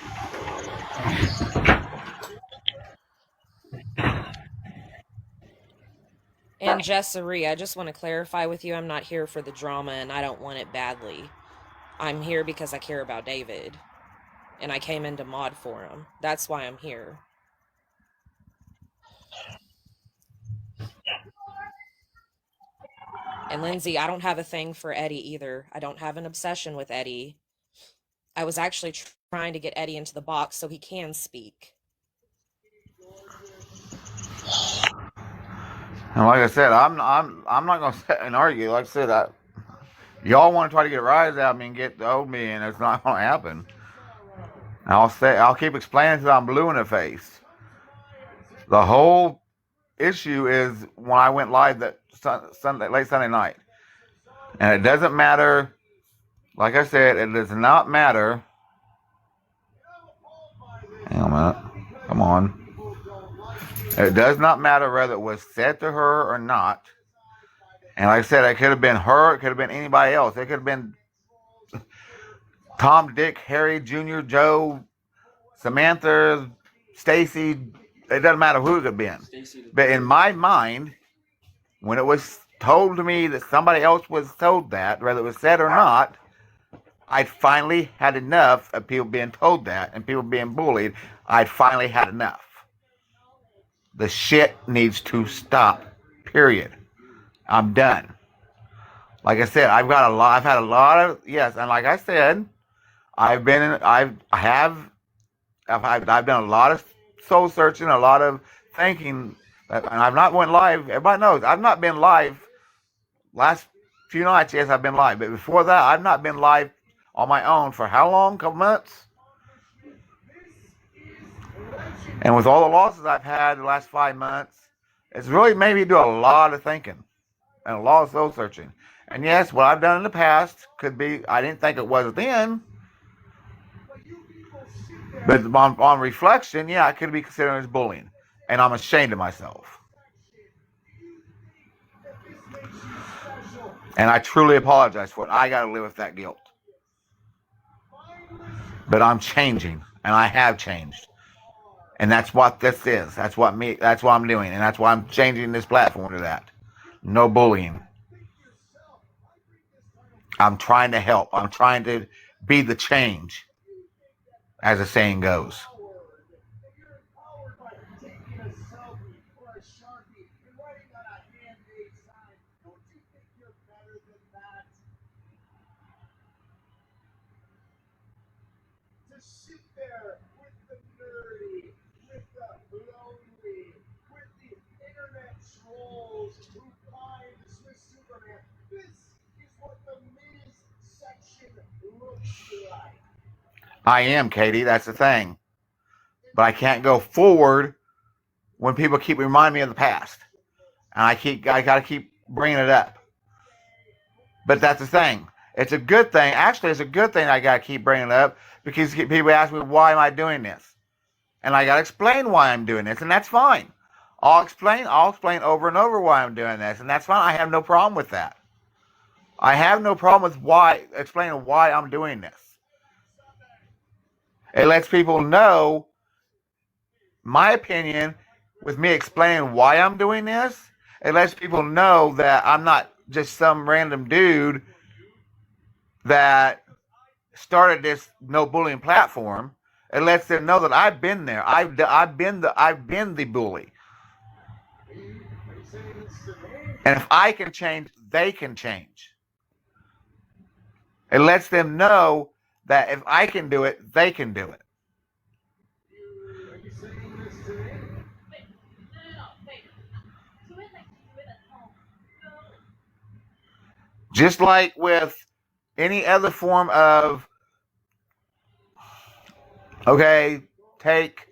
And Jessary, I just want to clarify with you, I'm not here for the drama and I don't want it badly. I'm here because I care about David. And I came into mod for him. That's why I'm here. And Lindsay, I don't have a thing for Eddie either. I don't have an obsession with Eddie. I was actually trying to get Eddie into the box so he can speak. And like I said, I'm not gonna sit and argue. Like I said, y'all want to try to get a rise out of me and get to hold me, and it's not gonna happen. I'll keep explaining until I'm blue in the face. The whole issue is when I went live that late Sunday night, and it doesn't matter. Like I said, it does not matter. Hang on a minute. Come on. It does not matter whether it was said to her or not. And like I said, it could have been her. It could have been anybody else. It could have been Tom, Dick, Harry, Jr., Joe, Samantha, Stacy. It doesn't matter who it could have been. But in my mind, when it was told to me that somebody else was told that, whether it was said or not, I'd finally had enough of people being told that and people being bullied. I'd finally had enough. The shit needs to stop. Period. I'm done. Like I said, I've had a lot of, yes, and like I said, I've done a lot of soul searching, a lot of thinking, and I've not went live. Everybody knows I've not been live. Last few nights, yes, I've been live, but before that, I've not been live on my own for how long? Couple months. And with all the losses I've had the last 5 months, it's really made me do a lot of thinking and a lot of soul searching. And yes, what I've done in the past could be, I didn't think it was then, but on reflection, yeah, it could be considered as bullying. And I'm ashamed of myself. And I truly apologize for it. I got to live with that guilt. But I'm changing, and I have changed. And that's what this is. That's what I'm doing. And that's why I'm changing this platform to that. No bullying. I'm trying to help. I'm trying to be the change, as the saying goes. I am, Katie. That's the thing. But I can't go forward when people keep reminding me of the past. And I got to keep bringing it up. But that's the thing. It's a good thing. Actually, it's a good thing I got to keep bringing it up because people ask me, why am I doing this? And I got to explain why I'm doing this, and that's fine. I'll explain over and over why I'm doing this, and that's fine. I have no problem with that. I have no problem with explaining why I'm doing this. It lets people know my opinion with me explaining why I'm doing this. It lets people know that I'm not just some random dude that started this no bullying platform. It lets them know that I've been there. I've been the bully. And if I can change, they can change. It lets them know that if I can do it, they can do it. Just like with any other form of, okay, take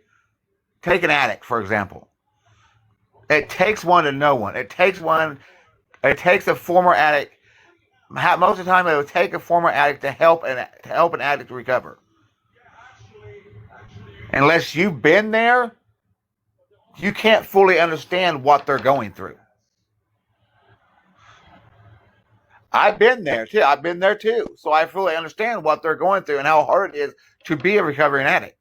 an addict, for example. It takes one to know one. It takes a former addict most of the time it would take a former addict to help an addict recover. Unless you've been there, you can't fully understand what they're going through. I've been there too. So I fully understand what they're going through and how hard it is to be a recovering addict.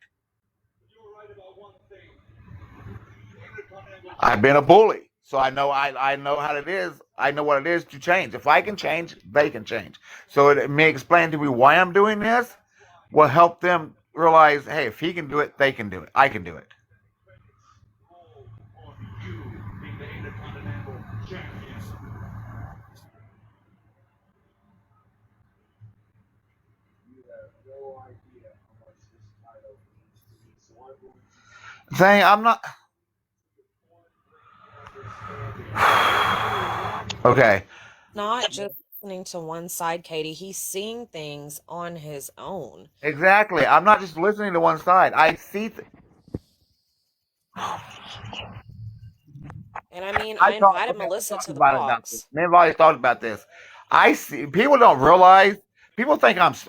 I've been a bully, so I know how it is. I know what it is to change. If I can change, they can change. So it may explain to me why I'm doing this. Will help them realize, hey, if he can do it, they can do it. I can do it. Saying I'm not. Okay. Not just listening to one side, Katie. He's seeing things on his own. Exactly. I'm not just listening to one side. I see. And I mean, I invited Melissa to the box. Me and Molly talked about this. I see. People don't realize.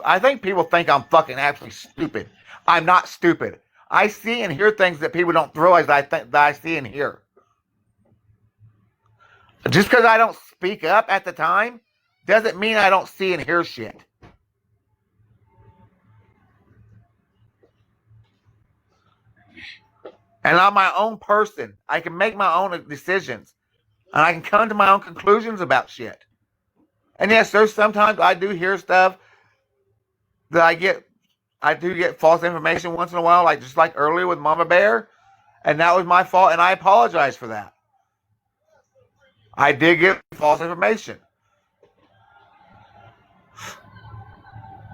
I think people think I'm fucking absolutely stupid. I'm not stupid. I see and hear things that people don't realize that I see and hear. Just because I don't speak up at the time doesn't mean I don't see and hear shit. And I'm my own person. I can make my own decisions. And I can come to my own conclusions about shit. And yes, there's sometimes I do hear stuff that I do get false information once in a while, just like earlier with Mama Bear. And that was my fault, and I apologize for that. I did get false information.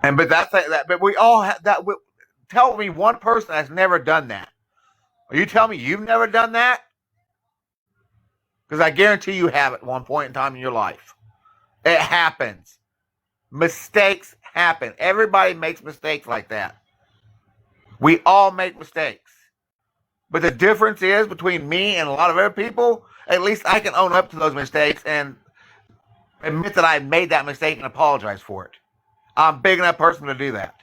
But we all have that. Tell me one person that's never done that. Are you telling me you've never done that? Because I guarantee you have at one point in time in your life. It happens. Mistakes happen. Everybody makes mistakes like that. We all make mistakes. But the difference is between me and a lot of other people, at least I can own up to those mistakes and admit that I made that mistake and apologize for it. I'm a big enough person to do that.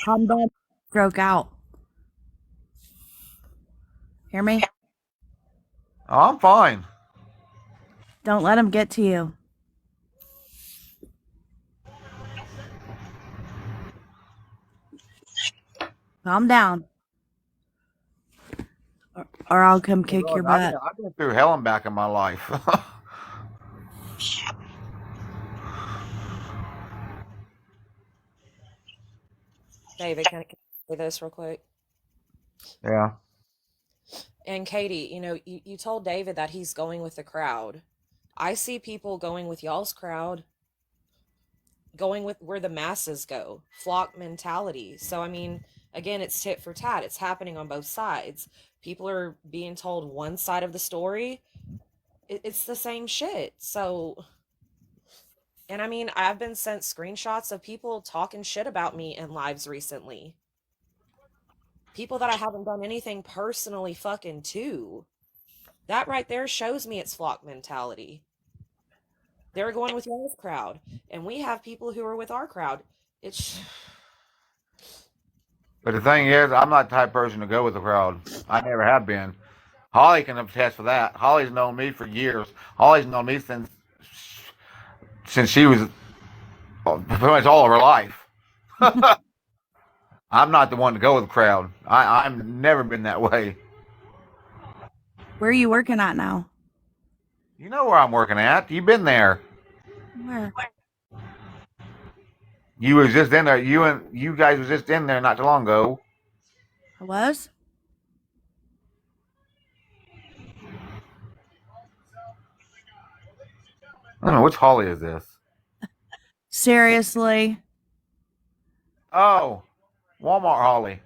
Calm down. Broke out. Hear me? Oh, I'm fine. Don't let him get to you. Calm down. Or I'll come kick your butt. I've been through hell and back in my life. David, can I say this real quick? Yeah. And Katie, you told David that he's going with the crowd. I see people going with y'all's crowd, going with where the masses go, flock mentality. So, I mean, again, it's tit for tat. It's happening on both sides. People are being told one side of the story. It's the same shit. So, and I mean, I've been sent screenshots of people talking shit about me in lives recently. People that I haven't done anything personally fucking to. That right there shows me it's flock mentality. They're going with y'all's crowd, and we have people who are with our crowd. But the thing is, I'm not the type of person to go with the crowd. I never have been. Holly can attest for that. Holly's known me for years. Holly's known me since she was pretty much all of her life. I'm not the one to go with the crowd. I've never been that way. Where are you working at now? You know where I'm working at. You've been there. Where? You was just in there. You guys was just in there not too long ago. I was? I don't know, which Holly is this? Seriously? Oh, Walmart Holly.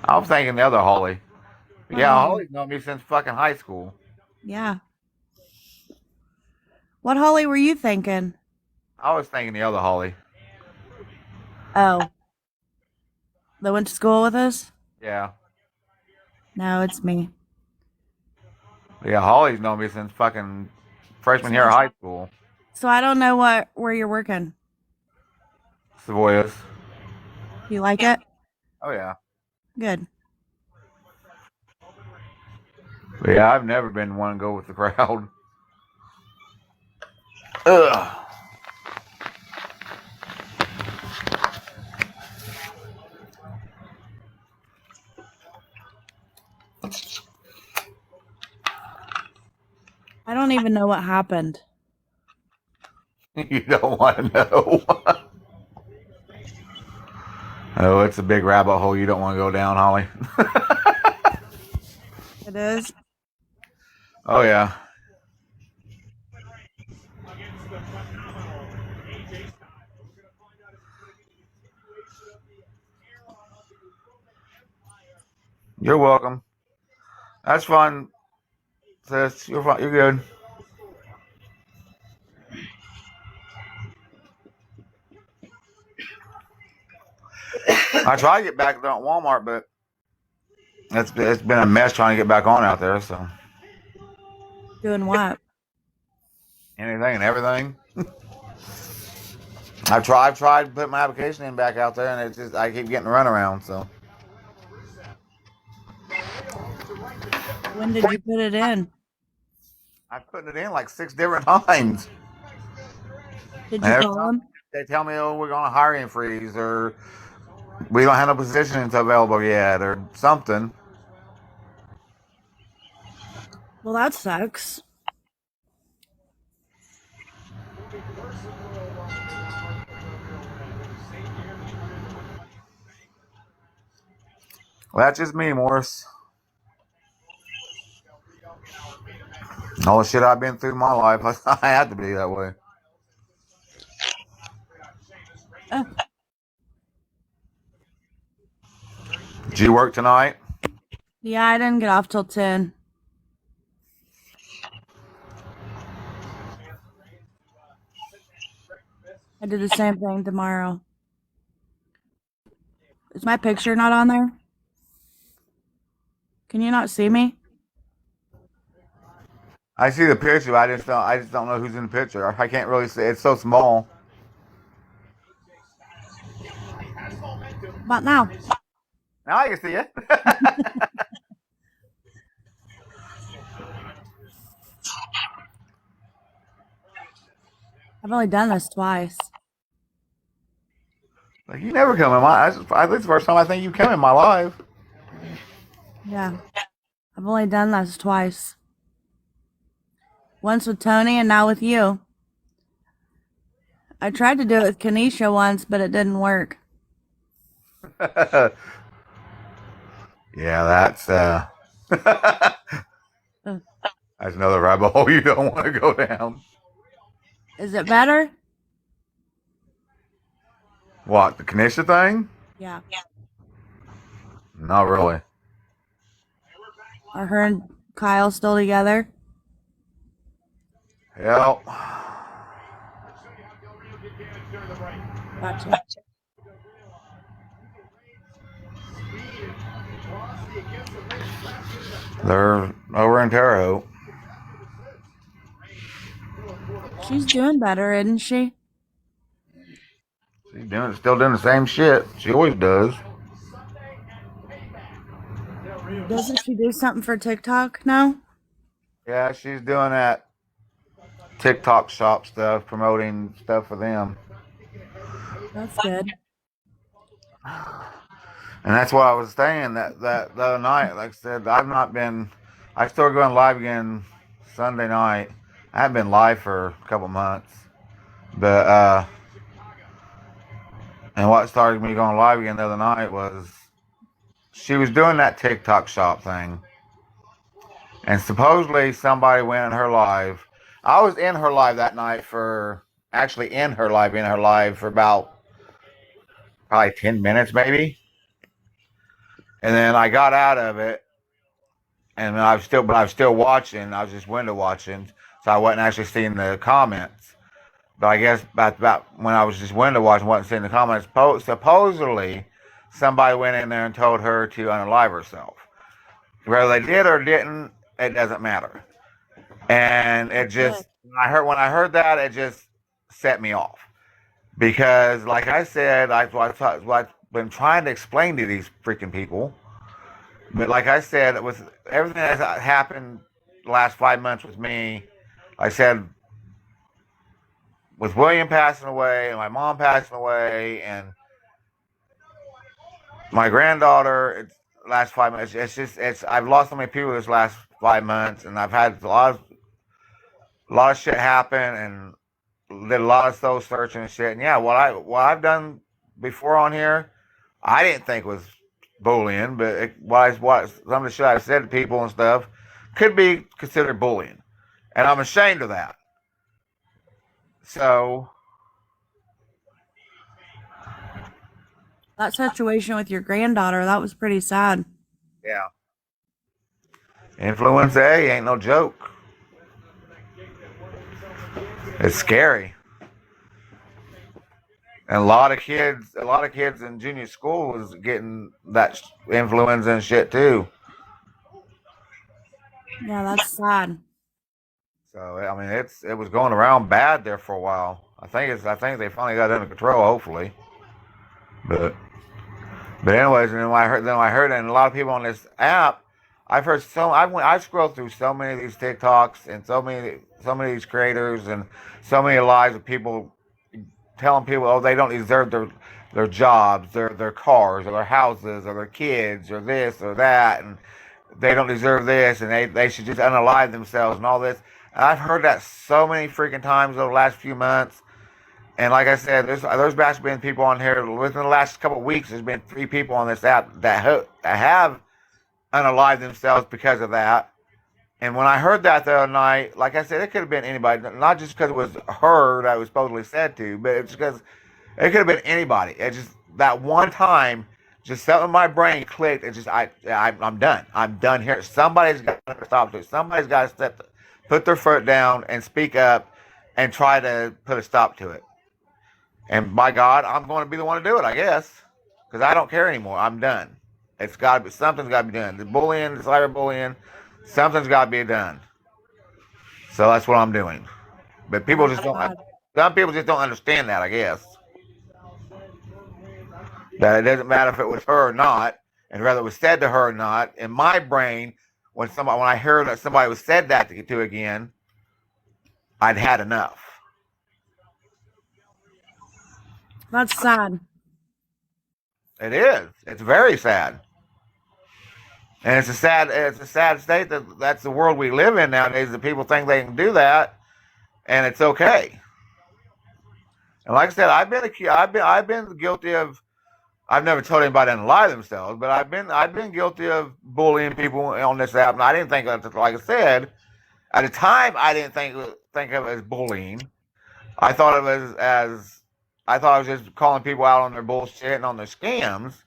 I was thinking the other Holly. Yeah, Holly's known me since fucking high school. Yeah. What Holly were you thinking? I was thinking the other Holly. Oh. That went to school with us? Yeah. No, it's me. Yeah, Holly's known me since fucking freshman year of high school. So I don't know where you're working. Savoyas. You like it? Oh, yeah. Good. But yeah, I've never been one to go with the crowd. Ugh. I don't even know what happened. You don't want to know. Oh, it's a big rabbit hole you don't want to go down, Holly. It is? Oh, yeah. You're welcome. That's fun, sis. You're fine. You're good. I tried to get back there at Walmart, but it's been a mess trying to get back on out there. So Doing what? anything and everything. I've tried to put my application in back out there, and it's just I keep getting run around. So When did you put it in? I'm putting it in like 6 different times. Did you call them? They tell me, "Oh, we're going to hiring freeze," or "We don't have no positions available yet," or something. Well, that sucks. Well, that's just me, Morris. All the shit I've been through in my life, I had to be that way. Did you work tonight? Yeah, I didn't get off till 10. I did the same thing tomorrow. Is my picture not on there? Can you not see me? I see the picture. I just don't know who's in the picture. I can't really see. It's so small. About now. Now I can see it. I've only done this twice. Like, you never come in my. This is the first time I think you come in my life. Yeah. I've only done this twice. Once with Tony and now with you. I tried to do it with Kanisha once, but it didn't work. Yeah, that's that's another rabbit hole you don't want to go down. Is it better? What, the Kanisha thing? Yeah. Not really. Are her and Kyle still together? Hell. Gotcha. They're over in Terre Haute. She's doing better, isn't she? She's still doing the same shit. She always does. Doesn't she do something for TikTok now? Yeah, she's doing that TikTok shop stuff, promoting stuff for them. That's good. And that's what I was saying that the other night. Like I said, I started going live again Sunday night. I haven't been live for a couple months. But, and what started me going live again the other night was she was doing that TikTok shop thing. And supposedly somebody went in her live. I was in her live that night in her live for about probably 10 minutes maybe. And then I got out of it, and I was still watching. I was just window watching. so I wasn't actually seeing the comments. But I guess about when I was just window watching, wasn't seeing the comments. Supposedly, somebody went in there and told her to unalive herself. Whether they did or didn't, it doesn't matter. And it just when I heard that, it just set me off because, like I said, I've been trying to explain to these freaking people. But like I said, with everything that's happened the last 5 months with me, like I said, with William passing away and my mom passing away and my granddaughter, last 5 months, I've lost so many people this last 5 months, and I've had a lot of shit happen and did a lot of soul searching and shit. And yeah, what I've done before on here, I didn't think was bullying, but what some of the shit I've said to people and stuff could be considered bullying, and I'm ashamed of that. So That situation with your granddaughter, that was pretty sad. yeah, influenza A ain't no joke. It's scary. And a lot of kids in junior school was getting that influenza and shit too. Yeah, that's sad. So I mean, it was going around bad there for a while. I think they finally got it under control, hopefully. But anyways, and then I heard, and a lot of people on this app, I've heard I scrolled through so many of these TikToks and so many of these creators and so many lives of people telling people, oh, they don't deserve their jobs, their cars, or their houses, or their kids, or this or that, and they don't deserve this, and they should just unalive themselves and all this. And I've heard that so many freaking times over the last few months. And like I said, there's actually been people on here within the last couple of weeks. There's been 3 people on this app that have unalived themselves because of that. And when I heard that the other night, like I said, it could have been anybody, not just because it was her that was supposedly said to, but it's because it could have been anybody. It just that one time, just something in my brain clicked. It just I'm done. I'm done here. Somebody's got to stop this. Somebody's got to put their foot down and speak up and try to put a stop to it. And by God, I'm going to be the one to do it, I guess, because I don't care anymore. I'm done. It's got to be something's got to be done. The bullying, the cyberbullying, something's got to be done. So that's what I'm doing. But people just don't. Some people just don't understand that, I guess. That it doesn't matter if it was her or not, and whether it was said to her or not. In my brain, when I heard that somebody was said that to again, I'd had enough. That's sad. It is. It's very sad. And it's a sad state that's the world we live in nowadays. That people think they can do that, and it's okay. And like I said, I've been guilty of. I've never told anybody to lie themselves, but I've been guilty of bullying people on this app, and I didn't think of it, like I said, at the time I didn't think of it as bullying. I thought of it as I thought I was just calling people out on their bullshit and on their scams.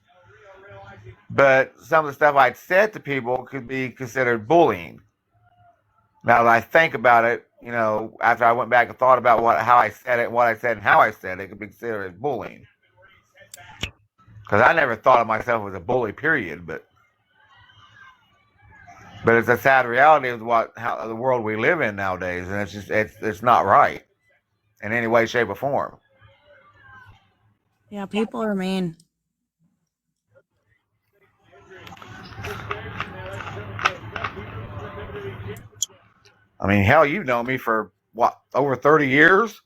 But some of the stuff I'd said to people could be considered bullying. Now that I think about it, after I went back and thought about how I said it, what I said, and how I said it, could be considered as bullying. Because I never thought of myself as a bully, period. But it's a sad reality of how the world we live in nowadays, and it's not right in any way, shape, or form. Yeah, people are mean. I mean, hell, you've known me for what, over 30 years?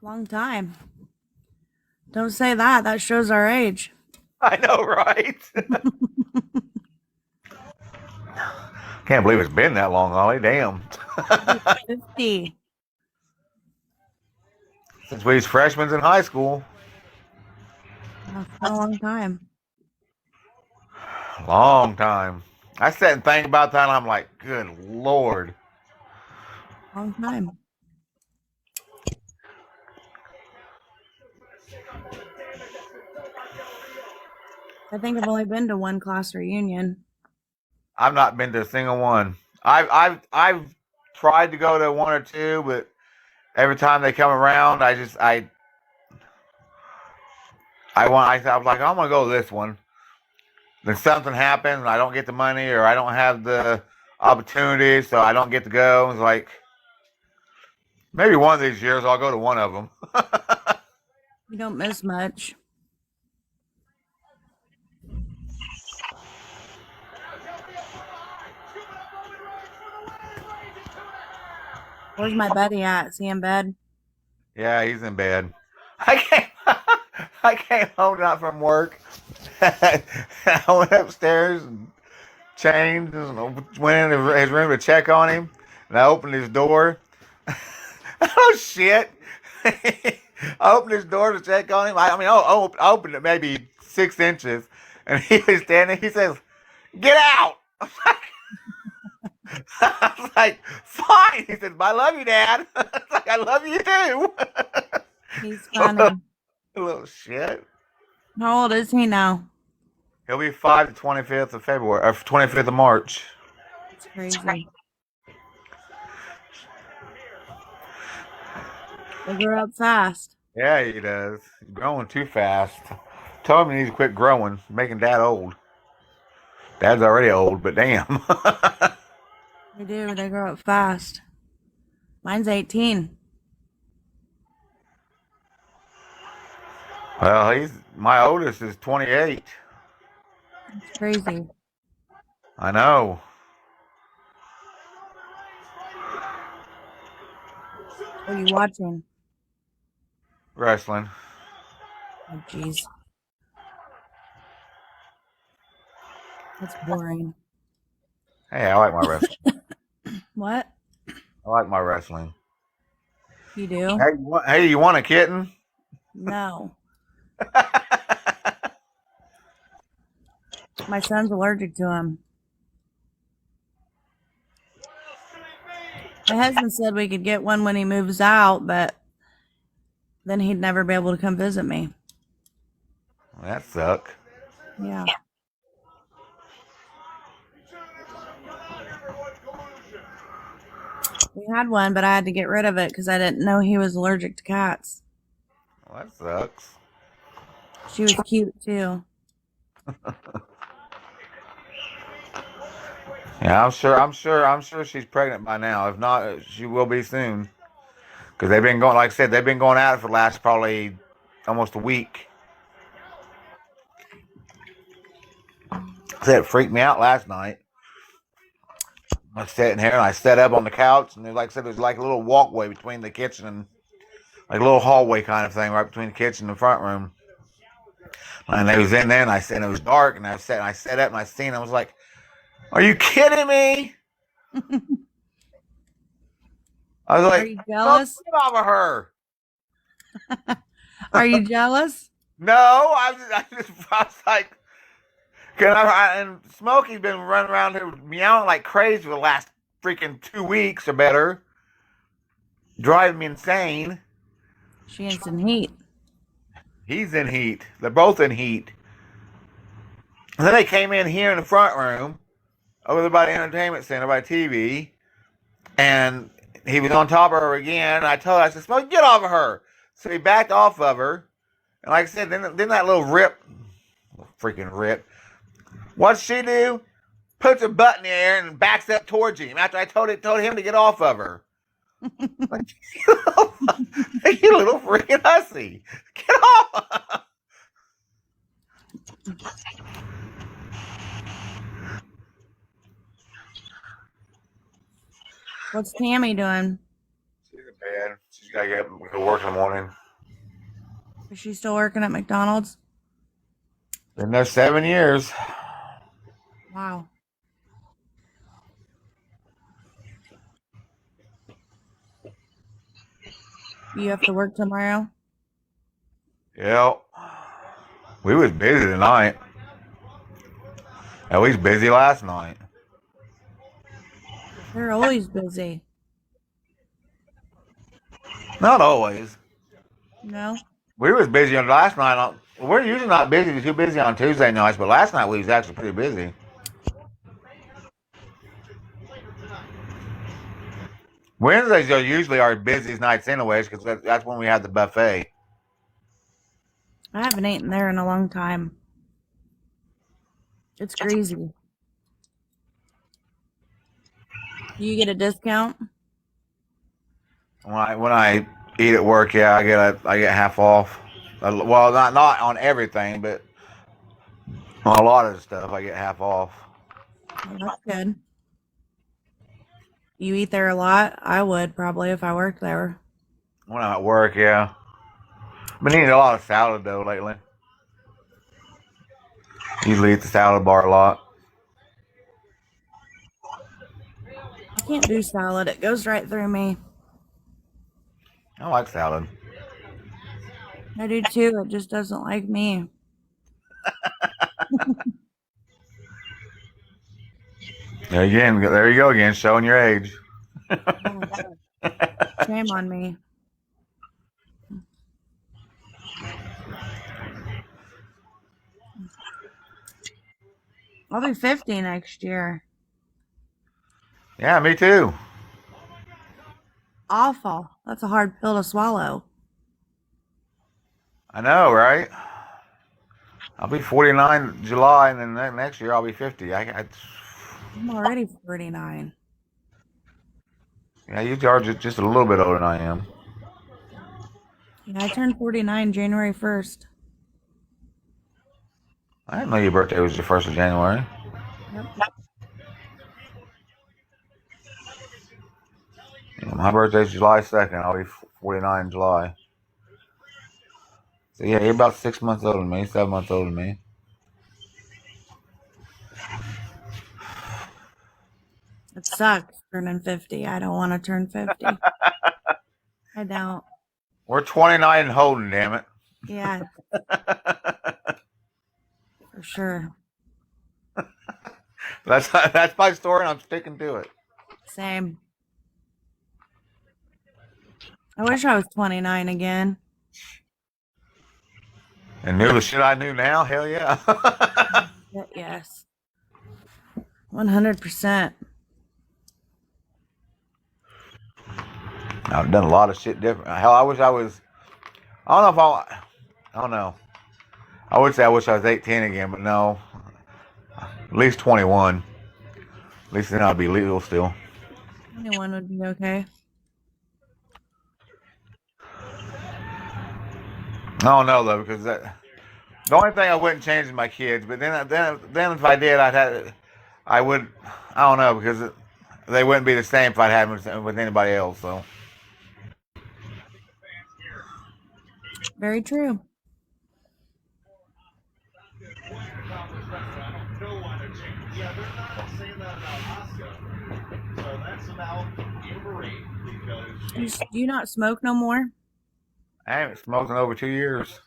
Long time. Don't say that. That shows our age. I know, right? Can't believe it's been that long, Holly. Damn. 50. Since we was freshmen in high school. That's been a long time. Long time. I sat and think about that, and I'm like, good Lord. Long time. I think I've only been to one class reunion. I've not been to a single one. I've tried to go to one or two, but every time they come around, I was like, I'm gonna go to this one. Then something happens, and I don't get the money, or I don't have the opportunity, so I don't get to go. It's like maybe one of these years I'll go to one of them. You don't miss much. Where's my buddy at? Is he in bed? Yeah, he's in bed. I came home not from work. I went upstairs and changed and went in his room to check on him, and I opened his door. Oh shit! I opened his door to check on him. I opened it maybe 6 inches, and he was standing. He says, "Get out!" I was like, "Fine." He said, "I love you, Dad." I was like, "I love you too." He's funny. Little shit. How old is he now? He'll be 5 the 25th of February, or 25th of March. It's crazy. They grew up fast. Yeah, he does. He's growing too fast. Told him he needs to quit growing, making Dad old. Dad's already old, but damn. They do. They grow up fast. Mine's 18. Well, my oldest is 28. It's crazy. I know. What are you watching? Wrestling. Oh, jeez. That's boring. Hey, I like my wrestling. What? I like my wrestling. You do? Hey, you want a kitten? No. My son's allergic to him. My husband said we could get one when he moves out, but then he'd never be able to come visit me. That sucks. Yeah. We had one, but I had to get rid of it because I didn't know he was allergic to cats. Well, that sucks. She was cute too. Yeah, I'm sure she's pregnant by now. If not, she will be soon. Because they've been going, like I said, they've been going at it for the last probably almost a week. It freaked me out last night. I was sitting here and I sat up on the couch, and like I said, there's like a little walkway between the kitchen and like a little hallway kind of thing right between the kitchen and the front room. And they was in there, and it was dark, and I sat up and I seen. I was like, "Are you kidding me?" I was like, "Are you jealous? Get off of her." Are you jealous? No, I was like, and Smokey's been running around here meowing like crazy for the last freaking 2 weeks or better, driving me insane. She's in heat. He's in heat. They're both in heat. And then they came in here in the front room, over there by the entertainment center, by TV, and he was on top of her again. And I said, Smokey, get off of her. So he backed off of her. And like I said, then that little freaking rip, what'd she do? Puts her butt in the air and backs up towards him after I told him to get off of her. Like, you little freaking hussy. Get off. What's Tammy doing? She's in bed. She's got to get up and go work in the morning. Is she still working at McDonald's? Been there 7 years. Wow. You have to work tomorrow? Yeah. We was busy tonight. And we was busy last night. They're always busy. Not always. No? We was busy on last night. We're usually not busy. We're too busy on Tuesday nights, but last night we was actually pretty busy. Wednesdays are usually our busiest nights anyways, because that's when we have the buffet. I haven't eaten there in a long time. It's greasy. Do you get a discount? When I eat at work, yeah, I get half off. Well, not on everything, but on a lot of the stuff I get half off. Well, that's good. You eat there a lot? I would probably if I worked there. When I'm at work, yeah. Been eating a lot of salad though lately. Usually eat the salad bar a lot. I can't do salad. It goes right through me. I like salad. I do too. It just doesn't like me. There you go again, showing your age. Oh my God. Shame on me. I'll be 50 next year. Yeah, me too. Awful. That's a hard pill to swallow. I know, right? I'll be 49 July, and then next year I'll be 50. I'm already 49. Yeah, you are just a little bit older than I am. Yeah, I turned 49 January 1st. I didn't know your birthday was the 1st of January. Yep. My birthday's July 2nd. I'll be 49 in July. So yeah, you're about 6 months older than me, 7 months older than me. It sucks turning 50. I don't want to turn 50. I don't. We're 29 and holding, damn it. Yeah. For sure. That's my story, and I'm sticking to it. Same. I wish I was 29 again. And knew the shit I knew now? Hell yeah. Yes. 100%. I've done a lot of shit different. Hell, I wish I was. I don't know if I don't know. I would say I wish I was 18 again, but no. At least 21. At least then I'd be legal still. 21 would be okay. I don't know though, because the only thing I wouldn't change is my kids. But then if I did, I would. I don't know, because they wouldn't be the same if I had them with anybody else. So. Very true. Do you not smoke no more? I haven't smoked in over 2 years.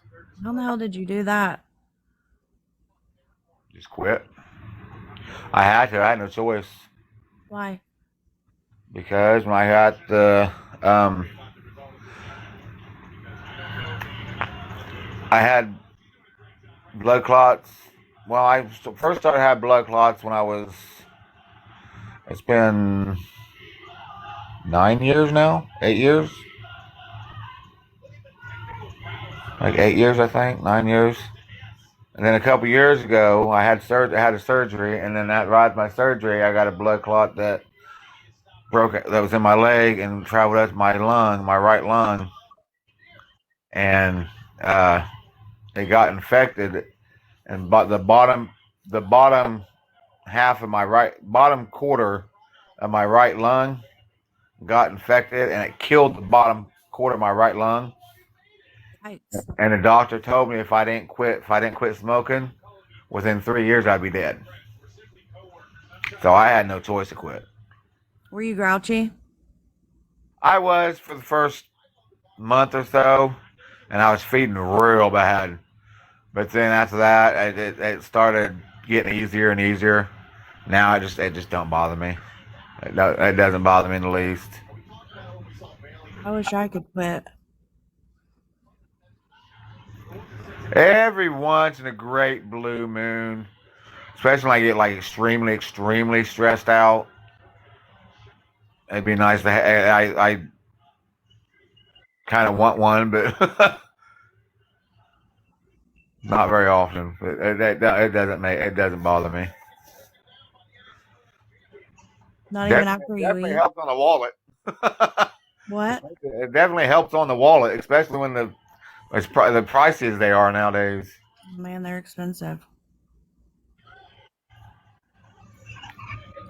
How the hell did you do that? Just quit. I had to. I had no choice. Why? Because when I got the I had blood clots. Well, I first started having blood clots when I was. It's been 9 years now. 8 years. Like 8 years, I think. 9 years. And then a couple years ago, I had a surgery, and then right after my surgery, I got a blood clot that was in my leg and traveled up to my lung, my right lung, and it got infected, and the bottom half of my bottom quarter of my right lung got infected, and it killed the bottom quarter of my right lung. Yikes. And the doctor told me if I didn't quit smoking, within 3 years I'd be dead. So I had no choice to quit. Were you grouchy? I was for the first month or so, and I was feeding real bad. But then after that, it started getting easier and easier. Now it just don't bother me. It doesn't bother me in the least. I wish I could quit. Every once in a great blue moon, especially when I get like extremely, extremely stressed out, It'd be nice to. I kind of want one, but not very often. But it doesn't bother me. Not even Definitely, after you definitely eat. helps on the wallet. What? It definitely helps on the wallet, especially when the prices they are nowadays. Man, they're expensive.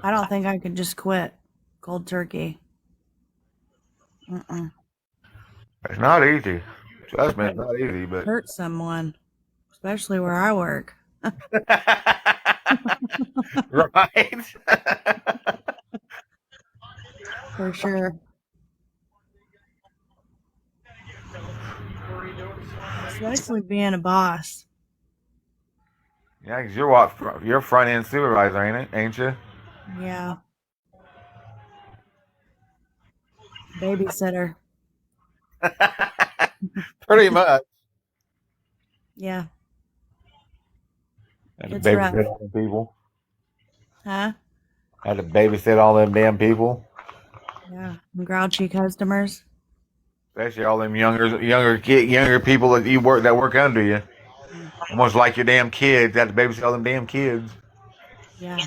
I don't think I could just quit cold turkey. Mm-mm. It's not easy. Trust me, it's not easy, but Hurt someone, especially where I work. right. For sure. Especially being a boss. Yeah, 'cause you're front end supervisor, ain't you? Yeah. Babysitter. Pretty much. Yeah. Had to It's rough. babysit all them people. Huh? Had to babysit all them damn people. Yeah. Grouchy customers. Especially all them younger people that work under you. Almost like your damn kids. Have to babysit all them damn kids. Yeah.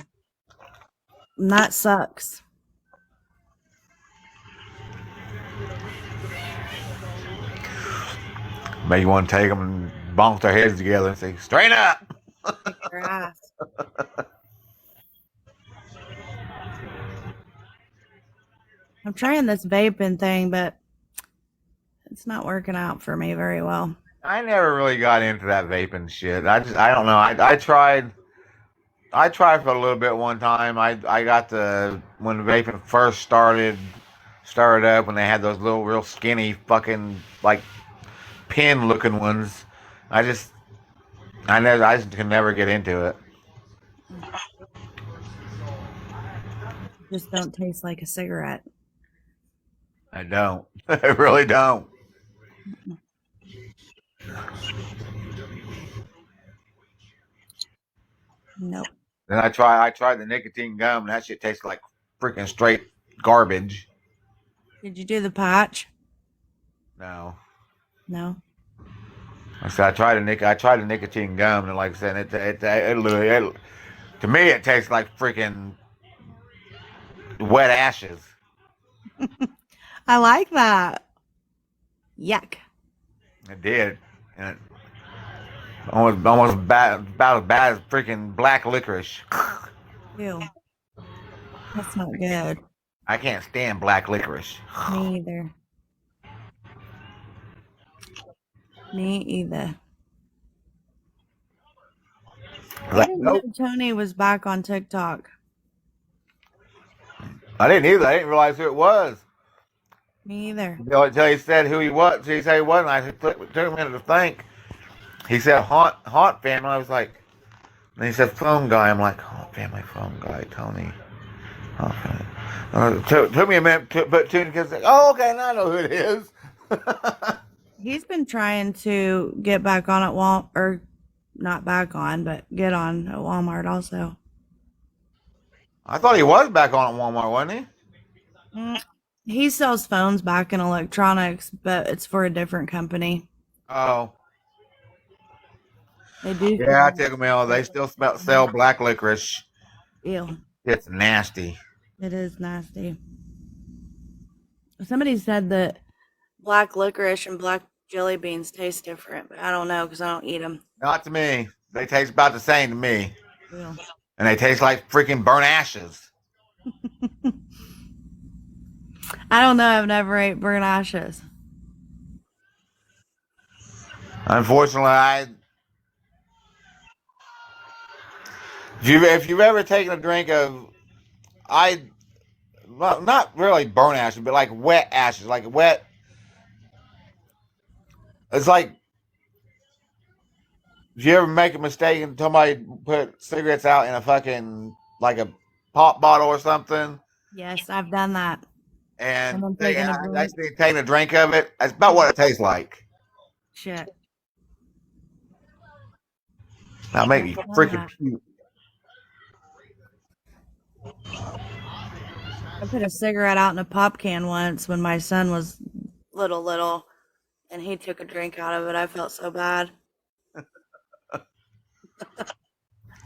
And that sucks. Make you want to take them and bonk their heads together and say, "Straighten up." Kick their ass. I'm trying this vaping thing, but it's not working out for me very well. I never really got into that vaping shit. I don't know. I tried for a little bit one time. I got when vaping first started up when they had those little real skinny fucking like pin looking ones. I just could never get into it. Just don't taste like a cigarette. I don't. I really don't. Nope. Then I tried the nicotine gum and that shit tastes like freaking straight garbage. Did you do the patch? No. No. I said I tried the nicotine gum and like I said it literally to me it tastes like freaking wet ashes. I like that. Yuck. It did. And almost about as bad as freaking black licorice. Ew. That's not good. I can't stand black licorice. Me either. Me either. I didn't know Tony was back on TikTok. I didn't either. I didn't realize who it was. Me either. Until he said who he was. Until he said he was, and I took a minute to think. He said haunt family. I was like, and he said phone guy. I'm like, haunt family phone guy, Tony. Okay. Took me a minute to put two because oh okay, now I know who it is. He's been trying to get back on at Walmart, or not back on, but get on at Walmart also. I thought he was back on at Walmart, wasn't he? He sells phones back in electronics, but it's for a different company. Oh. They do. Yeah, I take them out. They still sell black licorice. Ew. It's nasty. It is nasty. Somebody said that black licorice and black jelly beans taste different, but I don't know because I don't eat them. Not to me. They taste about the same to me. Ew. And they taste like freaking burnt ashes. I don't know. I've never ate burnt ashes. Unfortunately, if you've ever taken a drink of, not really burnt ashes, but like wet ashes, like wet. It's like, did you ever make a mistake and somebody put cigarettes out in a fucking, like a pop bottle or something? Yes, I've done that. And I'm taking taking taking a drink of it. That's about what it tastes like. Shit. That'll make me freaking puke. I put a cigarette out in a pop can once when my son was little, and he took a drink out of it. I felt so bad.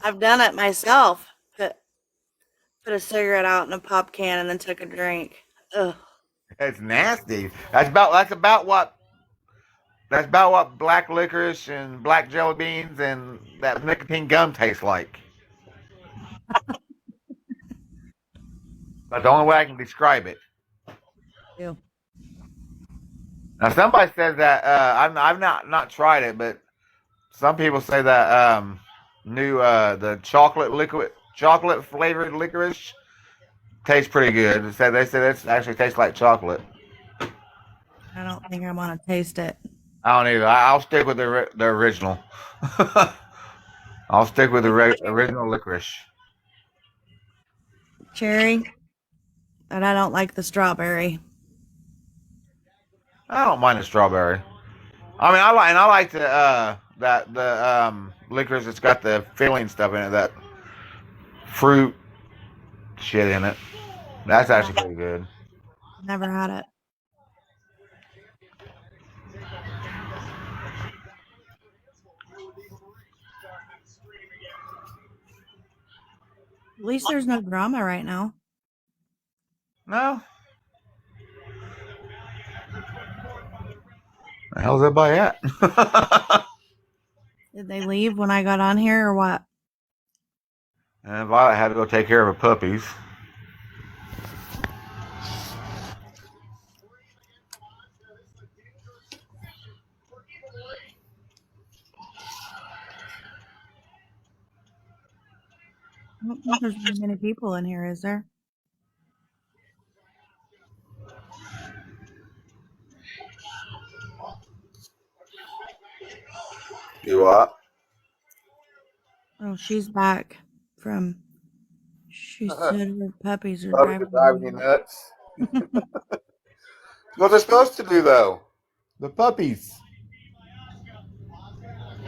I've done it myself. Put a cigarette out in a pop can and then took a drink. Ugh. It's nasty. That's about what black licorice and black jelly beans and that nicotine gum tastes like. That's the only way I can describe it. Ew. Now somebody says that I've not tried it, but some people say that new the chocolate flavored licorice tastes pretty good. They said it actually tastes like chocolate. I don't think I want to taste it. I don't either. I'll stick with the original. I'll stick with the original licorice. Cherry, and I don't like the strawberry. I don't mind the strawberry. I mean, I like the licorice that's got the filling stuff in it, that fruit shit in it. That's actually pretty good. Never had it. At least there's no drama right now. No. The hell's everybody at? Did they leave when I got on here or what? And Violet had to go take care of her puppies. I don't think there's very many people in here, is there? You what? Oh, she's back from. She said her puppies are Puppies are driving driving you her nuts. What they're supposed to do, though. The puppies.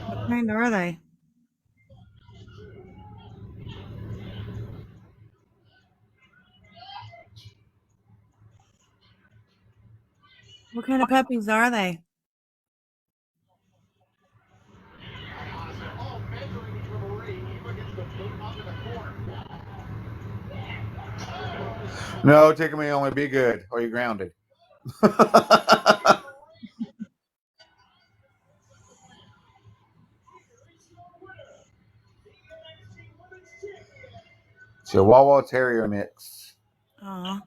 What kind are they? What kind of puppies are they? No, tickle me only. Be good, or you're grounded. Chihuahua Terrier mix. Aw.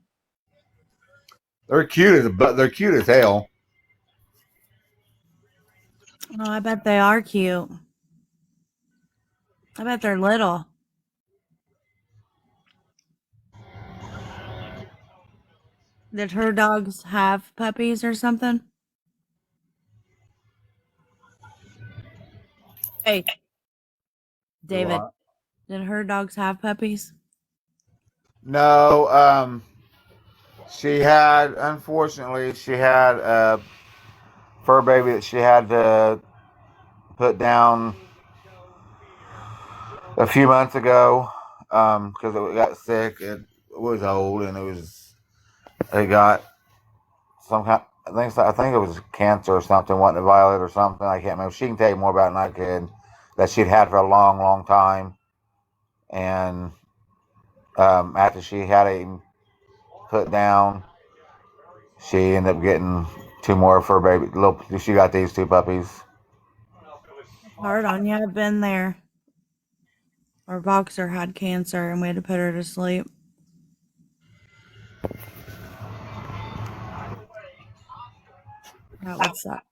They're cute as hell. Oh, I bet they are cute. I bet they're little. Did her dogs have puppies or something? Hey, David, What? did her dogs have puppies? No, unfortunately, she had a fur baby that she had to put down a few months ago because it got sick. It was old and it got some kind. I think it was cancer or something, wasn't it, Violet, or something? I can't remember. She can tell you more about it than I could. That she'd had for a long, long time, and after she had him put down, she ended up getting two more fur baby. She got these two puppies. Hard on you. I've been there. Our boxer had cancer and we had to put her to sleep. That would suck.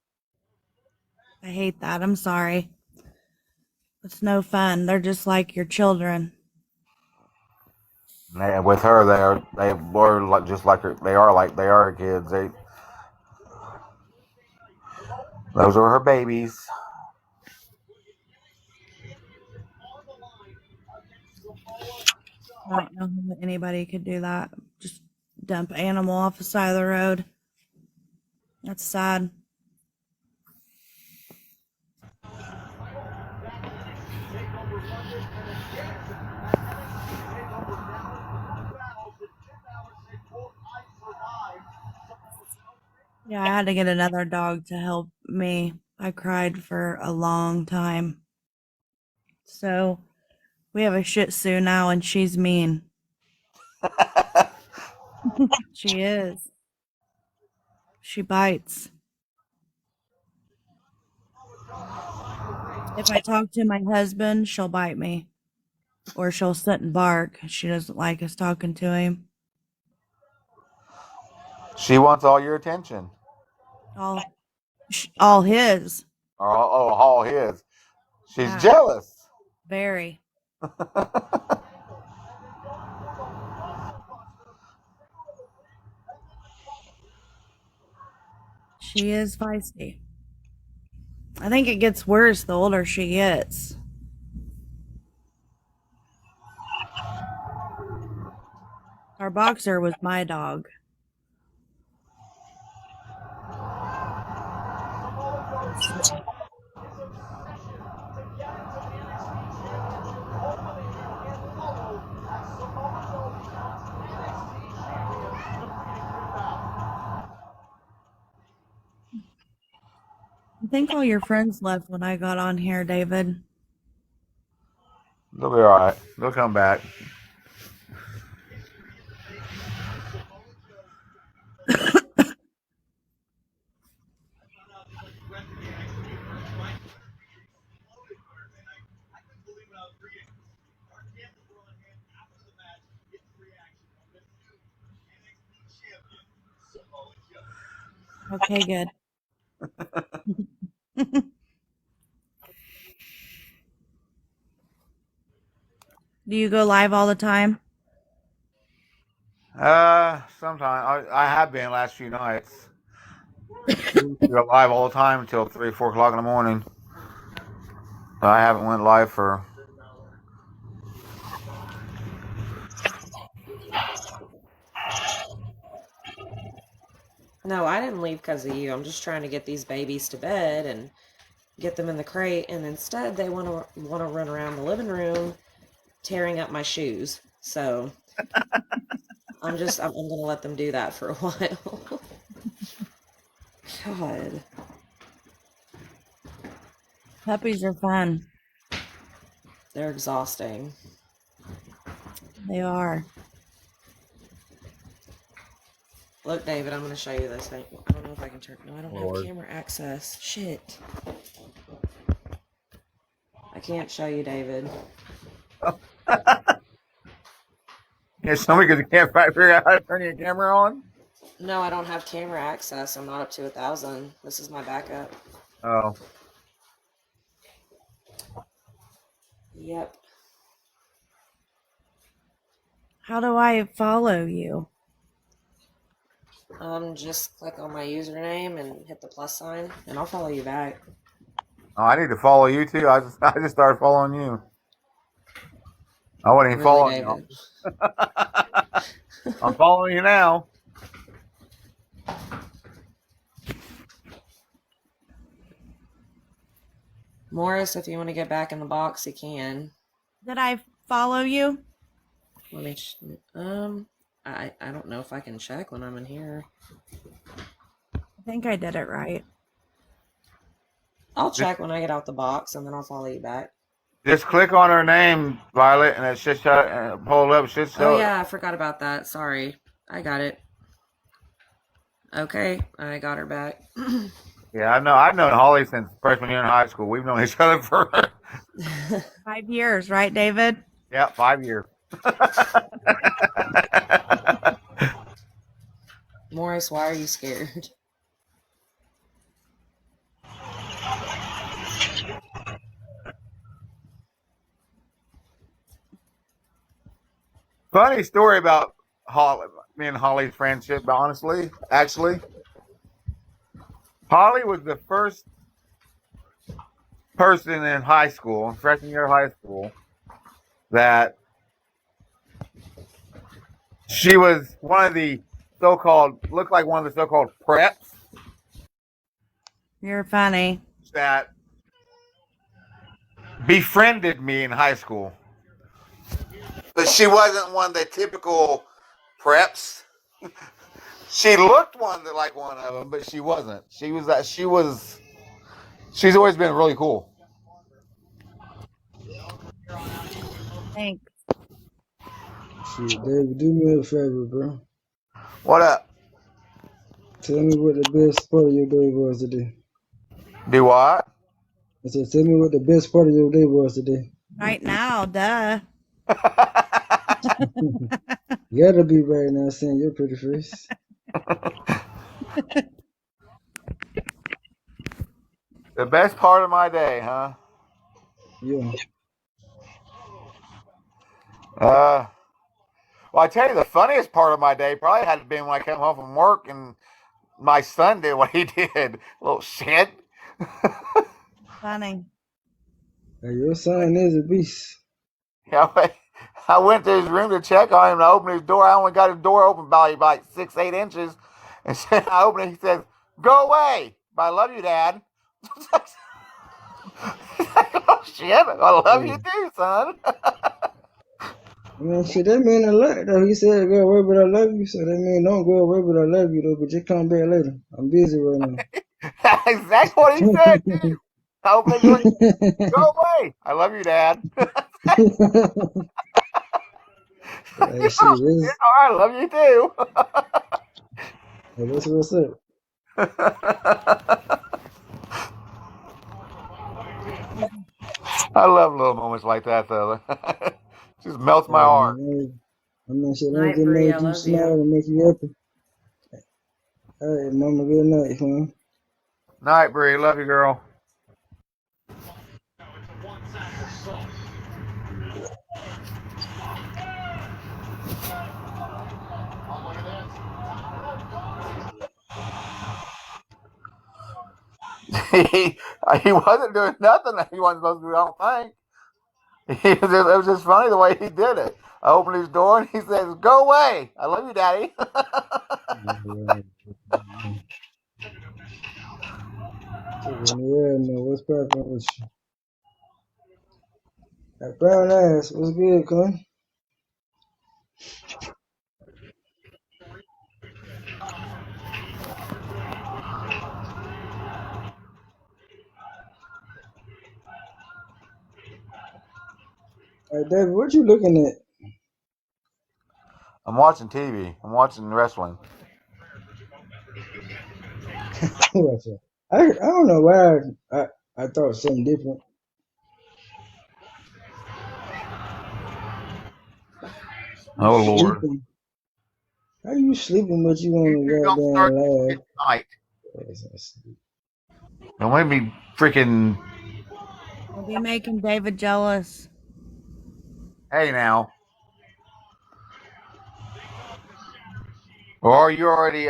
I hate that. I'm sorry. It's no fun. They're just like your children. With her, they were like just like her. They are her kids. Those are her babies. I don't know how anybody could do that. Just dump an animal off the side of the road. That's sad. Yeah, I had to get another dog to help me. I cried for a long time. So we have a Shih Tzu now, and she's mean. She is. She bites. If I talk to my husband, she'll bite me. Or she'll sit and bark. She doesn't like us talking to him. She wants all your attention. All his. All his. She's Yeah. jealous. Very. She is feisty. I think it gets worse the older she gets. Our boxer was my dog. So, I think all your friends left when I got on here, David. They'll be all right. They'll come back. Okay, good. Do you go live all the time? Sometimes I have been last few nights. You're live all the time until 3, 4 o'clock in the morning. I haven't went live for. No, I didn't leave because of you. I'm just trying to get these babies to bed and get them in the crate, and instead they want to run around the living room tearing up my shoes. So I'm gonna let them do that for a while. God. Puppies are fun. They're exhausting. They are. Look, David, I'm going to show you this thing. I don't know if I can turn. No, I don't have camera access. Shit. I can't show you, David. Yeah, somebody because you can't figure out how to turn your camera on. No, I don't have camera access. I'm not up to 1,000. This is my backup. Oh. Yep. How do I follow you? Just click on my username and hit the plus sign, and I'll follow you back. Oh, I need to follow you too. I just started following you. I wasn't even Really, following David? you. I'm following you now. Morris, if you want to get back in the box, you can. Did I follow you? Let me. I don't know if I can check when I'm in here. I think I did it right. I'll check when I get out the box, and then I'll follow you back. Just click on her name, Violet, and it should show. Pull it up. It should show. Oh yeah, I forgot about that. Sorry, I got it. Okay, I got her back. Yeah, I know. I've known Holly since freshman year in high school. We've known each other for 5 years, right, David? Yeah, 5 years. Morris, why are you scared? Funny story about me and Holly's friendship, but honestly, actually, Holly was the first person in high school, freshman year of high school, that she was one of the looked like one of the so-called preps. You're funny. That befriended me in high school. But she wasn't one of the typical preps. She looked like one of them, but she wasn't. She was that. She's always been really cool. Thanks. Shit, David, do me a favor, bro. What up? Tell me what the best part of your day was today. Do what? I said, tell me what the best part of your day was today. Right now, duh. You gotta be right now saying your pretty face. The best part of my day, huh? Yeah. Well, I tell you, the funniest part of my day probably had to been when I came home from work and my son did what he did. Little shit. Funny. Hey, your son is a beast. Yeah, I went to his room to check on him and I opened his door. I only got his door open by like 6, 8 inches. And I opened it. He says, "Go away." But I love you, Dad. Oh, shit. I love you too, son. I mean, shit, that mean a lot, though. He said, go away, but I love you. So that mean don't go away, but I love you, though. But just come back later. I'm busy right now. That's exactly what he said, too. I opened the door. Go away. I love you, Dad. Hey, shit, Oh, shit. All right, I love you too. that's what's up. I love little moments like that, though. Just melts my Hey, heart. man, I mean, shit, I Night, just Bree. made I you love smile you. and make you happy. All right, mama, good night, man. Night, Bree. Love you, girl. he, he wasn't doing nothing that he wasn't supposed to do, I don't think. It was just funny the way he did it. I opened his door and he says, "Go away. I love you, Daddy." Yeah, man, what's poppin' with you? That brown ass, what's good, Con? Hey, David, what you looking at? I'm watching TV. I'm watching wrestling. I don't know why I thought something different. You Oh, Lord. sleeping? How you sleeping but you You on two don't start the this night. goddamn Don't let me freaking. Don't be making David jealous. Hey, now. Or are you already,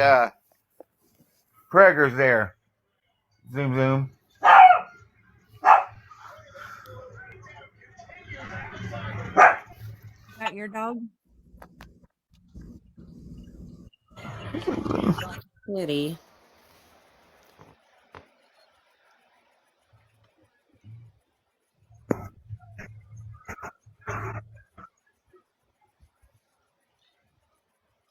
Prager's there? Zoom, zoom. Is that your dog? Kitty.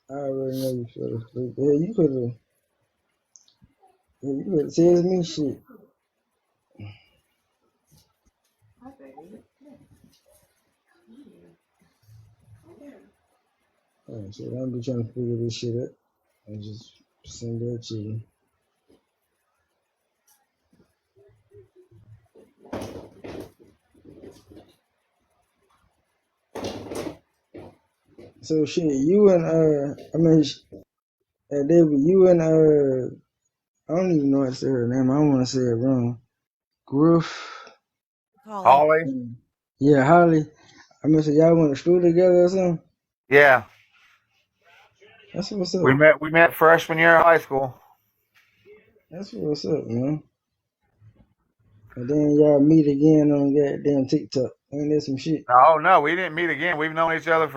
I already know you fell asleep. Yeah, you could have said me shit. Oh, shit, I'm be trying to figure this shit out. I just send that to you. So shit, you and David, you and I don't even know how to say her name. I don't want to say it wrong. Griff. Holly. Holly? Yeah, Holly. I mean, so y'all went to school together or something? Yeah. That's what's up. We met freshman year of high school. That's what's up, man. And then y'all meet again on goddamn TikTok. Ain't that some shit? Oh, no, we didn't meet again. We've known each other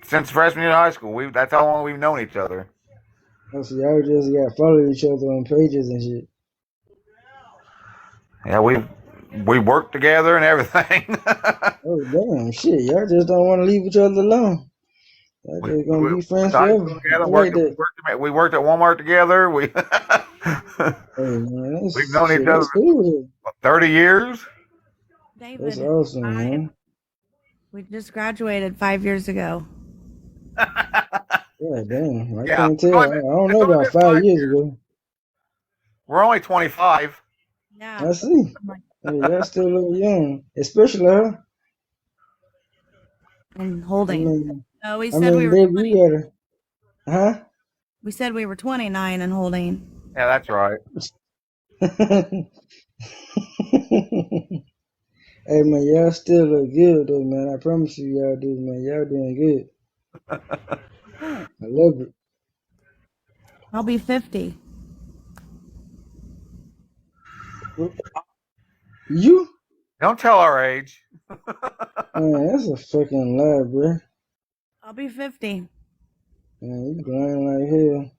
since freshman year of high school. That's how long we've known each other. Oh, so y'all just got follow each other on pages and shit. Yeah, we worked together and everything. Oh damn, shit! Y'all just don't want to leave each other alone. Y'all We, just gonna we, be friends high forever. school together, I like that. we worked at Walmart together. We Hey man, we've that's known each shit. other That's cool. for 30 years. That's David, awesome, man. we just graduated 5 years ago. Yeah, damn. I Yeah, can't tell. I don't it's know only about been 5 5 years years. ago. We're only 25. Yeah. I see. Hey, y'all still look young, especially her. And I holding. mean, No, we I said we mean, were baby, 20. you gotta, huh? We said we were 29 and holding. Yeah, that's right. Hey man, y'all still look good though, man. I promise you, y'all do, man. Y'all doing good. Thanks. I love it. I'll be 50. You? Don't tell our age. Man, that's a fucking lie, bro. I'll be 50. Man, you lying like hell.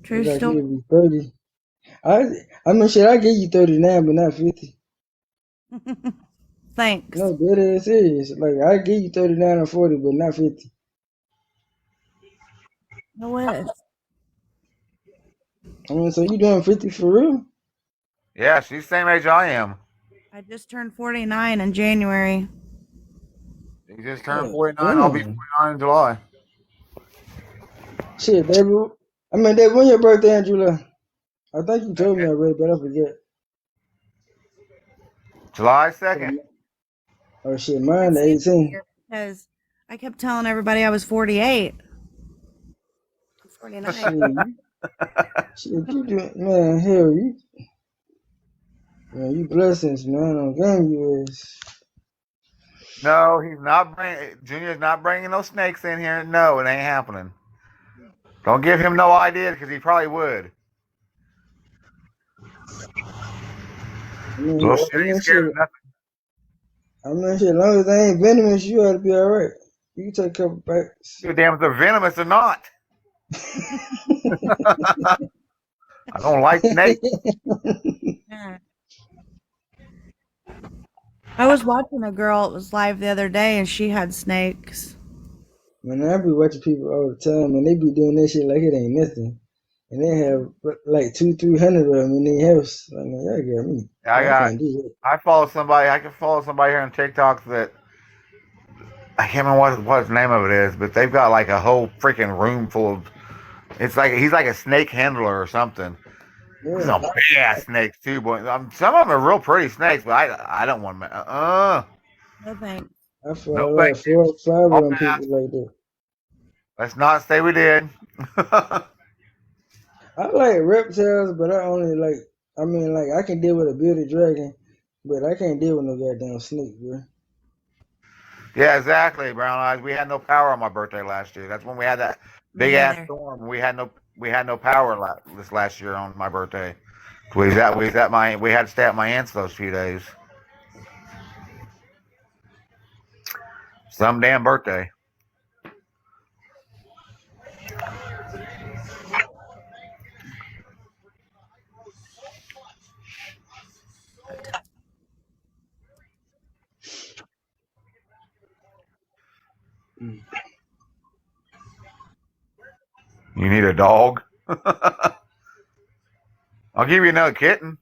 True You like story. you'll be 30. I mean, shit, I give you 39, but not 50. Thanks. No, that is serious. Like, I give you 39 or 40, but not 50. No way. I mean, so you doing 50 for real? Yeah, she's the same age I am. I just turned 49 in January. She just turned God 49. I'll be damn. 49 in July. Shit, David. I mean, David, when your birthday in July? I think you told me already, but I forget. July 2nd. Oh shit, I mine can't the say 18th. because I kept telling everybody I was 48. I'm 49. Shit, you do, man, hell, you blessings, man, on game you is. No, he's not bringing. Junior's not bringing no snakes in here. No, it ain't happening. Don't give him no idea because he probably would. Little shit I ain't mean, scared shit, of nothing. as long as they ain't venomous, you ought to be alright. You can take a couple bites. Give a damn if they're venomous or not. I don't like snakes. Yeah. I was watching a girl. It was live the other day, and she had snakes. Man, I be watching people all the time, and they be doing that shit like it ain't nothing. And they have like 200-300 of them in their house. I mean, y'all got me. I can't do that. I follow somebody. I can follow somebody here on TikTok that I can't remember what the name of it is, but they've got like a whole freaking room full of. It's like he's like a snake handler or something. Yeah. Some big ass snakes too, boy. Some of them are real pretty snakes, but I don't want them. No thanks. I No, follow thank like you. 4 or 5 of I'll them pass. people like that. Let's not say we did. I like reptiles, but I only like. I mean, like I can deal with a bearded dragon, but I can't deal with no goddamn snake, bro. Yeah, exactly, Brown Eyes. We had no power on my birthday last year. That's when we had that Me big ass either. storm. We had no power this last year on my birthday. We had to stay at my aunt's those few days. Some damn birthday. You need a dog? I'll give you another kitten.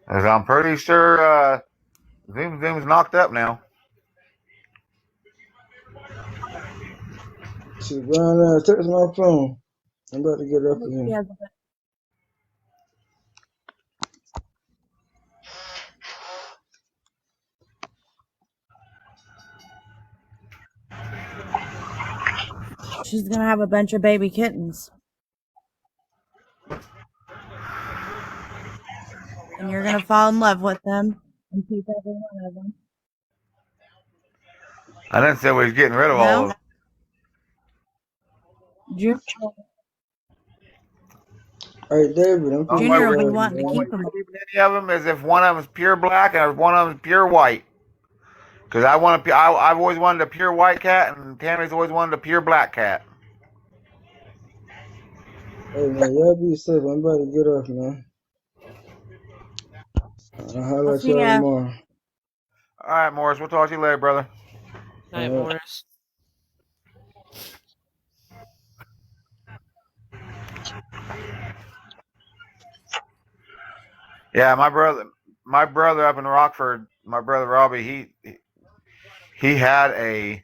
Cause I'm pretty sure Zoom Zoom's knocked up now. See, Brian, text my phone. I'm about to get up She again. has She's gonna have a bunch of baby kittens, and you're gonna fall in love with them and keep every one of them. I didn't say we was getting rid of all of No, them. Junior, Hey, David, I'm The only putting way Junior you will be on, wanting to we're keep man. them. keeping any of them is if one of them's pure black and one of them's pure white. Because I've always wanted a pure white cat, and Tammy's always wanted a pure black cat. Hey, man, y'all be safe. I'm about to get off, man. I'll I'll holler at see y'all ya. tomorrow. All right, Morris. We'll talk to you later, brother. Night, Morris. Yeah, my brother up in Rockford, my brother Robbie, he had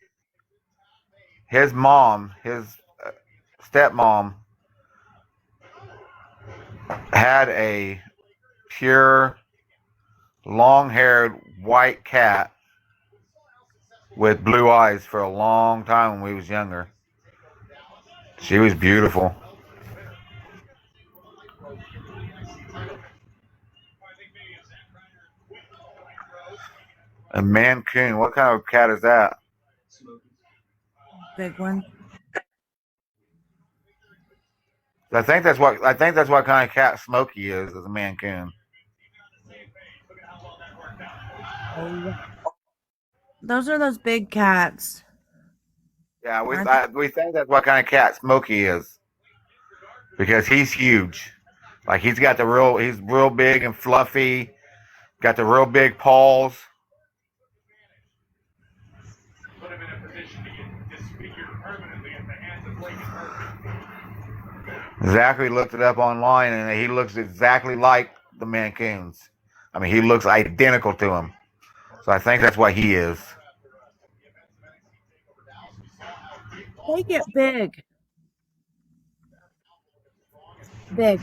his mom, his stepmom, had a pure, long-haired white cat with blue eyes for a long time when we was younger. She was beautiful. A Mancoon. What kind of cat is that? Big one. I think that's what kind of cat Smokey is a Mancoon. Oh. Those are those big cats. Yeah, Aren't they? we think that's what kind of cat Smokey is because he's huge. Like he's real big and fluffy. Got the real big paws. Zachary looked it up online, and he looks exactly like the Mancoons. I mean, he looks identical to him. So I think that's what he is. They get big. Big.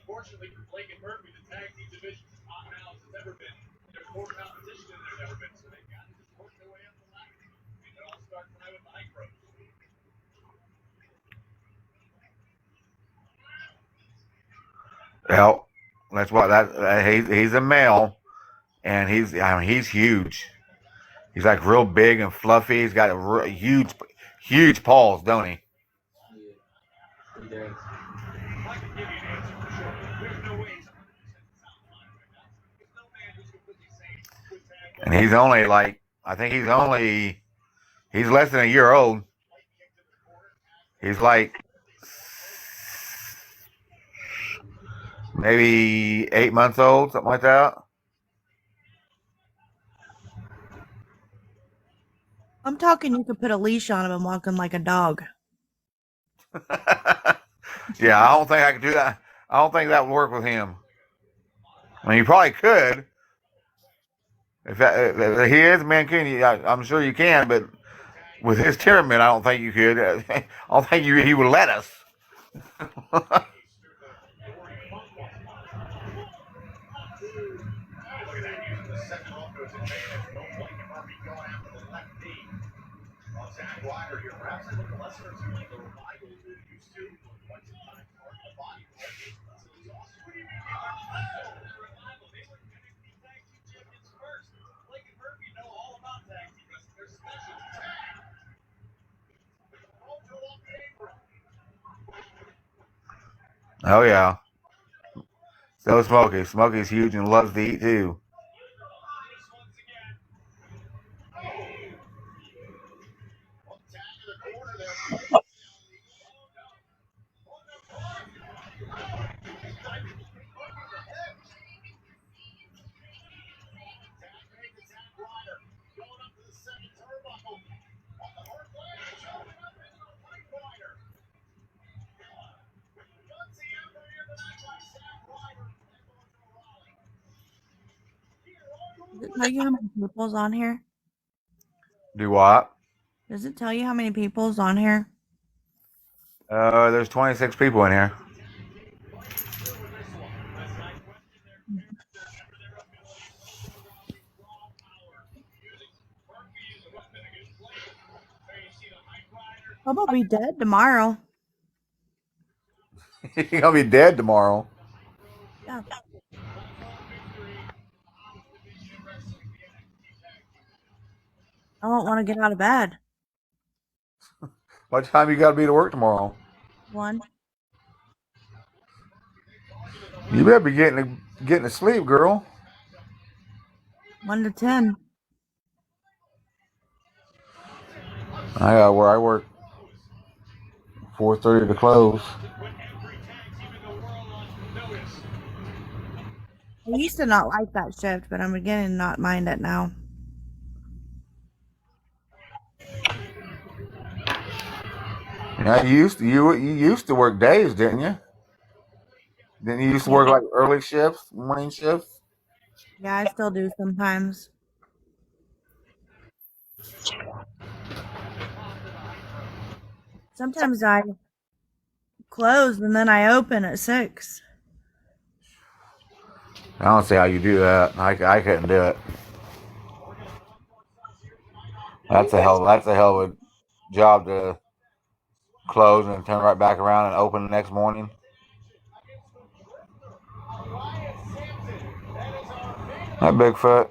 Fortunately for Blake and Murphy, the tag team division is as hot now as it's ever been. There's more competition than there's ever been, so they've got to just work their way up the ladder. It all starts tonight with the hype road. Well, that's what he's a male, and he's huge. He's like real big and fluffy. He's got huge paws, don't he? And he's only he's less than a year old. He's like maybe 8 months old, something like that. I'm talking you could put a leash on him and walk him like a dog. Yeah, I don't think I could do that. I don't think that would work with him. I mean, you probably could. If he is a Mancunian, I'm sure you can, but with his temperament, I don't think you could. I don't think he would let us. Zach Ryder here, perhaps a little less for like the revival we're used to. Once upon a time, part of the body. So he's also pretty big. Revival, they were NXT Tag Team Champions first. Blake and Murphy know all about tag team wrestling. They're special tag. Oh yeah. So Smokey. Smokey's huge and loves to eat too. Does it tell you how many people's on here? Do what? Does it tell you how many people's on here? There's 26 people in here. I'm gonna be dead tomorrow. You're gonna be dead tomorrow. Yeah. I won't want to get out of bed. What time you gotta be to work tomorrow? 1. You better be getting to sleep, girl. 1 to 10. I got where I work 4:30 to close. I used to not like that shift, but I'm beginning to not mind it now. Yeah, you used to work days, didn't you? Didn't you used to Yeah. work like early shifts, morning shifts? Yeah, I still do sometimes. Sometimes I close and then I open at 6. I don't see how you do that. I couldn't do it. That's a hell of a job to close and turn right back around and open the next morning. That Bigfoot.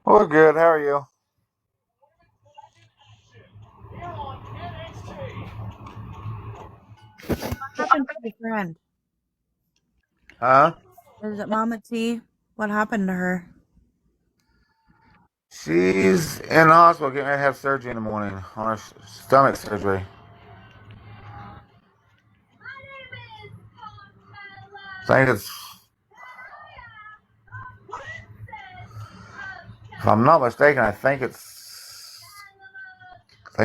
We're good. How are you? What happened to your friend? Huh? Is it Mama T? What happened to her? She's in the hospital getting ready to have surgery in the morning on her stomach surgery. I think it's, if I'm not mistaken, I think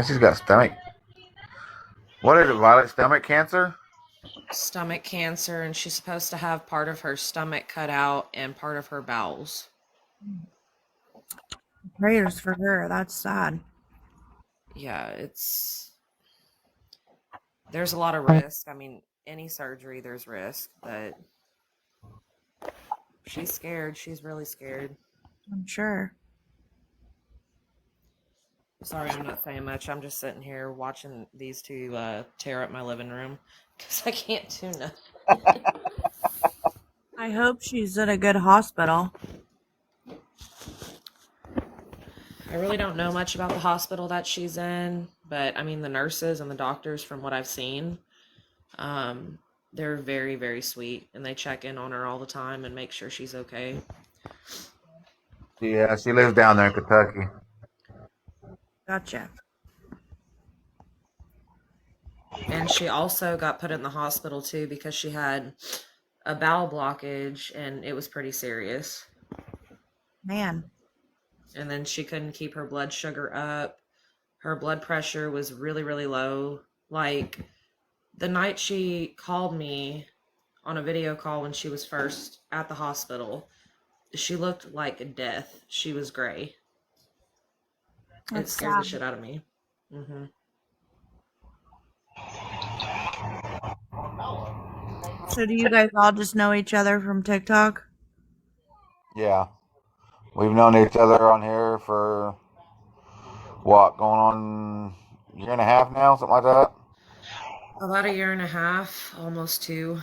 she's got stomach. What is it, Violet? Stomach cancer? Stomach cancer, and she's supposed to have part of her stomach cut out and part of her bowels. Prayers for her. That's sad. Yeah, there's a lot of risk. I mean, any surgery, there's risk, but she's scared. She's really scared. I'm sure. Sorry, I'm not saying much. I'm just sitting here watching these two tear up my living room because I can't do nothing. I hope she's in a good hospital. I really don't know much about the hospital that she's in, but I mean, the nurses and the doctors, from what I've seen, they're very, very sweet, and they check in on her all the time and make sure she's okay. Yeah, she lives down there in Kentucky. Gotcha. And she also got put in the hospital too because she had a bowel blockage and it was pretty serious. Man. And then she couldn't keep her blood sugar up. Her blood pressure was really, really low. Like, the night she called me on a video call when she was first at the hospital, she looked like death. She was gray. It That's scared the sad. shit out of me. Mm-hmm. So do you guys all just know each other from TikTok? Yeah. We've known each other on here for, what, going on a year and a half now, something like that? About a year and a half, almost 2.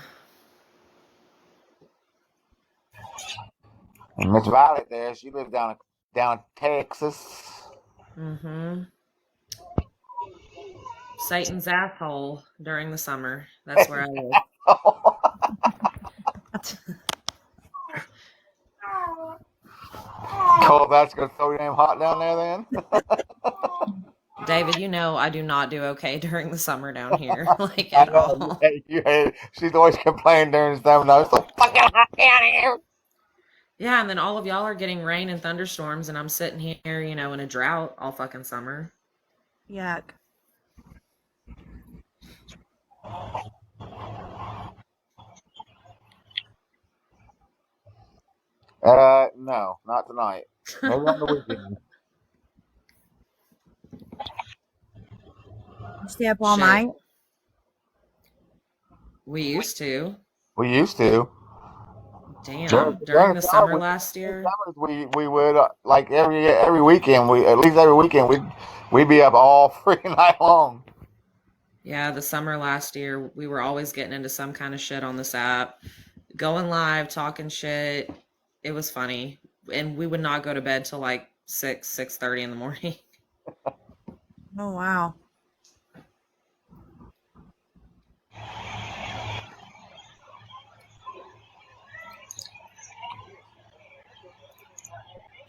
And Miss Violet there, she lives down in Texas. Mm-hmm. Satan's asshole during the summer. That's where I live. Cool, that's gonna so damn hot down there then? David, you know I do not do okay during the summer down here, like at all. She's always complaining during the summer. No, it's so fucking hot down here. Yeah, and then all of y'all are getting rain and thunderstorms, and I'm sitting here, in a drought all fucking summer. Yuck. No, not tonight. Maybe on the weekend. You stay up all Shit. night? We used to. We used to. Damn. During the summer last During year. summers, we would like every weekend. At least every weekend we'd be up all freaking night long. Yeah, the summer last year, we were always getting into some kind of shit on this app, going live, talking shit. It was funny. And we would not go to bed till like 6:30 in the morning. Oh, wow.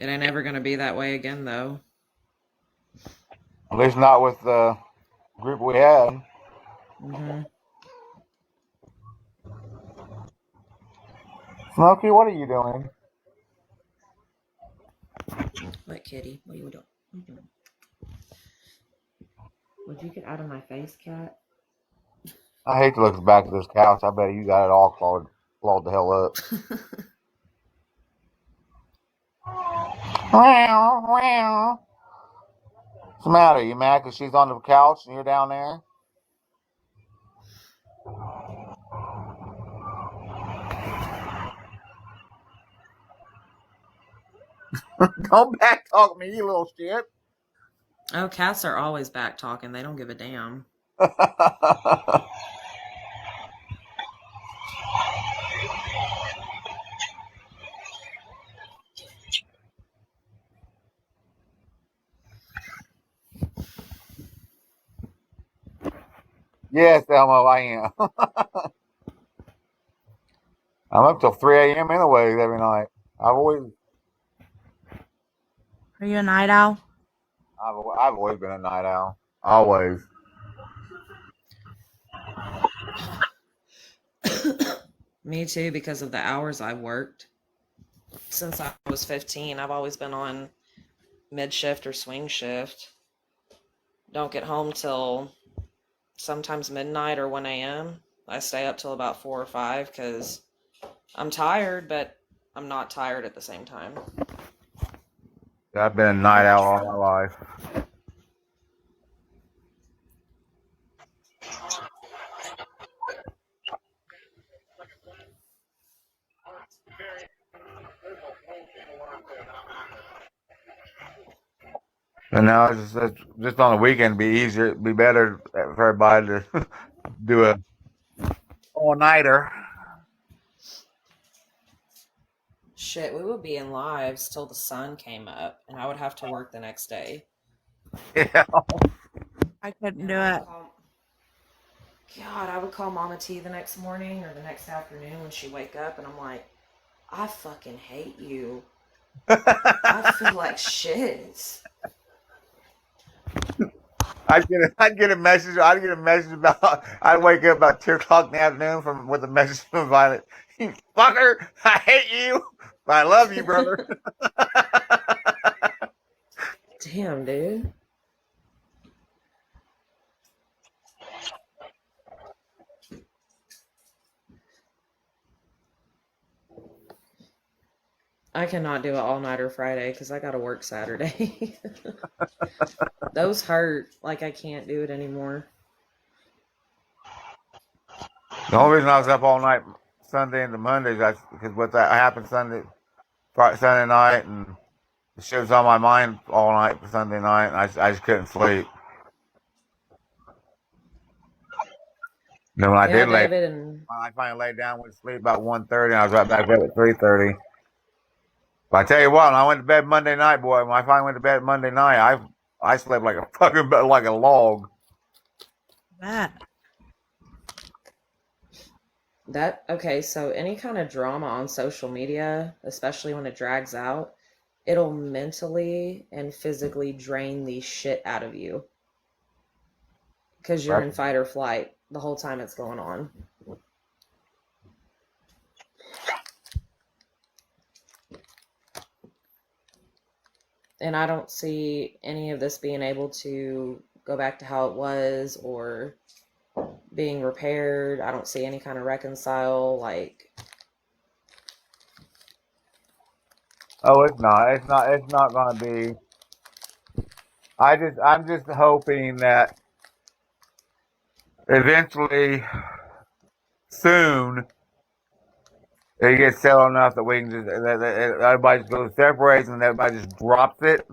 It ain't ever gonna be that way again, though. At least not with the group we had. Mm-hmm. Smokey, what are you doing? What, kitty? What are you doing? What are you doing? Would you get out of my face, cat? I hate to look back at this couch. I bet you got it all clawed the hell up. What's the matter? You mad because she's on the couch and you're down there? Don't back talk me, you little shit. Oh, cats are always back talking. They don't give a damn. Yes, Elmo, I am. I'm up till 3 a.m. anyways every night. Are you a night owl? I've always been a night owl. Always. Me too, because of the hours I've worked. Since I was 15, I've always been on mid shift or swing shift. Don't get home till sometimes midnight or 1 a.m. I stay up till about 4 or 5 because I'm tired, but I'm not tired at the same time. I've been a night owl all my life. And now it's just on the weekend, be easier, it'd be better for everybody to do a all-nighter. Shit, we would be in lives till the sun came up, and I would have to work the next day. Yeah. I couldn't do it. God, I would call Mama T the next morning or the next afternoon when she wake up, and I'm like, I fucking hate you. I feel like shit. I'd get a message. I'd get a message about. I'd wake up about 2 o'clock in the afternoon with a message from Violet. You fucker! I hate you, but I love you, brother. Damn, dude. I cannot do an all-nighter Friday because I gotta work Saturday. Those hurt. Like, I can't do it anymore. The only reason I was up all night Sunday into Mondays, that's because what that happened Sunday night, and the shit was on my mind all night for Sunday night, and I just couldn't sleep. Then when I Yeah, did lay, David, and when I finally laid down, went to sleep about 1:30, and I was right back up at 3:30. But I tell you what, when I went to bed Monday night, boy, when I finally went to bed Monday night, I slept like a fucking like a log. Okay, so any kind of drama on social media, especially when it drags out, it'll mentally and physically drain the shit out of you. Because you're in fight or flight the whole time it's going on. And I don't see any of this being able to go back to how it was or being repaired. I don't see any kind of reconcile. Like, oh, it's not gonna be. I'm just hoping that eventually, soon, it gets settled enough that we can that everybody just goes separates and everybody just drops it.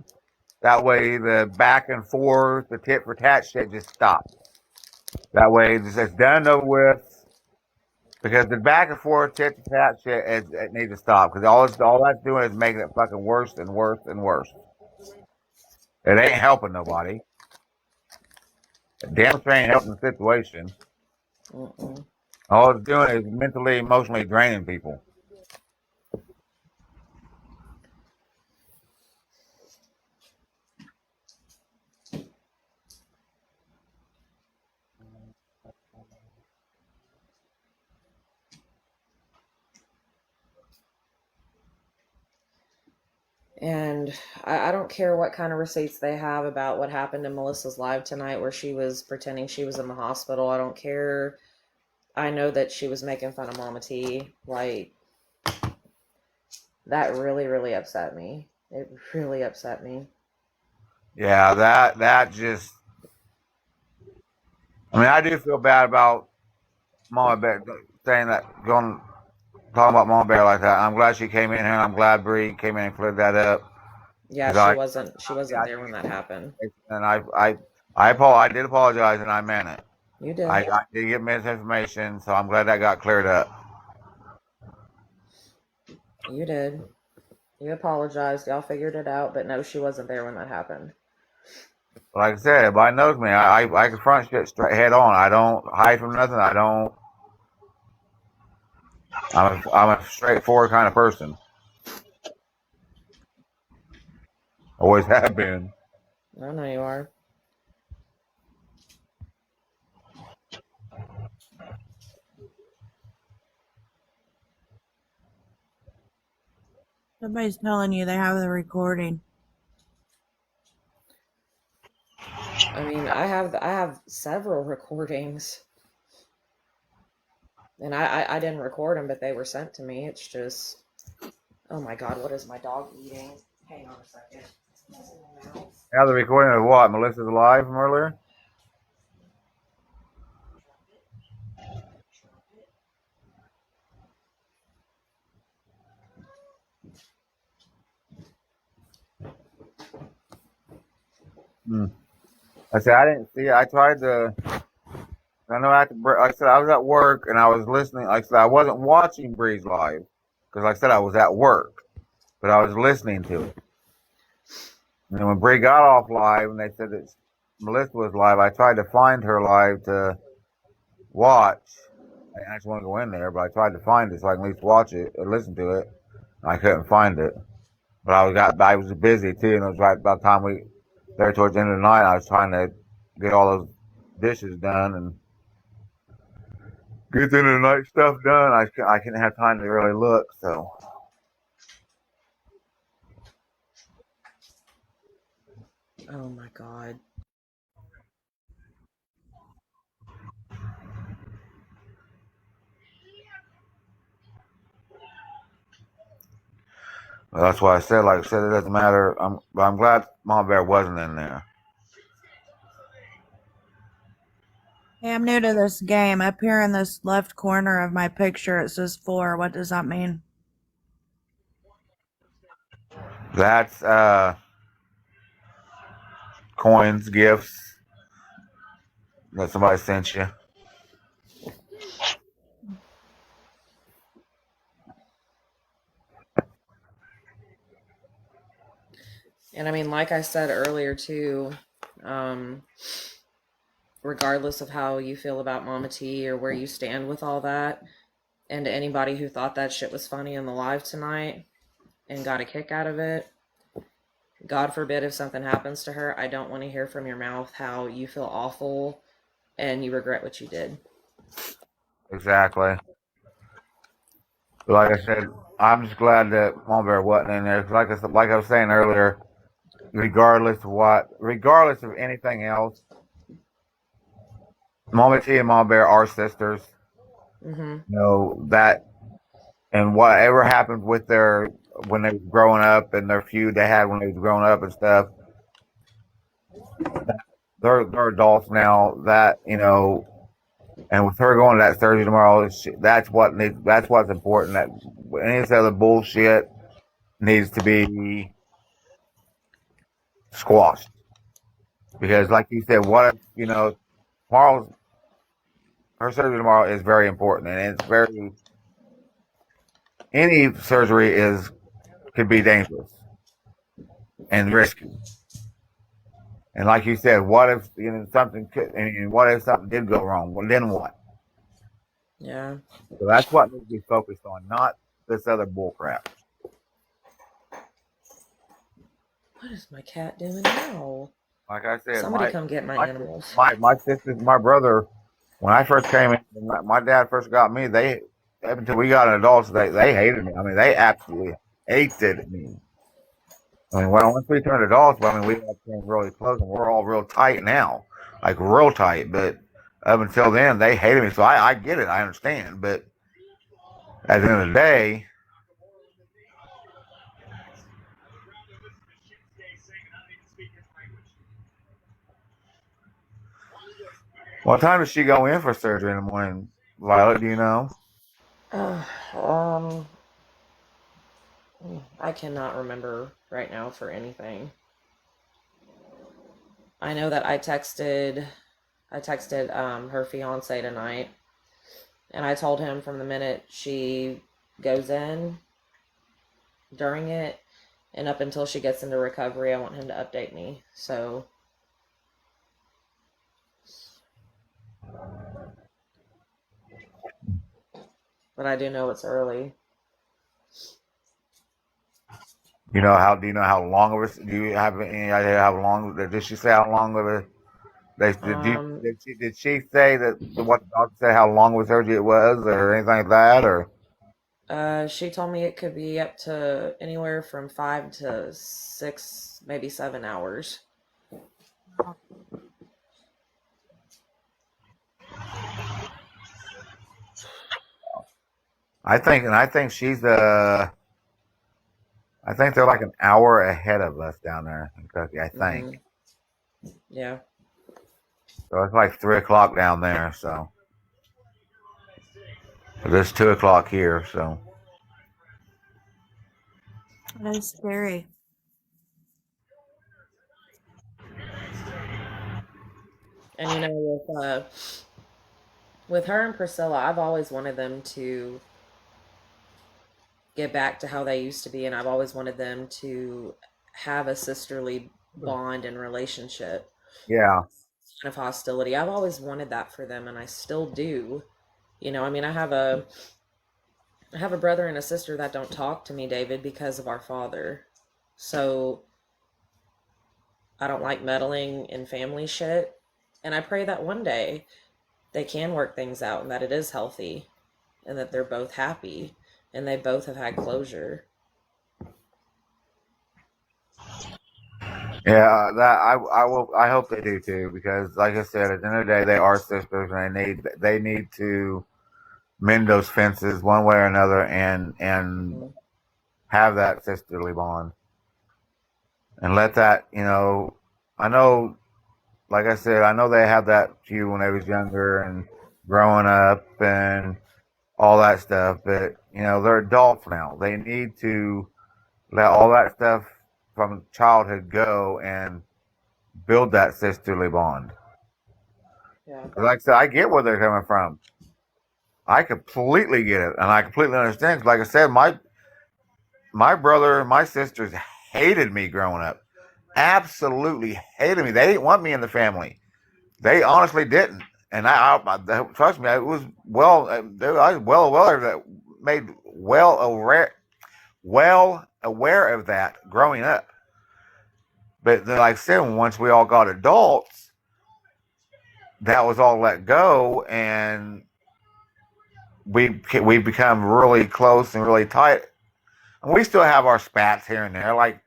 That way, the back and forth, the tit for tat shit just stops. That way, it's done and over with. Because the back and forth tit for tat shit, it needs to stop. Because all that's doing is making it fucking worse and worse and worse. It ain't helping nobody. Damn sure ain't helping the situation. All it's doing is mentally, emotionally draining people. And I don't care what kind of receipts they have about what happened in Melissa's live tonight where she was pretending she was in the hospital. I don't care. I know that she was making fun of Mama T. Like, that really, really upset me. It really upset me. Yeah, that just. I mean, I do feel bad about Mama Bear saying that, talking about Mama Bear like that. I'm glad she came in here, and I'm glad Bree came in and cleared that up. Yeah, she wasn't there when that happened. And I did apologize, and I meant it. You did. I did get misinformation, so I'm glad that got cleared up. You did. You apologized. Y'all figured it out, but no, she wasn't there when that happened. Like I said, everybody knows me. I confront shit straight head on. I don't hide from nothing. I'm a straightforward kind of person. Always have been. I know you are. Somebody's telling you they have the recording. I mean, I have several recordings, and I didn't record them, but they were sent to me. It's just, oh my God, what is my dog eating? Hang on a second. Now the recording of what? Melissa's live from earlier? I said I didn't see it. I tried to. I know like I said, I was at work and I was listening. Like I said, I wasn't watching Breeze live because, like I said, I was at work, but I was listening to it. And when Bree got off live and they said that Melissa was live, I tried to find her live to watch. I just want to go in there, but I tried to find it so I can at least watch it or listen to it. And I couldn't find it, but I was busy too, and it was right about the time there towards the end of the night. I was trying to get all those dishes done and get the end of the night stuff done. I couldn't have time to really look, so. Oh my God. Well, that's why I said, like I said, it doesn't matter. I'm glad Mama Bear wasn't in there. Hey, I'm new to this game. Up here in this left corner of my picture, it says 4. What does that mean? That's coins, gifts that somebody sent you. And I mean, like I said earlier too, regardless of how you feel about Mama T or where you stand with all that, and to anybody who thought that shit was funny in the live tonight and got a kick out of it, God forbid if something happens to her, I don't want to hear from your mouth how you feel awful and you regret what you did. Exactly. But like I said, I'm just glad that Mama Bear wasn't in there. Like I was saying earlier, regardless of anything else, Mama T and Mama Bear are sisters. Mm-hmm. You know that, and whatever happened with when they was growing up and their feud they had when they was growing up and stuff, they're adults now. That and with her going to that surgery tomorrow, that's what's important. That any of this other bullshit needs to be squashed. Because, like you said, what if her surgery tomorrow is very important, and any surgery could be dangerous and risky. And like you said, what if what if something did go wrong? Well, then what? Yeah. So that's what needs to be focused on, not this other bullcrap. What is my cat doing now? Like I said, somebody come get my animals. My sister, my brother, when I first came in, when my dad first got me, until we got an adult, they hated me. I mean, they absolutely hated me. I mean, well, once we turned adults, I mean, we got things really close, and we're all real tight now, like real tight. But up until then, they hated me, so I get it, I understand. But at the end of the day, what time does she go in for surgery in the morning, Violet? Do you know? um, I cannot remember right now for anything. I know that I texted her fiance tonight, and I told him from the minute she goes in, during it, and up until she gets into recovery, I want him to update me. So, but I do know it's early. You know how? Do you know how long of a? Do you have any idea how long? Did she say how long of a? Um, Did she say that what the doctor said how long of a surgery it was, or anything like that, or? she told me it could be up to anywhere from 5 to 6, maybe 7 hours. I think she's I think they're like an hour ahead of us down there in Kentucky. I think. Yeah. So it's like 3 o'clock down there. So it's 2 o'clock here. So That's scary. And you know, with her and Priscilla, I've always wanted them to get back to how they used to be, and I've always wanted them to have a sisterly bond and relationship. yeah, Kind of hostility. I've always wanted that for them, and I still do. You know, I mean, I have a brother and a sister that don't talk to me, David, because of our father. So I don't like meddling in family shit. And I pray that one day they can work things out and that it is healthy and that they're both happy and they both have had closure. yeah. That I will. I hope they do too, because like I said, at the end of the day, they are sisters, and they need to mend those fences one way or another, and have that sisterly bond, and let that I know, like I said, I know they had that feud when they was younger and growing up and all that stuff, but they're adults now. They need to let all that stuff from childhood go and build that sisterly bond. Yeah. Like I said, I get where they're coming from. I completely get it, and I completely understand. 'Cause like I said, my brother and my sisters hated me growing up. Absolutely hated me. They didn't want me in the family. They honestly didn't. And trust me, it was I was well aware of that, made well aware of that growing up. But then, like I said, once we all got adults, that was all let go, and we become really close and really tight. And we still have our spats here and there, like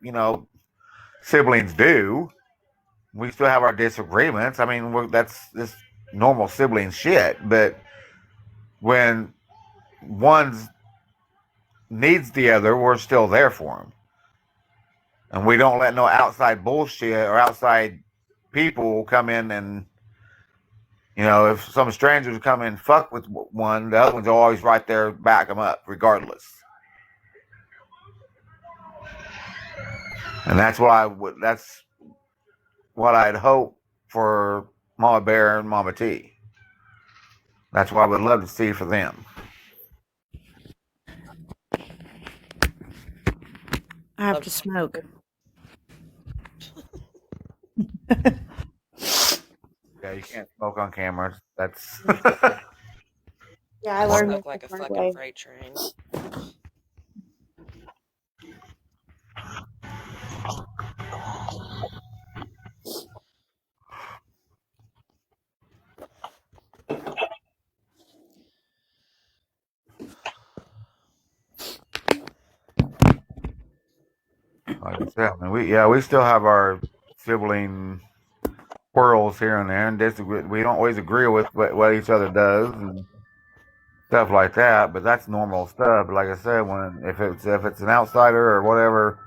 siblings do. We still have our disagreements. I mean, that's just normal sibling shit. But when one needs the other, we're still there for them, and we don't let no outside bullshit or outside people come in and if some strangers come in and fuck with one, the other one's always right there, back them up, regardless. And that's what I'd hope for Mama Bear and Mama T. That's what I would love to see for them. I have to smoke. Yeah, you can't smoke on cameras. That's Yeah, I learned Smoke the like a hard fucking way. freight train. like I said, I mean, we still have our sibling quarrels here and there, and disagree. We don't always agree with what each other does and stuff like that. But that's normal stuff. But like I said, when if it's an outsider or whatever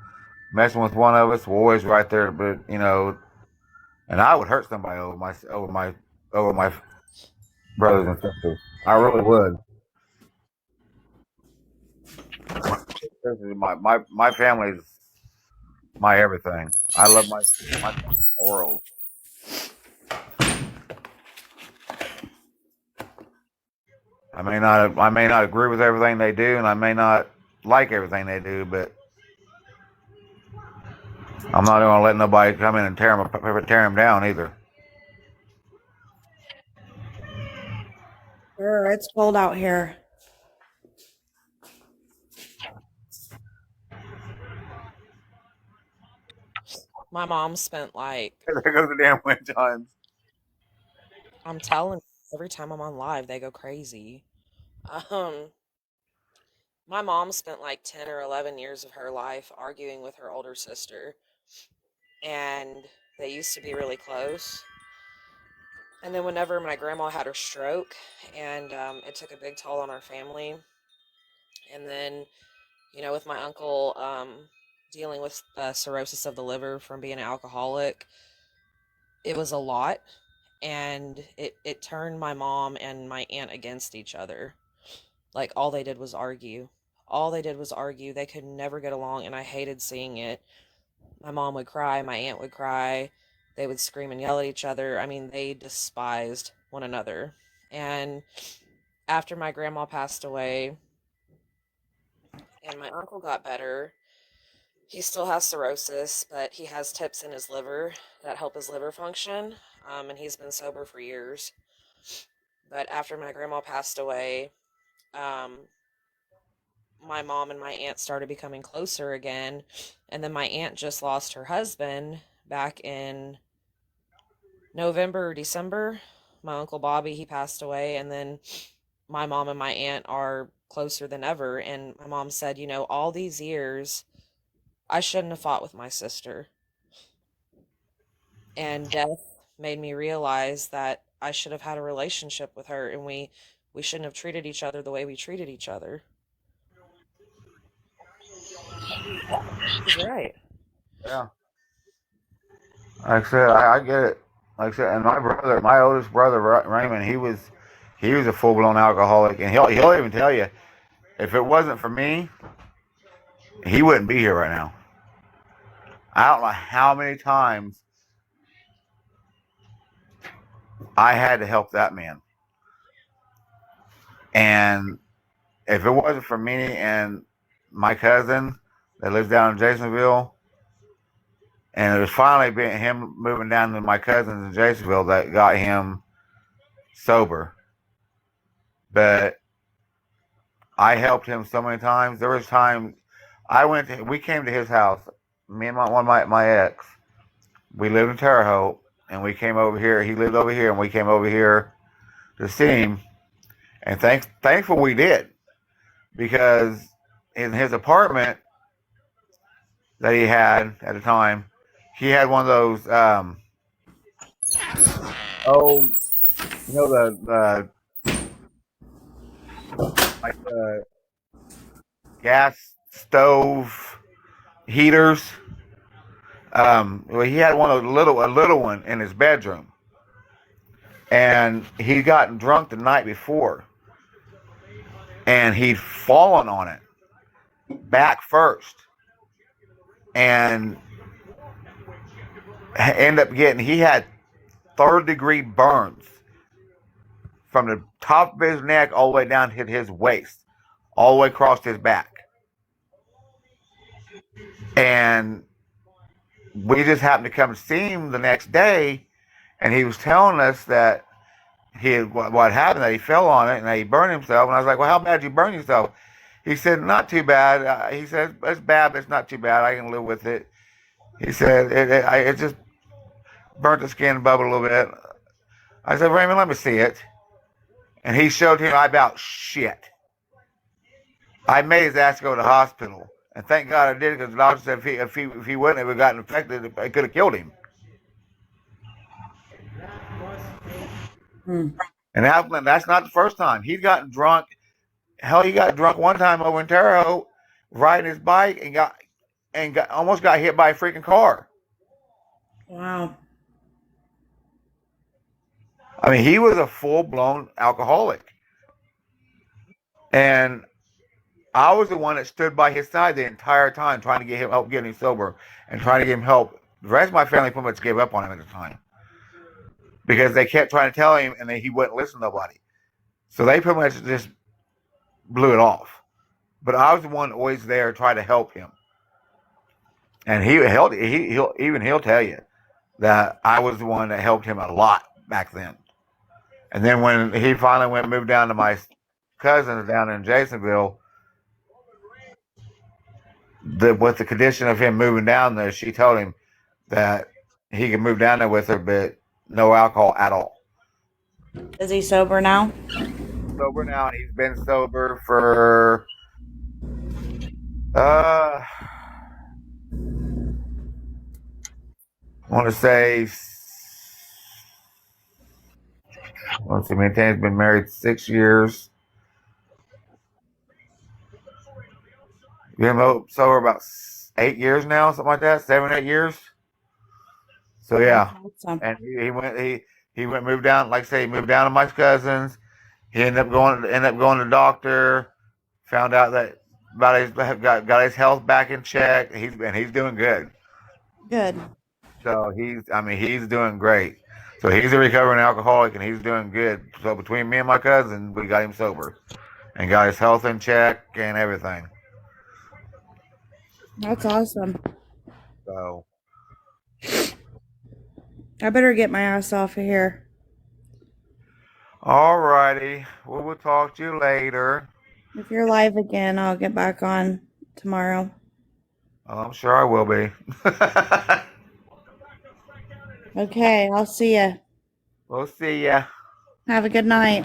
messing with one of us, we're always right there. But and I would hurt somebody over my brothers and sisters. I really would. My family's my everything. I love my world. I may not agree with everything they do, and I may not like everything they do, but I'm not going to let nobody come in and tear them down either. Sure, it's cold out here. My mom spent like, There goes the damn wind chimes. I'm telling you, every time I'm on live, they go crazy. Um, my mom spent like 10 or 11 years of her life arguing with her older sister, and they used to be really close. And then whenever my grandma had her stroke, and it took a big toll on our family, and then with my uncle dealing with cirrhosis of the liver from being an alcoholic, it was a lot, and it turned my mom and my aunt against each other. Like, all they did was argue. All they did was argue. They could never get along, and I hated seeing it. My mom would cry, my aunt would cry. They would scream and yell at each other. I mean, they despised one another. And after my grandma passed away and my uncle got better, he still has cirrhosis, but he has tips in his liver that help his liver function. And he's been sober for years. But after my grandma passed away, um, my mom and my aunt started becoming closer again. And then my aunt just lost her husband back in November or December. My uncle Bobby, he passed away. And then my mom and my aunt are closer than ever. And my mom said, all these years, I shouldn't have fought with my sister. And death made me realize that I should have had a relationship with her, and we shouldn't have treated each other the way we treated each other. He's right. Yeah. Like I said, I get it. Like I said, and my oldest brother Raymond, he was a full blown alcoholic, and he'll even tell you, if it wasn't for me, he wouldn't be here right now. I don't know how many times I had to help that man, and if it wasn't for me and my cousin that lives down in Jasonville, and it was finally been him moving down to my cousins in Jasonville that got him sober. But I helped him so many times. There was times we came to his house, me and my ex. We lived in Terre Haute, and we came over here. He lived over here, and we came over here to see him. And thankful we did, because in his apartment that he had at the time, he had one of those the like the gas stove heaters. Well, he had one of a little one in his bedroom, and he'd gotten drunk the night before, and he'd fallen on it back first, and he had third-degree burns from the top of his neck all the way down to his waist, all the way across his back. And we just happened to come see him the next day, and he was telling us that what happened, that he fell on it and that he burned himself. And I was like, well, how bad did you burn yourself? He said, not too bad. He said, it's bad, but it's not too bad. I can live with it. He said, it just burnt the skin bubble a little bit. I said, Raymond, let me see it. And he showed him. I about shit. I made his ass go to the hospital. And thank God I did, because the doctor said if he wouldn't have gotten infected, it could have killed him. Hmm. And that's not the first time. He's gotten drunk. Hell, he got drunk one time over in Terre Haute, riding his bike and almost got hit by a freaking car. Wow. I mean, he was a full-blown alcoholic. And I was the one that stood by his side the entire time, trying to get him help getting him sober and trying to get him help. The rest of my family pretty much gave up on him at the time because they kept trying to tell him, and then he wouldn't listen to nobody. So they pretty much just blew it off. But I was the one always there trying to help him, and he'll tell you that I was the one that helped him a lot back then. And then when he finally moved down to my cousins down in Jasonville, with the condition of him moving down there, she told him that he could move down there with her, but no alcohol at all. Is he sober now? Sober now, and he's been sober for I want to say, let's see, Maintain's been married 6 years. Been sober about 8 years now, something like that, 7, 8 years. So yeah, Awesome. and he went moved down. Like I say, he moved down to my cousins. He ended up going to the doctor. Found out that got his health back in check. He's doing good. Good. So he's doing great. So he's a recovering alcoholic and he's doing good. So between me and my cousin, we got him sober and got his health in check and everything. That's awesome. So I better get my ass off of here. alrighty, we'll talk to you later. If you're live again, I'll get back on tomorrow. I'm sure I will be. Okay, I'll see ya. We'll see ya. Have a good night.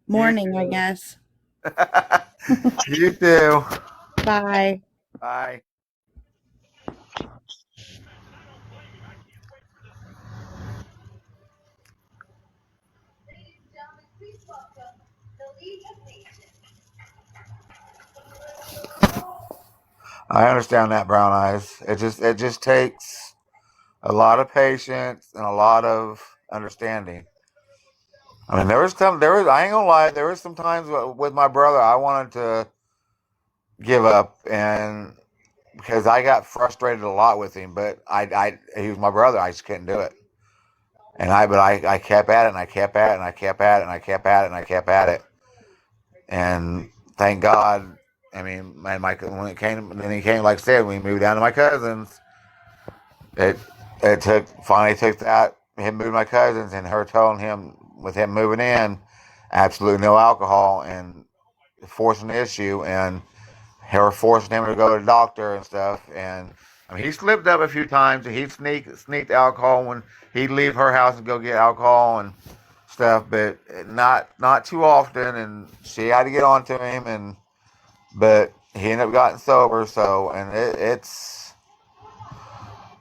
Morning, I guess. You too. Bye. Bye. I understand that, Brown Eyes. It just takes a lot of patience and a lot of understanding. I mean, I ain't gonna lie, there was some times with my brother I wanted to give up, and because I got frustrated a lot with him, but he was my brother, I just couldn't do it. But I kept at it, and I kept at it, and I kept at it, and I kept at it, and I kept at it. And thank God, I mean, when he came, like I said, when we moved down to my cousins, it finally took that, him moving my cousins and her telling him, with him moving in, absolutely no alcohol, and forcing the issue, and her forcing him to go to the doctor and stuff. And I mean, he slipped up a few times, and he'd sneaked alcohol when he'd leave her house and go get alcohol and stuff, but not too often. And she had to get on to him, but he ended up getting sober. So, and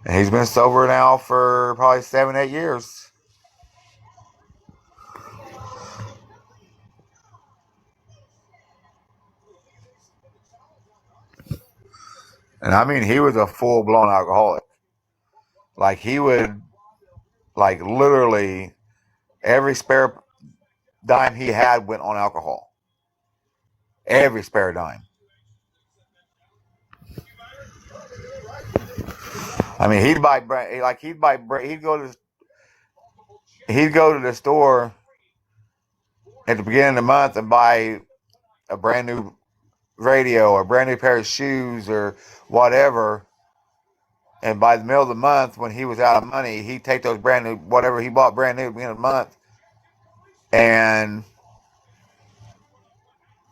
he's been sober now for probably 7, 8 years. And I mean, he was a full-blown alcoholic. Like, he would, like, literally every spare dime he had went on alcohol. Every spare dime. I mean, he'd go to the store at the beginning of the month and buy a brand new radio or a brand new pair of shoes or whatever. And by the middle of the month, when he was out of money, he'd take those brand new, whatever he bought brand new at the beginning of the month, and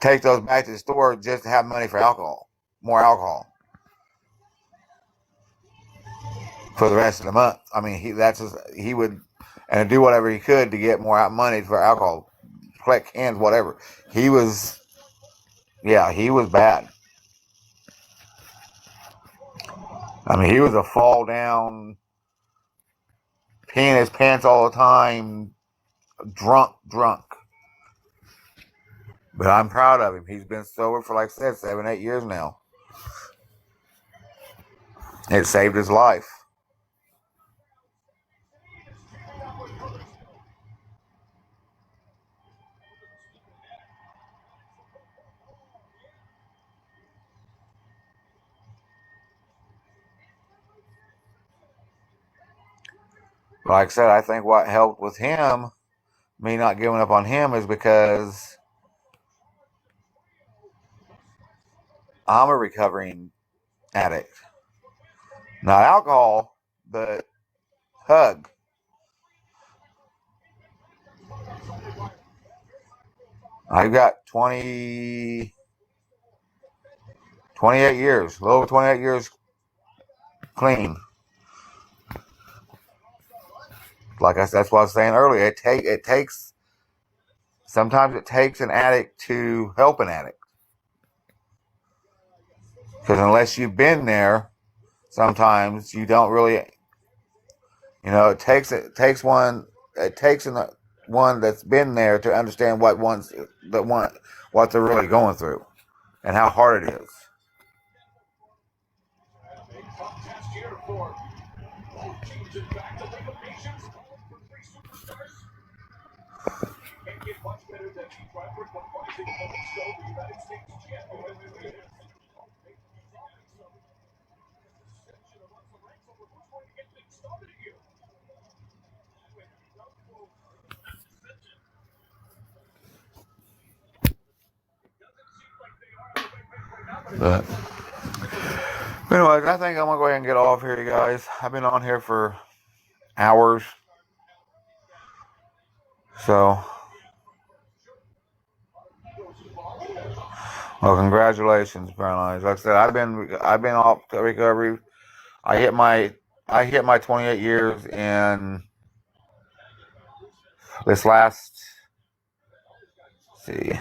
take those back to the store just to have money for alcohol, more alcohol for the rest of the month. I mean, he would and do whatever he could to get more money for alcohol, collect cans, whatever. He was bad. I mean, he was a fall down, peeing his pants all the time, drunk. But I'm proud of him. He's been sober for, like I said, 7, 8 years now. It saved his life. Like I said, I think what helped with him, me not giving up on him, is because I'm a recovering addict. Not alcohol, but hug. I've got 28 years, a little over 28 years clean. Like I said, that's what I was saying earlier. Sometimes it takes an addict to help an addict. Because unless you've been there, sometimes you don't really, it takes one that's been there to understand what they're really going through and how hard it is. But anyways, I think I'm gonna go ahead and get off here, you guys. I've been on here for hours, so well, congratulations, Paralyzed. Like I said, I've been off recovery. I hit my 28 years in this last. Let's see,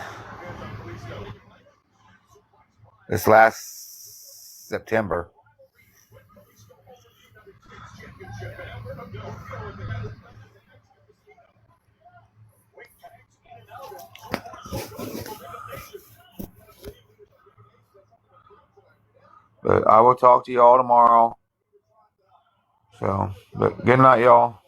this last September. But I will talk to y'all tomorrow. So, but good night, y'all.